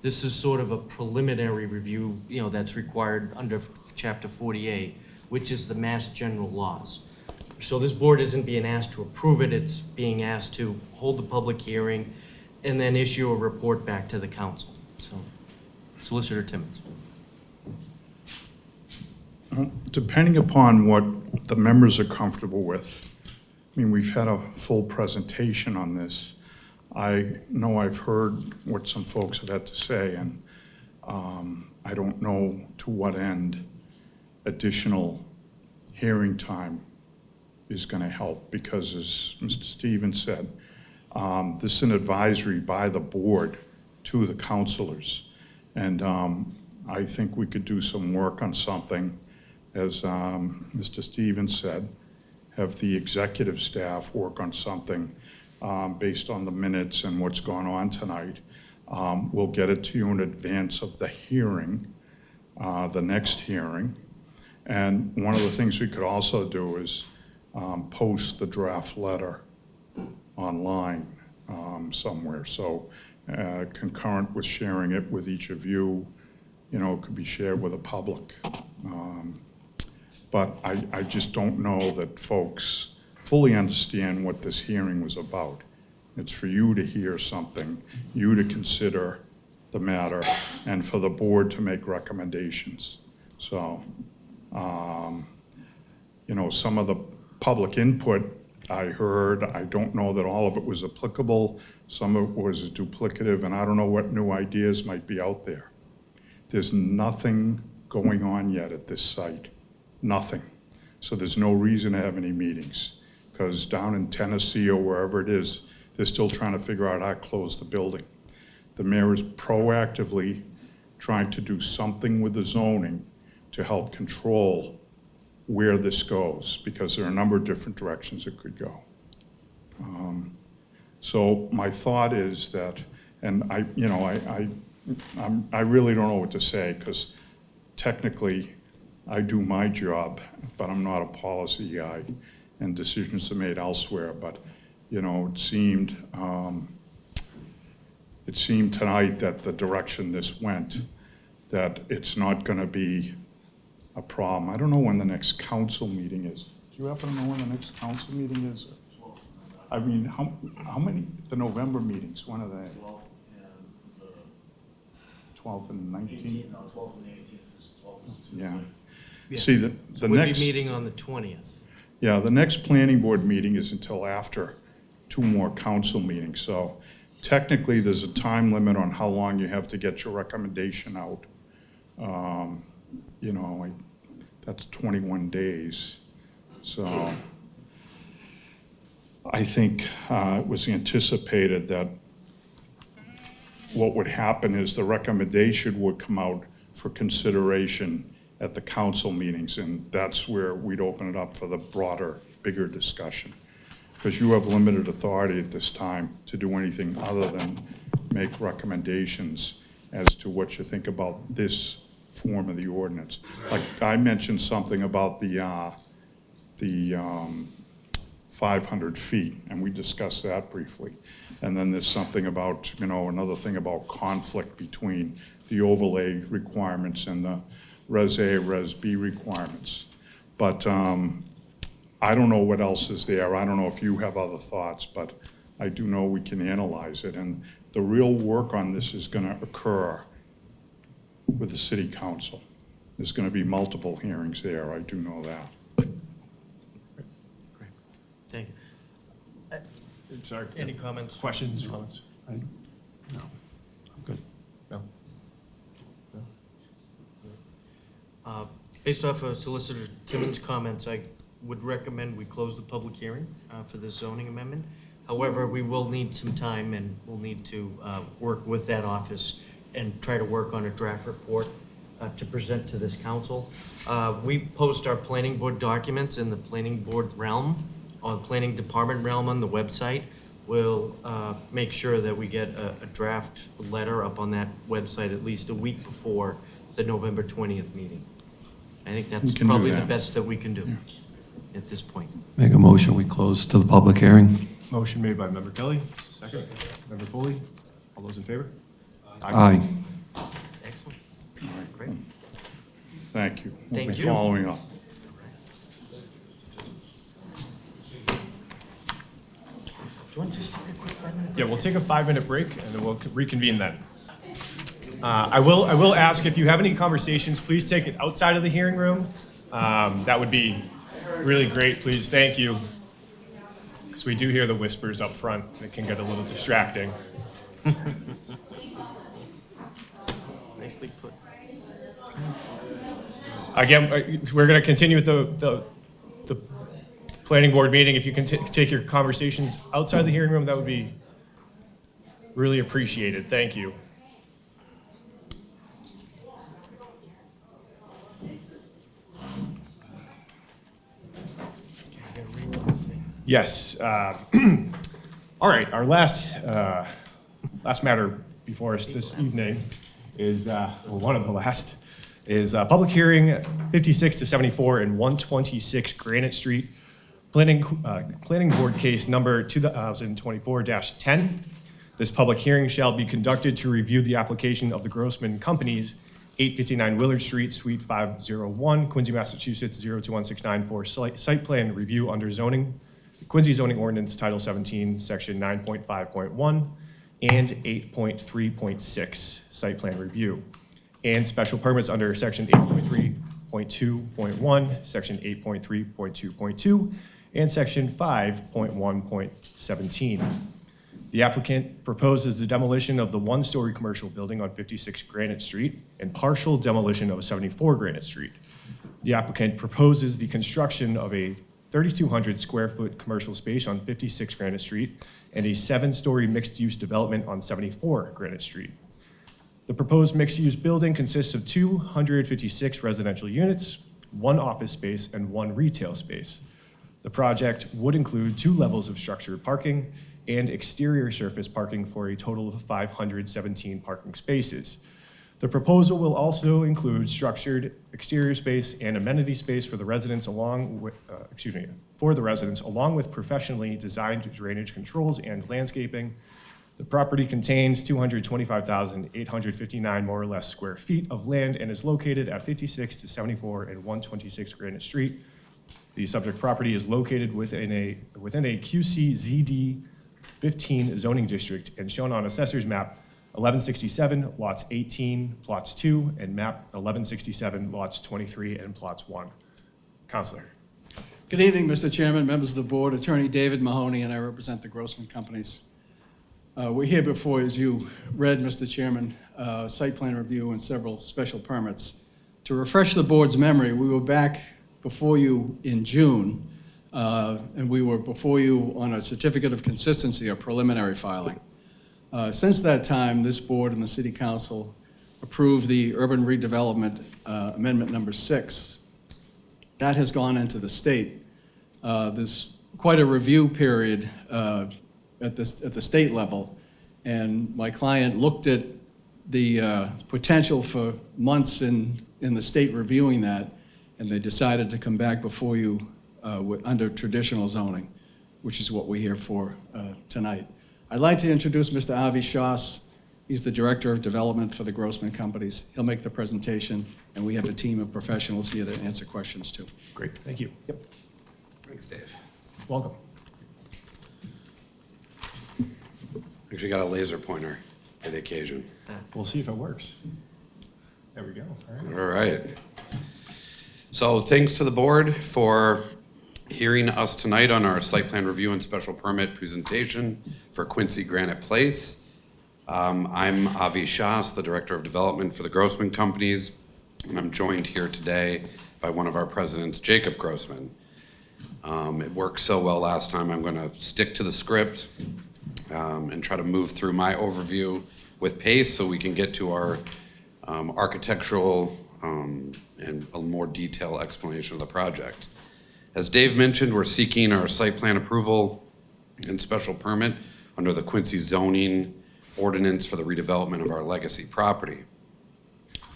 This is sort of a preliminary review, that's required under Chapter 48, which is the Mass General Laws. So this board isn't being asked to approve it, it's being asked to hold the public hearing and then issue a report back to the council. So, Solicitor Timmons. Depending upon what the members are comfortable with, I mean, we've had a full presentation on this. I know I've heard what some folks have had to say, and I don't know to what end additional hearing time is going to help, because as Mr. Stevens said, this is an advisory by the board to the councilors. And I think we could do some work on something, as Mr. Stevens said, have the executive staff work on something based on the minutes and what's gone on tonight. We'll get it to you in advance of the hearing, the next hearing. And one of the things we could also do is post the draft letter online somewhere. So concurrent with sharing it with each of you, it could be shared with the public. But I just don't know that folks fully understand what this hearing was about. It's for you to hear something, you to consider the matter, and for the board to make recommendations. So, some of the public input I heard, I don't know that all of it was applicable, some of it was duplicative, and I don't know what new ideas might be out there. There's nothing going on yet at this site, nothing. So there's no reason to have any meetings, because down in Tennessee or wherever it is, they're still trying to figure out how to close the building. The mayor is proactively trying to do something with the zoning to help control where this goes, because there are a number of different directions it could go. So my thought is that, and I really don't know what to say, because technically I do my job, but I'm not a policy guy, and decisions are made elsewhere. But it seemed tonight that the direction this went, that it's not going to be a problem. I don't know when the next council meeting is. Do you happen to know when the next council meeting is? I mean, how many, the November meetings, when are they? 12th and 19th? No, 12th and 18th is 12th. Yeah. Yeah. See, the We'll next... be meeting on the 20th. Yeah, the next planning board meeting is until after 2 more council meetings. So technically, there's a time limit on how long you have to get your recommendation out. That's 21 days. So I think it was anticipated that what would happen is the recommendation would come out for consideration at the council meetings, and that's where we'd open it up for the broader, bigger discussion. Because you have limited authority at this time to do anything other than make recommendations as to what you think about this form of the ordinance. Like, I mentioned something about the 500 feet, and we discussed that briefly. And then there's something about, another thing about conflict between the overlay requirements and the Res A, Res B requirements. But I don't know what else is there. I don't know if you have other thoughts, but I do know we can analyze it. And the real work on this is going to occur with the city council. There's going to be multiple hearings there. I do know that. Thank you. Sorry. Any comments? Questions, comments? No. I'm good. No? Based off of Solicitor Timmons' comments, I would recommend we close the public hearing for this zoning amendment. However, we will need some time, and we'll need to work with that office and try to work on a draft report to present to this council. We post our planning board documents in the planning board realm, on planning department realm on the website. We'll make sure that we get a draft letter up on that website at least a week before the November 20th meeting. I think that's can do probably the that. best that we can do at this point. Make a motion, we close to the public hearing. Motion made by Member Kelly, second. Member Foley, all those in favor? Aye. Excellent. All right, great. Thank you. We'll Thank be you. following up. Do you want to just take a quick 5-minute? Yeah, we'll take a 5-minute break and then we'll reconvene then. I will ask if you have any conversations, please take it outside of the hearing room. That would be really great, please. Thank you. Because we do hear the whispers up front. It can get a little distracting. Nicely put. Again, we're going to continue with the planning board meeting. If you can take your conversations outside the hearing room, that would be really appreciated. Thank you. Yes. All right. Our last matter before us this evening is, or one of the last, is public hearing 56 to 74 and 126 Granite Street, planning board case number 2024-10. This public hearing shall be conducted to review the application of the Grossman Companies, 859 Willard Street, Suite 501, Quincy, Massachusetts 02169 for site plan review under Quincy zoning ordinance Title 17, Section 9.5.1 and 8.3.6 site plan review, and special permits under Section 8.3.2.1, Section 8.3.2.2, and Section 5.1.17. The applicant proposes the demolition of the one-story commercial building on 56 Granite Street and partial demolition of 74 Granite Street. The applicant proposes the construction of a 3,200 square foot commercial space on 56 Granite Street and a 7-story mixed-use development on 74 Granite Street. The proposed mixed-use building consists of 256 residential units, 1 office space, and 1 retail space. The project would include 2 levels of structured parking and exterior surface parking for a total of 517 parking spaces. The proposal will also include structured exterior space and amenity space for the residents along with, along with professionally designed drainage controls and landscaping. The property contains 225,859 more or less square feet of land and is located at 56 to 74 and 126 Granite Street. The subject property is located within a QCZD 15 zoning district and shown on Assessor's Map 1167, lots 18, plots 2, and map 1167, lots 23 and plots 1. Counselor. Good evening, Mr. Chairman, members of the board, Attorney David Mahoney, and I represent the Grossman Companies. We're here before, as you read, Mr. Chairman, site plan review and several special permits. To refresh the board's memory, we were back before you in June and we were before you on a certificate of consistency, a preliminary filing. Since that time, this board and the city council approved the urban redevelopment amendment number 6. That has gone into the state. There's quite a review period at the state level, and my client looked at the potential for months in the state reviewing that, and they decided to come back before you under traditional zoning, which is what we're here for tonight. I'd like to introduce Mr. Avi Shas. He's the Director of Development for the Grossman Companies. He'll make the presentation, and we have a team of professionals here to answer questions too. Great, thank you. Yep, Thanks, Dave. welcome. Actually got a laser pointer for the occasion. We'll see if it works. There we go, all right. All right. So thanks to the board for hearing us tonight on our site plan review and special permit presentation for Quincy Granite Place. I'm Avi Shas, the Director of Development for the Grossman Companies, and I'm joined here today by one of our presidents, Jacob Grossman. It worked so well last time, I'm going to stick to the script and try to move through my overview with pace so we can get to our architectural and a more detailed explanation of the project. As Dave mentioned, we're seeking our site plan approval and special permit under the Quincy zoning ordinance for the redevelopment of our legacy property.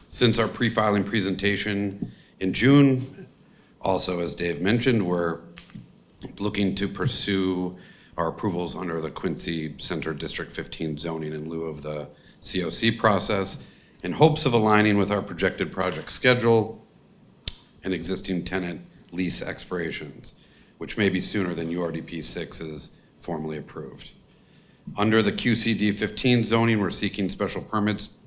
Since our pre-filing presentation in June, also as Dave mentioned, we're looking to pursue our approvals under the Quincy Center District 15 zoning in lieu of the COC process in hopes of aligning with our projected project schedule and existing tenant lease expirations, which may be sooner than URDP 6 is formally approved. Under the QCD 15 zoning, we're seeking special permits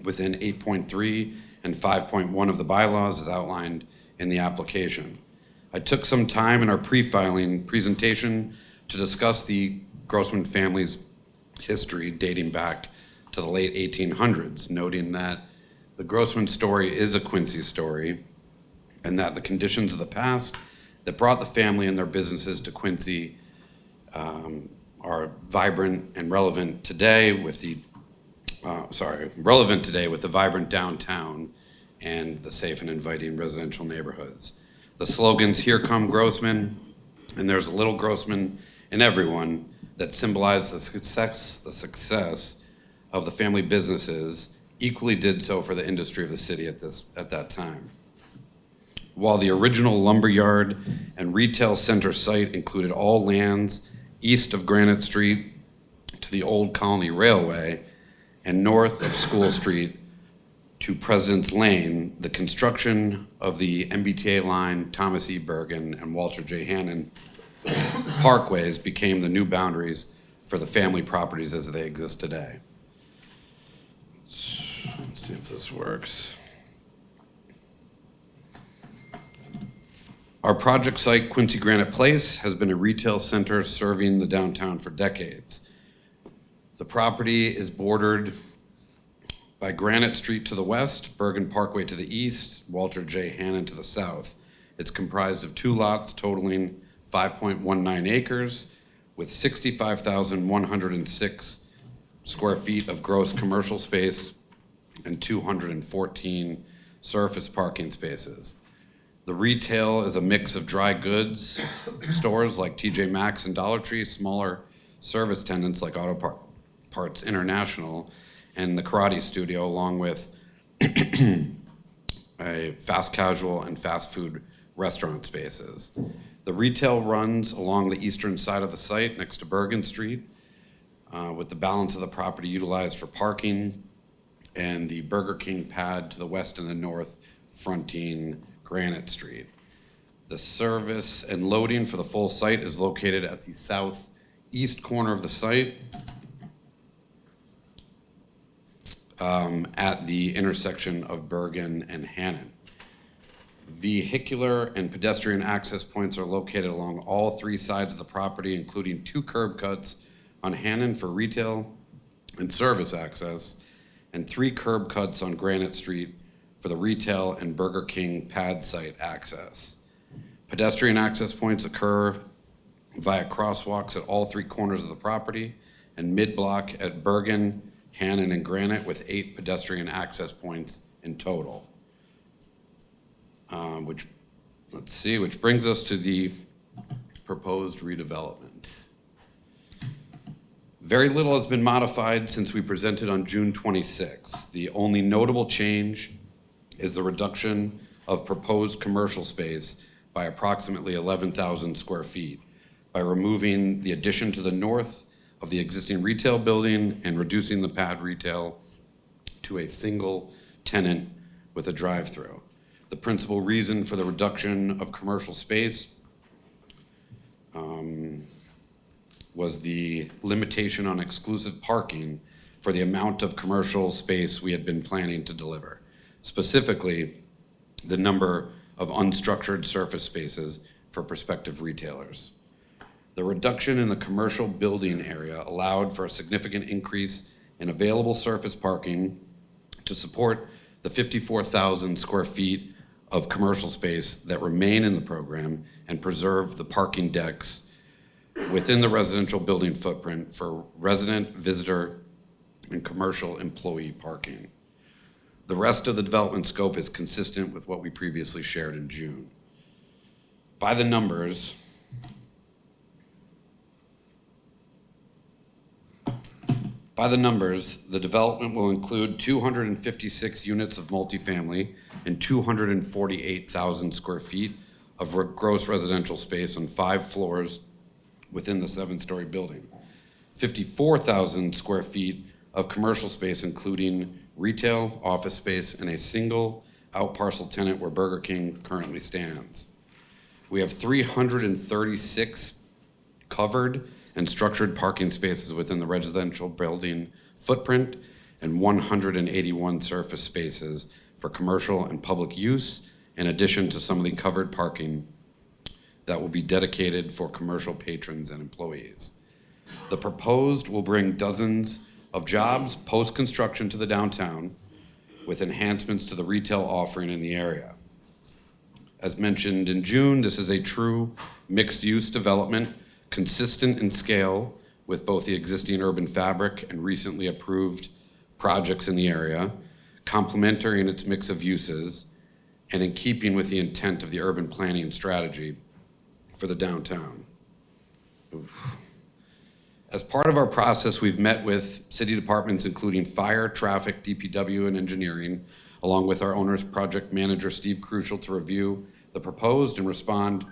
within 8.3 and 5.1 of the bylaws as outlined in the application. I took some time in our pre-filing presentation to discuss the Grossman family's history dating back to the late 1800s, noting that the Grossman story is a Quincy story, and that the conditions of the past that brought the family and their businesses to Quincy are vibrant and relevant today with the vibrant downtown and the safe and inviting residential neighborhoods. The slogans, "Here come Grossman," and "There's a little Grossman in everyone," that symbolize the success of the family businesses, equally did so for the industry of the city at that time. While the original lumberyard and retail center site included all lands east of Granite Street to the Old Colony Railway and north of School Street to President's Lane, the construction of the MBTA line, Thomas E. Bergen, and Walter J. Hannon parkways became the new boundaries for the family properties as they exist today. Let's see if this works. Our project site, Quincy Granite Place, has been a retail center serving the downtown for decades. The property is bordered by Granite Street to the west, Bergen Parkway to the east, Walter J. Hannon to the south. It's comprised of 2 lots totaling 5.19 acres with 65,106 square feet of gross commercial space and 214 surface parking spaces. The retail is a mix of dry goods stores like TJ Maxx and Dollar Tree, smaller service tenants like Auto Parts International, and the Karate Studio, along with a fast casual and fast food restaurant spaces. The retail runs along the eastern side of the site next to Bergen Street, with the balance of the property utilized for parking, and the Burger King pad to the west and the north fronting Granite Street. The service and loading for the full site is located at the southeast corner of the site, at the intersection of Bergen and Hannon. Vehicular and pedestrian access points are located along all 3 sides of the property, including 2 curb cuts on Hannon for retail and service access, and 3 curb cuts on Granite Street for the retail and Burger King pad site access. Pedestrian access points occur via crosswalks at all three corners of the property and mid-block at Bergen, Hannon, and Granite with 8 pedestrian access points in total. Which brings us to the proposed redevelopment. Very little has been modified since we presented on June 26. The only notable change is the reduction of proposed commercial space by approximately 11,000 square feet by removing the addition to the north of the existing retail building and reducing the pad retail to a single tenant with a drive-through. The principal reason for the reduction of commercial space was the limitation on exclusive parking for the amount of commercial space we had been planning to deliver. Specifically, the number of unstructured surface spaces for prospective retailers. The reduction in the commercial building area allowed for a significant increase in available surface parking to support the 54,000 square feet of commercial space that remain in the program and preserve the parking decks within the residential building footprint for resident, visitor, and commercial employee parking. The rest of the development scope is consistent with what we previously shared in June. By the numbers, the development will include 256 units of multifamily and 248,000 square feet of gross residential space on 5 floors within the 7-story building. 54,000 square feet of commercial space, including retail, office space, and a single outparcel tenant where Burger King currently stands. We have 336 covered and structured parking spaces within the residential building footprint and 181 surface spaces for commercial and public use, in addition to some of the covered parking that will be dedicated for commercial patrons and employees. The proposed will bring dozens of jobs post-construction to the downtown with enhancements to the retail offering in the area. As mentioned in June, this is a true mixed-use development consistent in scale with both the existing urban fabric and recently approved projects in the area, complementary in its mix of uses, and in keeping with the intent of the urban planning strategy for the downtown. As part of our process, we've met with city departments including fire, traffic, DPW, and engineering, along with our owner's project manager, Steve Crucial, to review the proposed and respond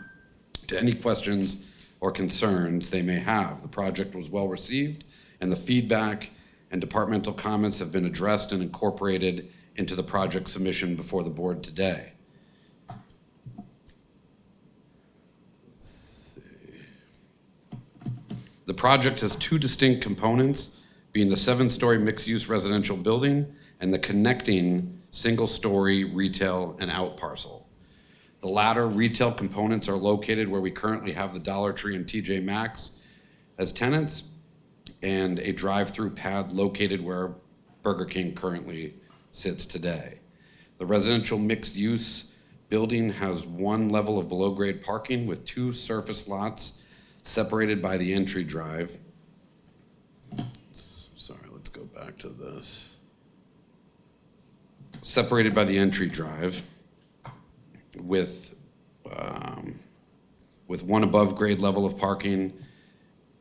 to any questions or concerns they may have. The project was well received, and the feedback and departmental comments have been addressed and incorporated into the project submission before the board today. The project has 2 distinct components, being the 7-story mixed-use residential building and the connecting single-story retail and out parcel. The latter retail components are located where we currently have the Dollar Tree and TJ Maxx as tenants, and a drive-through pad located where Burger King currently sits today. The residential mixed-use building has 1 level of below-grade parking with 2 surface lots separated by the entry drive. Sorry, let's go back to this. Separated by the entry drive with 1 above grade level of parking,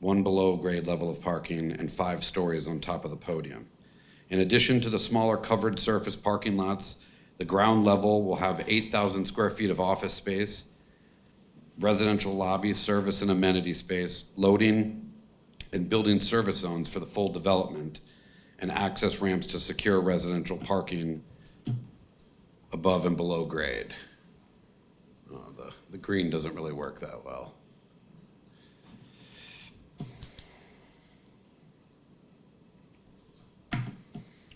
1 below grade level of parking, and 5 stories on top of the podium. In addition to the smaller covered surface parking lots, the ground level will have 8,000 square feet of office space, residential lobby, service and amenity space, loading and building service zones for the full development, and access ramps to secure residential parking above and below grade. The green doesn't really work that well.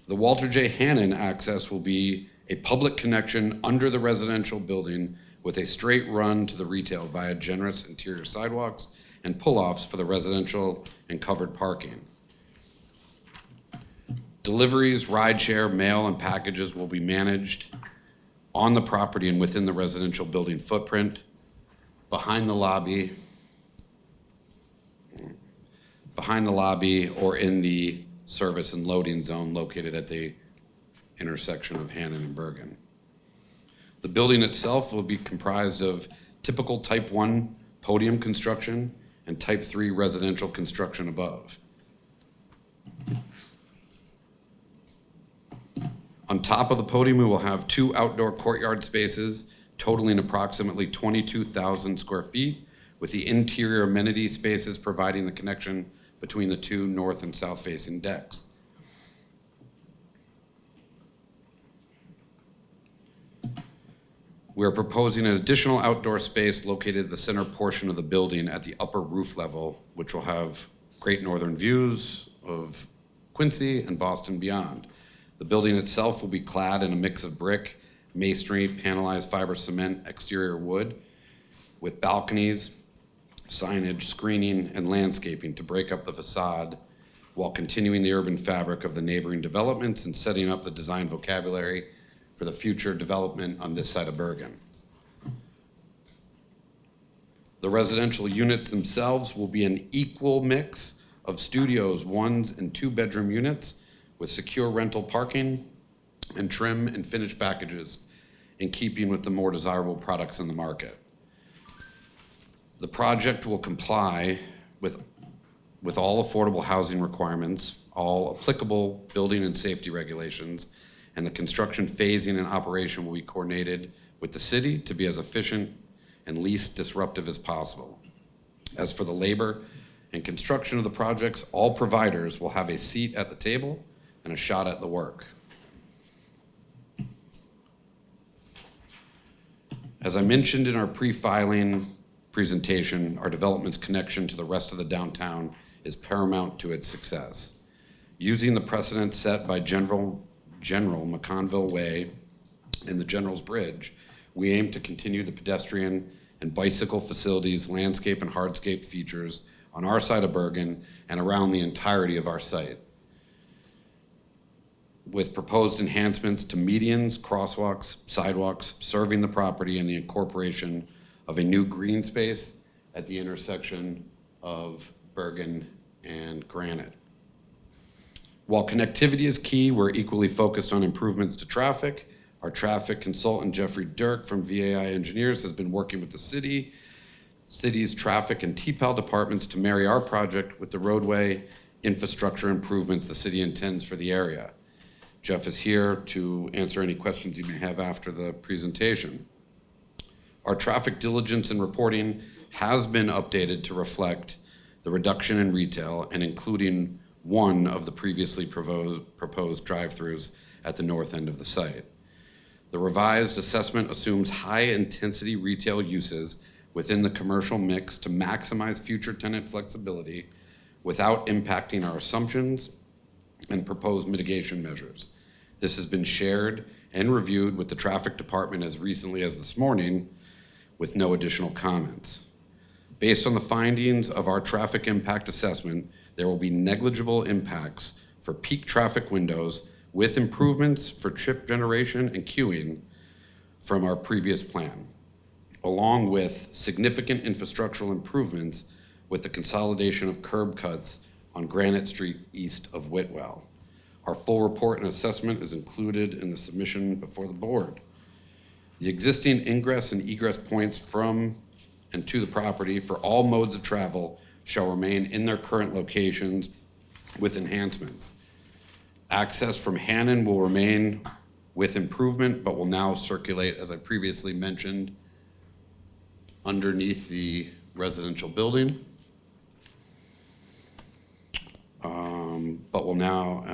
The Walter J. Hannon access will be a public connection under the residential building with a straight run to the retail via generous interior sidewalks and pull-offs for the residential and covered parking. Deliveries, rideshare, mail, and packages will be managed on the property and within the residential building footprint. behind the lobby, or in the service and loading zone located at the intersection of Hannon and Bergen. The building itself will be comprised of typical Type 1 podium construction and Type 3 residential construction above. On top of the podium, we will have 2 outdoor courtyard spaces totaling approximately 22,000 square feet, with the interior amenity spaces providing the connection between the 2 north and south facing decks. We are proposing an additional outdoor space located at the center portion of the building at the upper roof level, which will have great northern views of Quincy and Boston beyond. The building itself will be clad in a mix of brick, masonry, panelized fiber cement, exterior wood, with balconies, signage, screening, and landscaping to break up the facade while continuing the urban fabric of the neighboring developments and setting up the design vocabulary for the future development on this side of Bergen. The residential units themselves will be an equal mix of studios, 1 and 2 bedroom units with secure rental parking and trim and finish packages in keeping with the more desirable products in the market. The project will comply with all affordable housing requirements, all applicable building and safety regulations, and the construction phasing and operation will be coordinated with the city to be as efficient and least disruptive as possible. As for the labor and construction of the projects, all providers will have a seat at the table and a shot at the work. As I mentioned in our pre-filing presentation, our development's connection to the rest of the downtown is paramount to its success. Using the precedent set by General McConville Way and the General's Bridge, we aim to continue the pedestrian and bicycle facilities, landscape and hardscape features on our side of Bergen and around the entirety of our site. With proposed enhancements to medians, crosswalks, sidewalks, serving the property, and the incorporation of a new green space at the intersection of Bergen and Granite. While connectivity is key, we're equally focused on improvements to traffic. Our traffic consultant, Jeffrey Dirk from VAI Engineers, has been working with the city's traffic and TPAL departments to marry our project with the roadway infrastructure improvements the city intends for the area. Jeff is here to answer any questions you may have after the presentation. Our traffic diligence and reporting has been updated to reflect the reduction in retail and including one of the previously proposed drive-throughs at the north end of the site. The revised assessment assumes high-intensity retail uses within the commercial mix to maximize future tenant flexibility without impacting our assumptions and proposed mitigation measures. This has been shared and reviewed with the traffic department as recently as this morning with no additional comments. Based on the findings of our traffic impact assessment, there will be negligible impacts for peak traffic windows with improvements for trip generation and queuing from our previous plan, along with significant infrastructural improvements with the consolidation of curb cuts on Granite Street east of Whitwell. Our full report and assessment is included in the submission before the board. The existing ingress and egress points from and to the property for all modes of travel shall remain in their current locations with enhancements. Access from Hannon will remain with improvement, but will now circulate, as I previously mentioned, underneath the residential building. But will now,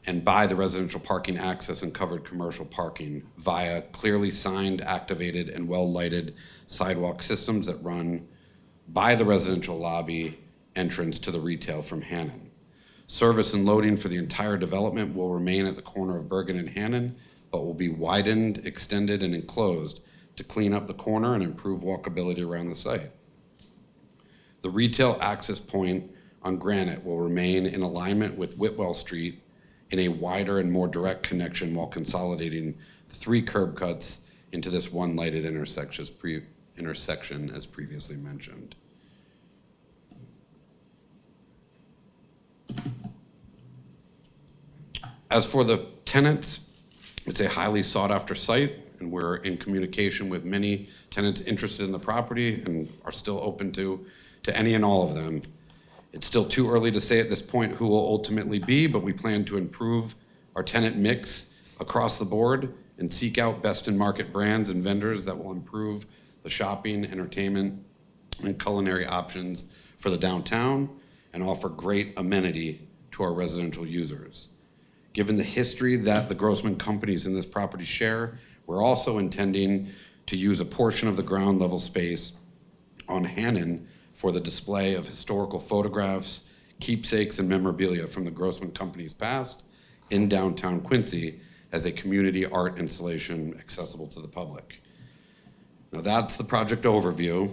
and by the residential parking access and covered commercial parking via clearly signed, activated, and well-lighted sidewalk systems that run by the residential lobby entrance to the retail from Hannon. Service and loading for the entire development will remain at the corner of Bergen and Hannon, but will be widened, extended, and enclosed to clean up the corner and improve walkability around the site. The retail access point on Granite will remain in alignment with Whitwell Street in a wider and more direct connection while consolidating the 3 curb cuts into this one lighted intersection intersection as previously mentioned. As for the tenants, it's a highly sought-after site, and we're in communication with many tenants interested in the property and are still open to any and all of them. It's still too early to say at this point who will ultimately be, but we plan to improve our tenant mix across the board and seek out best-in-market brands and vendors that will improve the shopping, entertainment, and culinary options for the downtown and offer great amenity to our residential users. Given the history that the Grossman companies in this property share, we're also intending to use a portion of the ground level space on Hannon for the display of historical photographs, keepsakes, and memorabilia from the Grossman company's past in downtown Quincy as a community art installation accessible to the public. Now that's the project overview.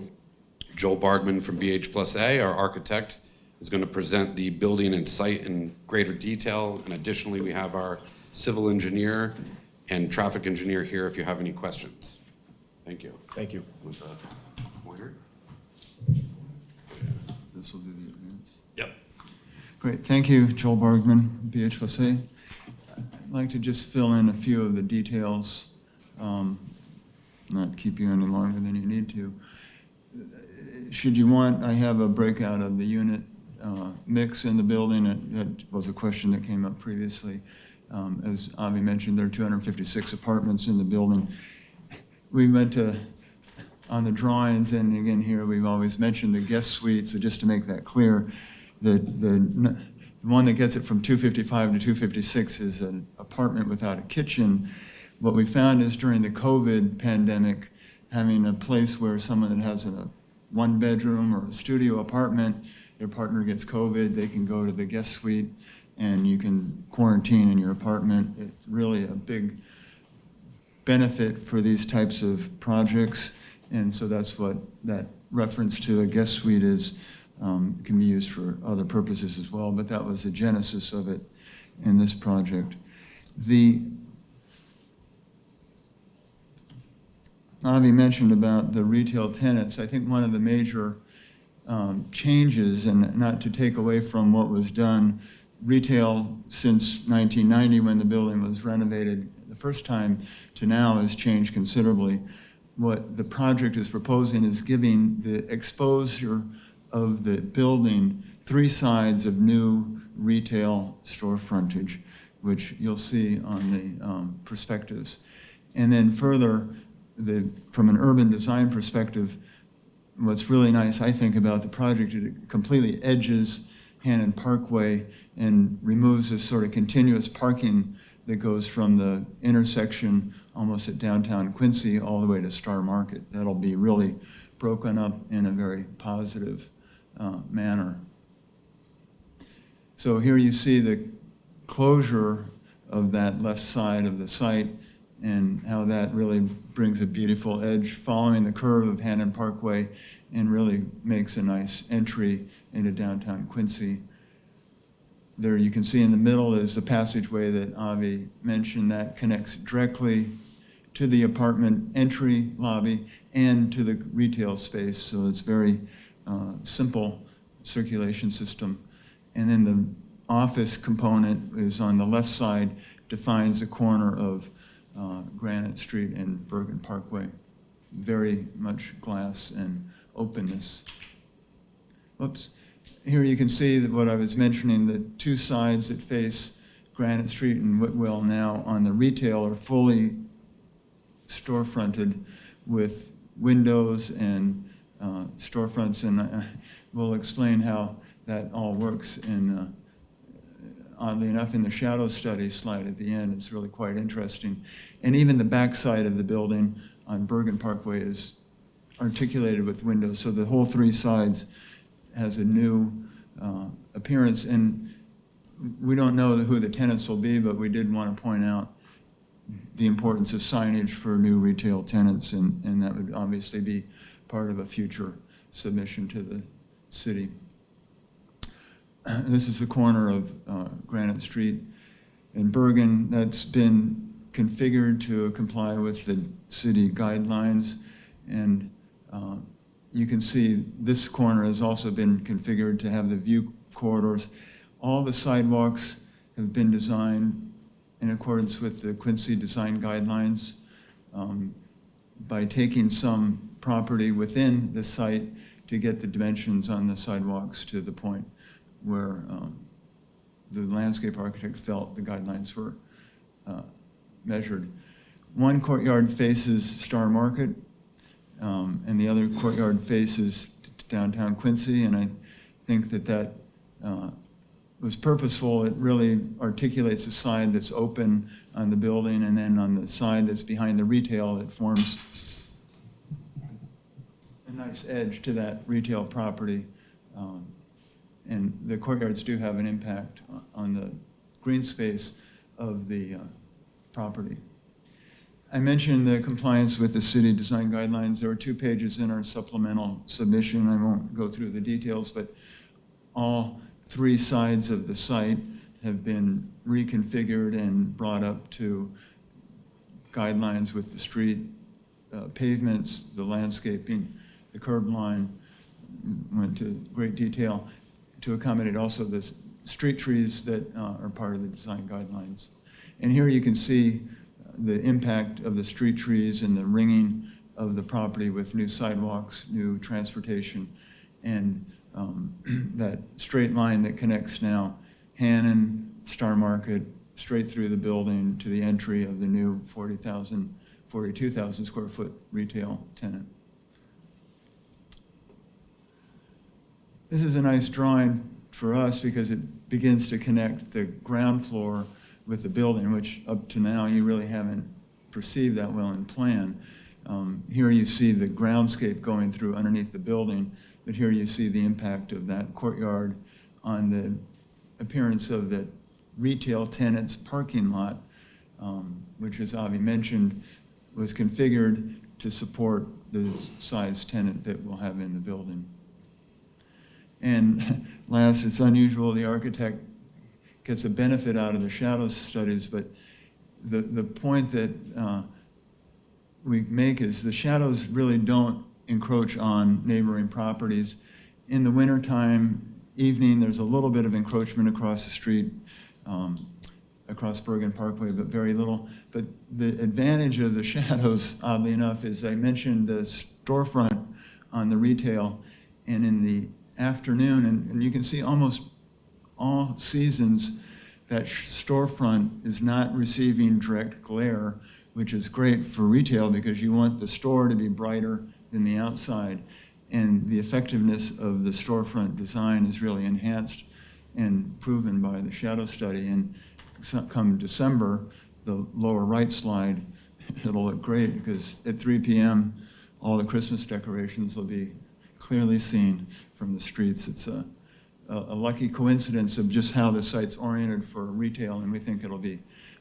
Joel Bargman from BH+A, our architect, is going to present the building and site in greater detail. And additionally, we have our civil engineer and traffic engineer here if you have any questions. Thank you. Thank you. With the pointer. This will do the advance. Yep. Great, thank you, Joel Bargman, BH+A. I'd like to just fill in a few of the details, not keep you any longer than you need to. Should you want, I have a breakout of the unit mix in the building. That was a question that came up previously. As Avi mentioned, there are 256 apartments in the building. We went on the drawings, and again here we've always mentioned the guest suite, so just to make that clear, the one that gets it from 255 to 256 is an apartment without a kitchen. What we found is during the COVID pandemic, having a place where someone that has a one bedroom or a studio apartment, their partner gets COVID, they can go to the guest suite and you can quarantine in your apartment. It's really a big benefit for these types of projects. And so that's what that reference to a guest suite is. It can be used for other purposes as well, but that was the genesis of it in this project. Avi mentioned about the retail tenants. I think one of the major changes, and not to take away from what was done, retail since 1990 when the building was renovated the first time to now has changed considerably. What the project is proposing is giving the exposure of the building 3 sides of new retail store frontage, which you'll see on the perspectives. And then further, from an urban design perspective, what's really nice, I think, about the project is it completely edges Hannon Parkway and removes this sort of continuous parking that goes from the intersection almost at downtown Quincy all the way to Star Market. That'll be really broken up in a very positive manner. So here you see the closure of that left side of the site and how that really brings a beautiful edge following the curve of Hannon Parkway and really makes a nice entry into downtown Quincy. There you can see in the middle is the passageway that Avi mentioned that connects directly to the apartment entry lobby and to the retail space. So it's very simple circulation system. And then the office component is on the left side, defines the corner of Granite Street and Bergen Parkway. Very much glass and openness. Whoops. Here you can see that what I was mentioning, the 2 sides that face Granite Street and Whitwell now on the retail are fully storefronted with windows and storefronts, and we'll explain how that all works. And oddly enough, in the shadow study slide at the end, it's really quite interesting. And even the back side of the building on Bergen Parkway is articulated with windows, so the whole 3 sides has a new appearance. And we don't know who the tenants will be, but we did want to point out the importance of signage for new retail tenants, and that would obviously be part of a future submission to the city. This is the corner of Granite Street in Bergen. That's been configured to comply with the city guidelines, and You can see this corner has also been configured to have the view corridors. All the sidewalks have been designed in accordance with the Quincy Design Guidelines by taking some property within the site to get the dimensions on the sidewalks to the point where the landscape architect felt the guidelines were measured. One courtyard faces Star Market, and the other courtyard faces downtown Quincy, and I think that was purposeful. It really articulates a side that's open on the building, and then on the side that's behind the retail, it forms a nice edge to that retail property. And the courtyards do have an impact on the green space of the property. I mentioned the compliance with the city design guidelines. There are 2 pages in our supplemental submission. I won't go through the details, but all 3 sides of the site have been reconfigured and brought up to guidelines with the street pavements, the landscaping, the curb line, went to great detail to accommodate also the street trees that are part of the design guidelines. And here you can see the impact of the street trees and the ringing of the property with new sidewalks, new transportation, and that straight line that connects now Hannon, Star Market, straight through the building to the entry of the new 42,000 square foot retail tenant. This is a nice drawing for us because it begins to connect the ground floor with the building, which up to now you really haven't perceived that well in plan. Here you see the groundscape going through underneath the building, but here you see the impact of that courtyard on the appearance of the retail tenant's parking lot, which, as Avi mentioned, was configured to support the size tenant that we'll have in the building. And last, it's unusual, the architect gets a benefit out of the shadow studies, but the point that we make is the shadows really don't encroach on neighboring properties. In the wintertime, evening, there's a little bit of encroachment across the street, across Bergen Parkway, but very little. But the advantage of the shadows, oddly enough, is I mentioned the storefront on the retail, and in the afternoon, and you can see almost all seasons that storefront is not receiving direct glare, which is great for retail because you want the store to be brighter than the outside. And the effectiveness of the storefront design is really enhanced and proven by the shadow study. And come December, the lower right slide, it'll look great because at 3 p.m., all the Christmas decorations will be clearly seen from the streets. It's a lucky coincidence of just how the site's oriented for retail, and we think it'll be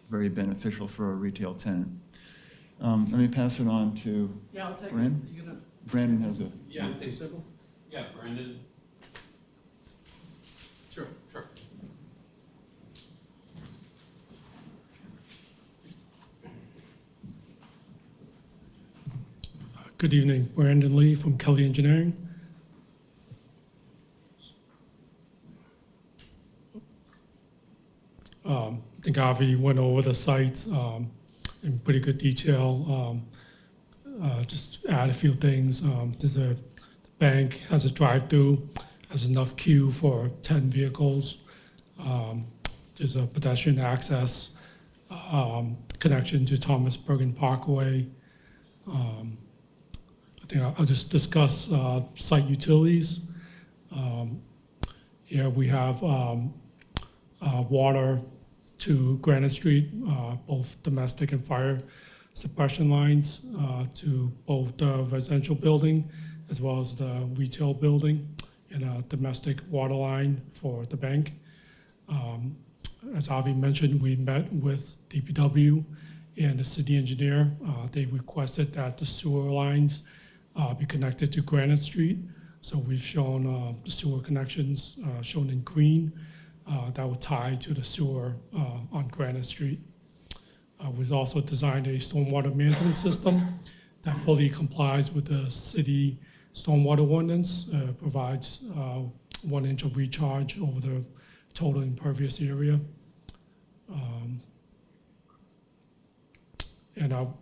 very beneficial for a retail tenant. Let me pass it on to Brandon. Brandon has a... Yeah, simple. Yeah, Brandon. Sure. Good evening, Brandon Lee from Kelly Engineering. I think Avi went over the sites in pretty good detail. Just add a few things. The bank has a drive-through, has enough queue for 10 vehicles. There's a pedestrian access connection to Thomas Bergen Parkway. I think I'll just discuss site utilities. Here we have water to Granite Street, both domestic and fire suppression lines to both the residential building as well as the retail building, and a domestic water line for the bank. As Avi mentioned, we met with DPW and the city engineer. They requested that the sewer lines be connected to Granite Street. So we've shown the sewer connections shown in green that would tie to the sewer on Granite Street. We've also designed a stormwater management system that fully complies with the city stormwater ordinance, provides 1 inch of recharge over the total impervious area. And our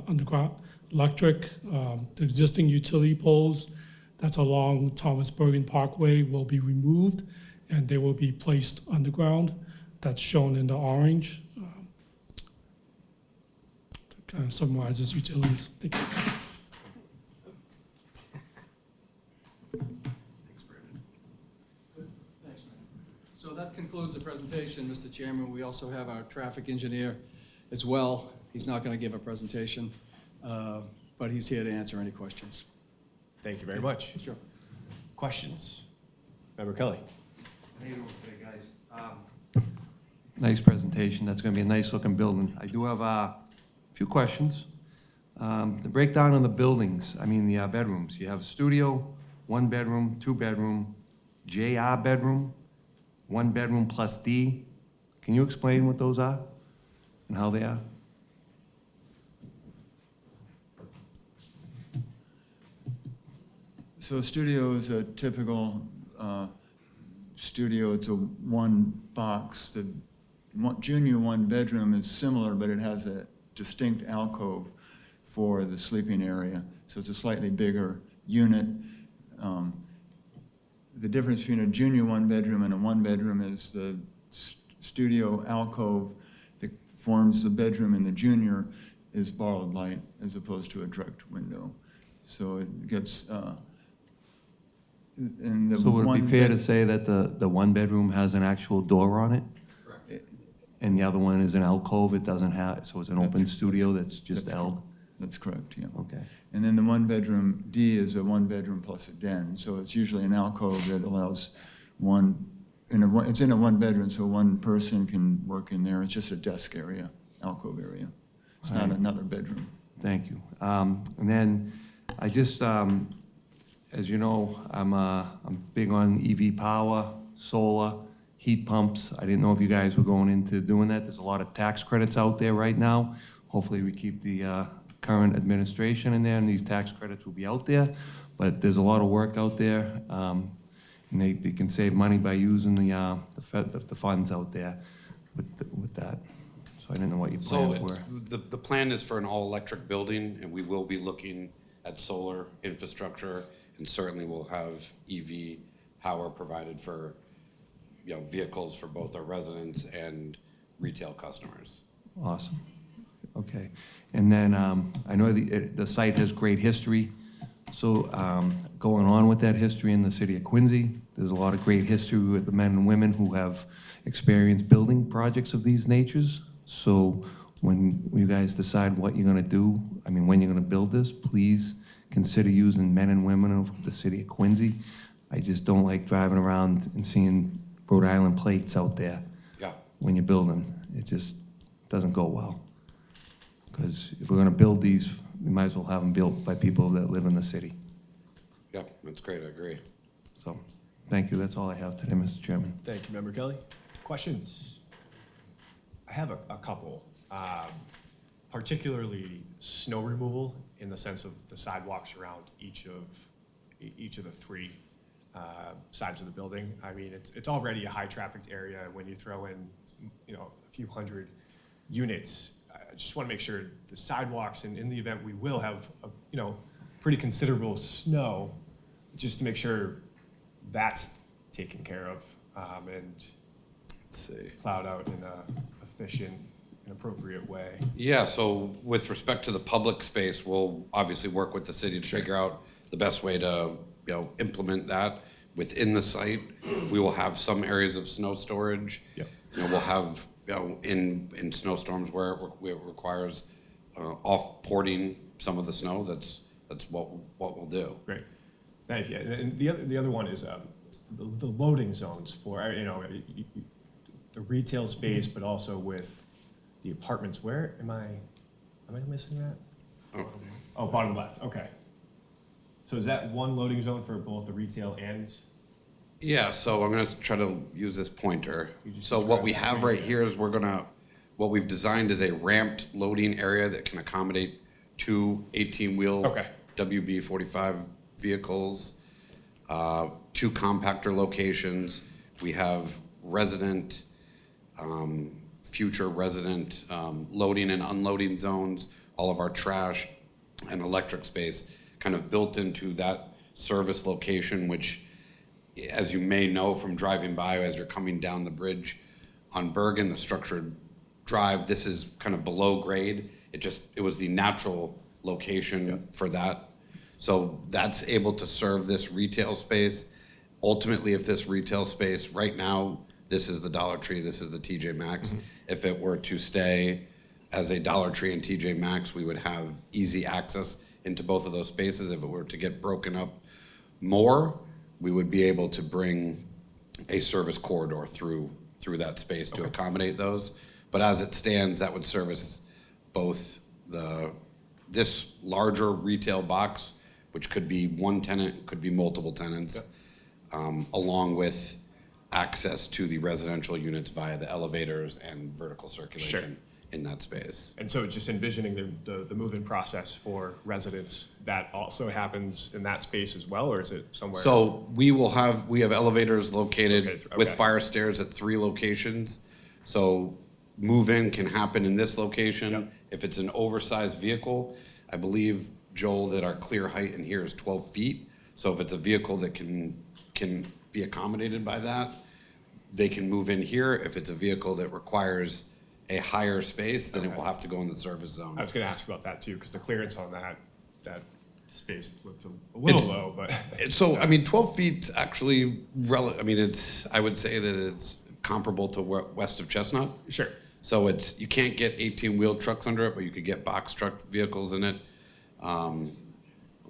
underground electric, the existing utility poles that's along Thomas Bergen Parkway will be removed, and they will be placed underground. That's shown in the orange. Kind of summarizes utilities. Thank you. So that concludes the presentation, Mr. Chairman. We also have our traffic engineer as well. He's not going to give a presentation, but he's here to answer any questions. Thank you very much. Sure. Questions? Member Kelly? How you doing today, guys? Nice presentation. That's going to be a nice-looking building. I do have a few questions. The breakdown of the buildings, I mean the bedrooms. You have studio, 1 bedroom, 2 bedroom, JR bedroom, 1 bedroom plus D. Can you explain what those are and how they are? So a studio is a typical studio. It's a 1 box. The junior 1 bedroom is similar, but it has a distinct alcove for the sleeping area. So it's a slightly bigger unit. The difference between a junior 1 bedroom and a 1 bedroom is the studio alcove that forms the bedroom in the junior is borrowed light as opposed to a direct window. So it gets, and the So would it be one fair bed- to say that the 1 bedroom has an actual door on it? Correct. And the other one is an alcove, it doesn't have, so it's an open studio that's just that's L? That's correct, yeah. Okay. And then the 1 bedroom D is a 1 bedroom plus a den. So it's usually an alcove that allows it's in a 1 bedroom, so 1 person can work in there. It's just a desk area, alcove area. It's not Right. another bedroom. Thank you. And then I just, as you know, I'm big on EV power, solar, heat pumps. I didn't know if you guys were going into doing that. There's a lot of tax credits out there right now. Hopefully we keep the current administration in there and these tax credits will be out there. But there's a lot of work out there. And they can save money by using the funds out there with that. So I didn't know what your So plans were. the plan is for an all-electric building, and we will be looking at solar infrastructure, and certainly we'll have EV power provided for, vehicles for both our residents and retail customers. Awesome. Okay. And then I know the site has great history. So going on with that history in the city of Quincy, there's a lot of great history with the men and women who have experienced building projects of these natures. So when you guys decide what you're going to do, when you're going to build this, please consider using men and women of the city of Quincy. I just don't like driving around and seeing Rhode Island plates out there Yeah. when you're building. It just doesn't go well. Because if we're going to build these, we might as well have them built by people that live in the city. Yeah, that's great, I agree. So, thank you. That's all I have today, Mr. Chairman. Thank you, Member Kelly. Questions? I have a couple, particularly snow removal in the sense of the sidewalks around each of the 3 sides of the building. It's already a high-trafficked area. When you throw in, a few hundred units, I just want to make sure the sidewalks, and in the event we will have, pretty considerable snow, just to make sure that's taken care of and plowed out in a efficient and appropriate way. Yeah, so with respect to the public space, we'll obviously work with the city to figure out the best way to, implement that within the site. We will have some areas of snow storage. Yep. We'll have, in snowstorms where it requires off-porting some of the snow, that's what we'll do. Great, thank you. And the other one is the loading zones for, the retail space, but also with the apartments. Where am I missing that? Oh, bottom left, okay. So is that one loading zone for both the retail and? Yeah, so I'm gonna try to use this pointer. You just So what we described have right here is what we've designed is a ramped loading area that can accommodate 2 18-wheel Okay. WB-45 vehicles, 2 compactor locations. We have resident, future resident loading and unloading zones, all of our trash and electric space kind of built into that service location, which, as you may know from driving by as you're coming down the bridge on Bergen, the structured drive, this is kind of below grade. It was the natural location for that. So that's able to serve this retail space. Ultimately, if this retail space, right now, this is the Dollar Tree, this is the TJ Maxx. If it were to stay as a Dollar Tree and TJ Maxx, we would have easy access into both of those spaces. If it were to get broken up more, we would be able to bring a service corridor through that space to accommodate those. But as it stands, that would service both this larger retail box, which could be one tenant, could be multiple tenants, along with access to the residential units via the elevators and vertical circulation in that space. And so just envisioning the move-in process for residents, that also happens in that space as well, or is it somewhere? So we have elevators located with Okay. fire stairs at 3 locations. So move-in can happen in this location. If it's an oversized vehicle, I believe, Joel, that our clear height in here is 12 feet. So if it's a vehicle that can be accommodated by that, they can move in here. If it's a vehicle that requires a higher space, then it will have to go in the service zone. I was gonna ask about that too, because the clearance on that space looked a little low, but. So, I mean, 12 feet actually, I would say that it's comparable to west of Chestnut. Sure. So you can't get 18-wheel trucks under it, but you could get box truck vehicles in it.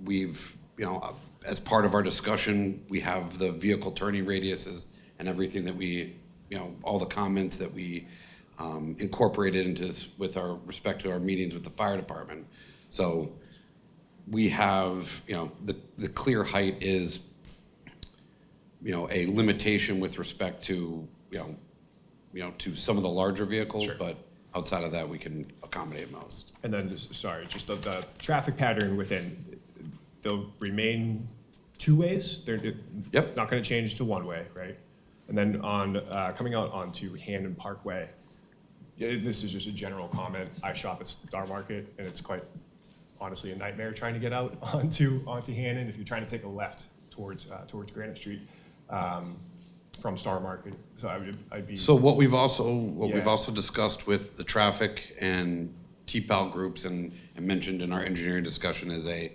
We've, as part of our discussion, we have the vehicle turning radiuses and everything that we, all the comments that we incorporated into this with our respect to our meetings with the fire department. So we have, the clear height is, a limitation with respect to, to some of the larger vehicles, but outside of that, we can accommodate most. And then, just the traffic pattern within, they'll remain 2 ways? They're not gonna change to 1 way, right? And then coming out onto Hannon Parkway, this is just a general comment. I shop at Star Market, and it's quite honestly a nightmare trying to get out onto Hannon if you're trying to take a left towards Granite Street from Star Market. So I'd be. So what we've also discussed with the traffic and TPAL groups and mentioned in our engineering discussion is a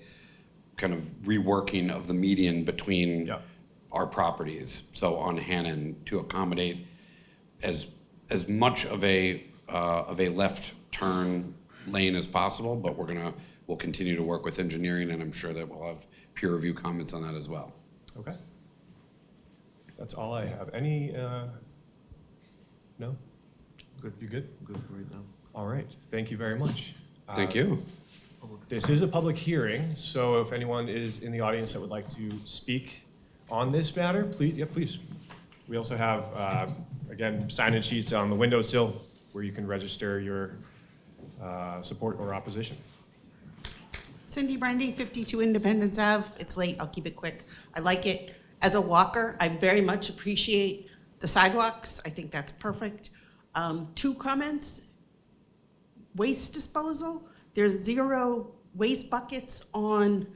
kind of reworking of the median between our properties. So on Hannon, to accommodate as much of a left turn lane as possible, but we'll continue to work with engineering, and I'm sure that we'll have peer review comments on that as well. Okay. That's all I have. Any, no? Good, you good? Good for right now. All right, thank you very much. Thank you. This is a public hearing, so if anyone is in the audience that would like to speak on this matter, please. We also have, again, sign-in sheets on the windowsill where you can register your support or opposition. Cindy Brandy, 52 Independence Ave. It's late, I'll keep it quick. I like it. As a walker, I very much appreciate the sidewalks. I think that's perfect. 2 comments. Waste disposal. There's 0 waste buckets on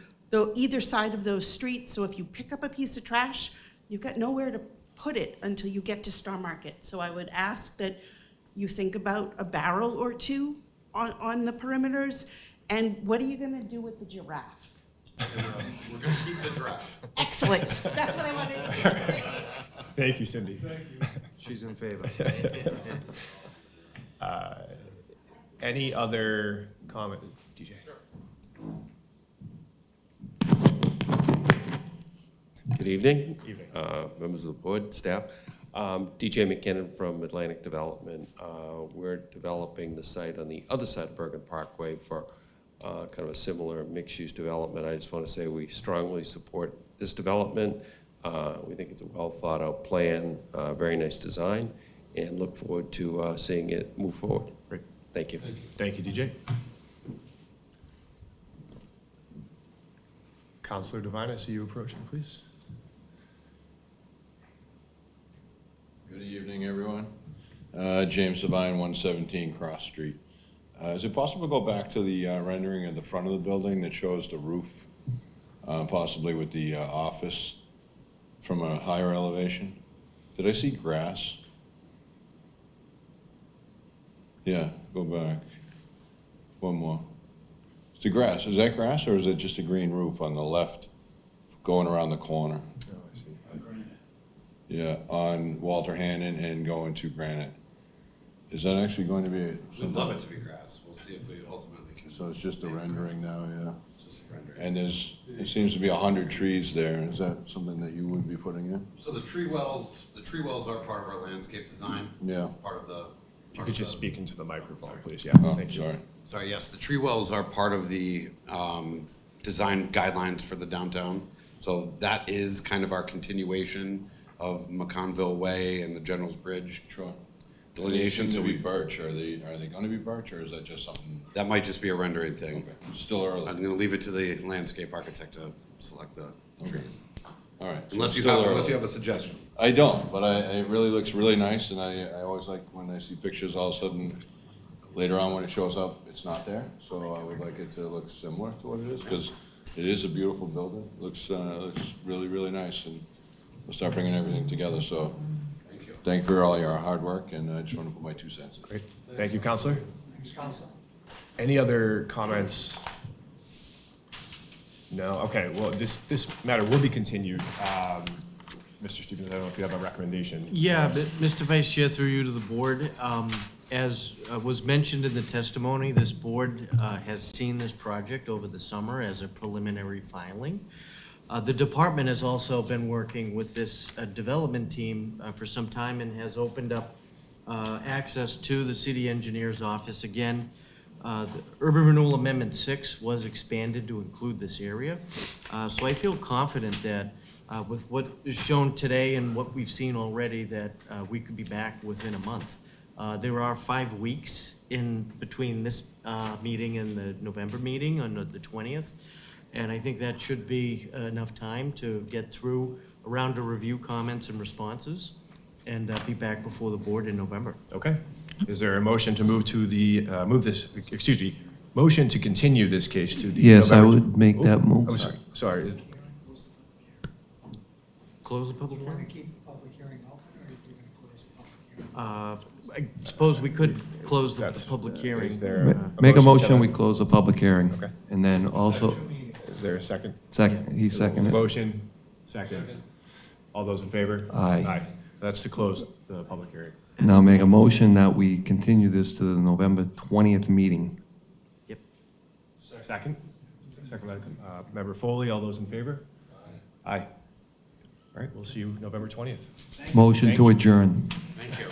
either side of those streets. So if you pick up a piece of trash, you've got nowhere to put it until you get to Star Market. So I would ask that you think about a barrel or 2 on the perimeters. And what are you gonna do with the giraffe? We're gonna keep the giraffe. Excellent. That's what I wanted to hear. Thank you, Cindy. Thank you. She's in favor. Any other comment? DJ? Good evening. Evening. Members of the board, staff. DJ McKinnon from Atlantic Development. We're developing the site on the other side of Bergen Parkway for kind of a similar mixed-use development. I just want to say we strongly support this development. We think it's a well-thought-out plan, very nice design, and look forward to seeing it move forward. Great. Thank you. Thank you, DJ. Counselor Devine, I see you approaching, please. Good evening, everyone. James Devine, 117 Cross Street. Is it possible to go back to the rendering at the front of the building that shows the roof, possibly with the office from a higher elevation? Did I see grass? Yeah, go back. One more. It's the grass. Is that grass or is it just a green roof on the left going around the corner? Oh, I see. Yeah, on Walter Hannon and going to Granite. Is that actually going to be? We'd love it to be grass. We'll see if we ultimately can. So it's just a rendering now, yeah? It's just a rendering. And there seems to be 100 trees there. Is that something that you would be putting in? So the tree wells are part of our landscape design. Yeah. Part of the. If you could just speak into the microphone, please, yeah. Oh, Thank you. sorry. Sorry, yes, the tree wells are part of the design guidelines for the downtown. So that is kind of our continuation of McConville Way and the General's Bridge delineation. They So seem to we be birch. Are they going to be birch or is that just something? That might just be a rendering thing. Okay, it's still early. I'm gonna leave it to the landscape architect to select the trees. All right. so Unless it's you still have, early. a suggestion. I don't, but it really looks really nice, and I always like when I see pictures, all of a sudden, later on when it shows up, it's not there. So I would like it to look similar to what it is, because it is a beautiful building. Looks really, really nice, and we'll start bringing everything together. So thank you for all your hard work, and I just want to put my 2 cents in. Great. Thank you, Counselor. Any other comments? No? Okay, well, this matter will be continued. Mr. Stevens, I don't know if you have a recommendation. Yeah, but Mr. Vice Chair, through you to the board, as was mentioned in the testimony, this board has seen this project over the summer as a preliminary filing. The department has also been working with this development team for some time and has opened up access to the city engineer's office. Again, the Urban Renewal Amendment 6 was expanded to include this area. So I feel confident that with what is shown today and what we've seen already, that we could be back within a month. There are 5 weeks in between this meeting and the November meeting on the 20th. And I think that should be enough time to get through a round of review comments and responses and be back before the board in November. Okay. Is there a motion to motion to continue this case to the Yes, I November would make that Oh, motion. sorry. Close the public hearing? keep the public hearing open, or are you going to close the public hearing? I suppose we could close the public hearing. Is there Make a to motion, that? we close the public hearing. Okay. And then also, Is there a second? he seconded it. Motion, second. All those in favor? Aye. Aye. That's to close the public hearing. Now make a motion that we continue this to the November 20th meeting. Second? Second by Member Foley. All those in favor? Aye. All right, we'll see you November 20th. Motion Thank to you. adjourn. Thank you.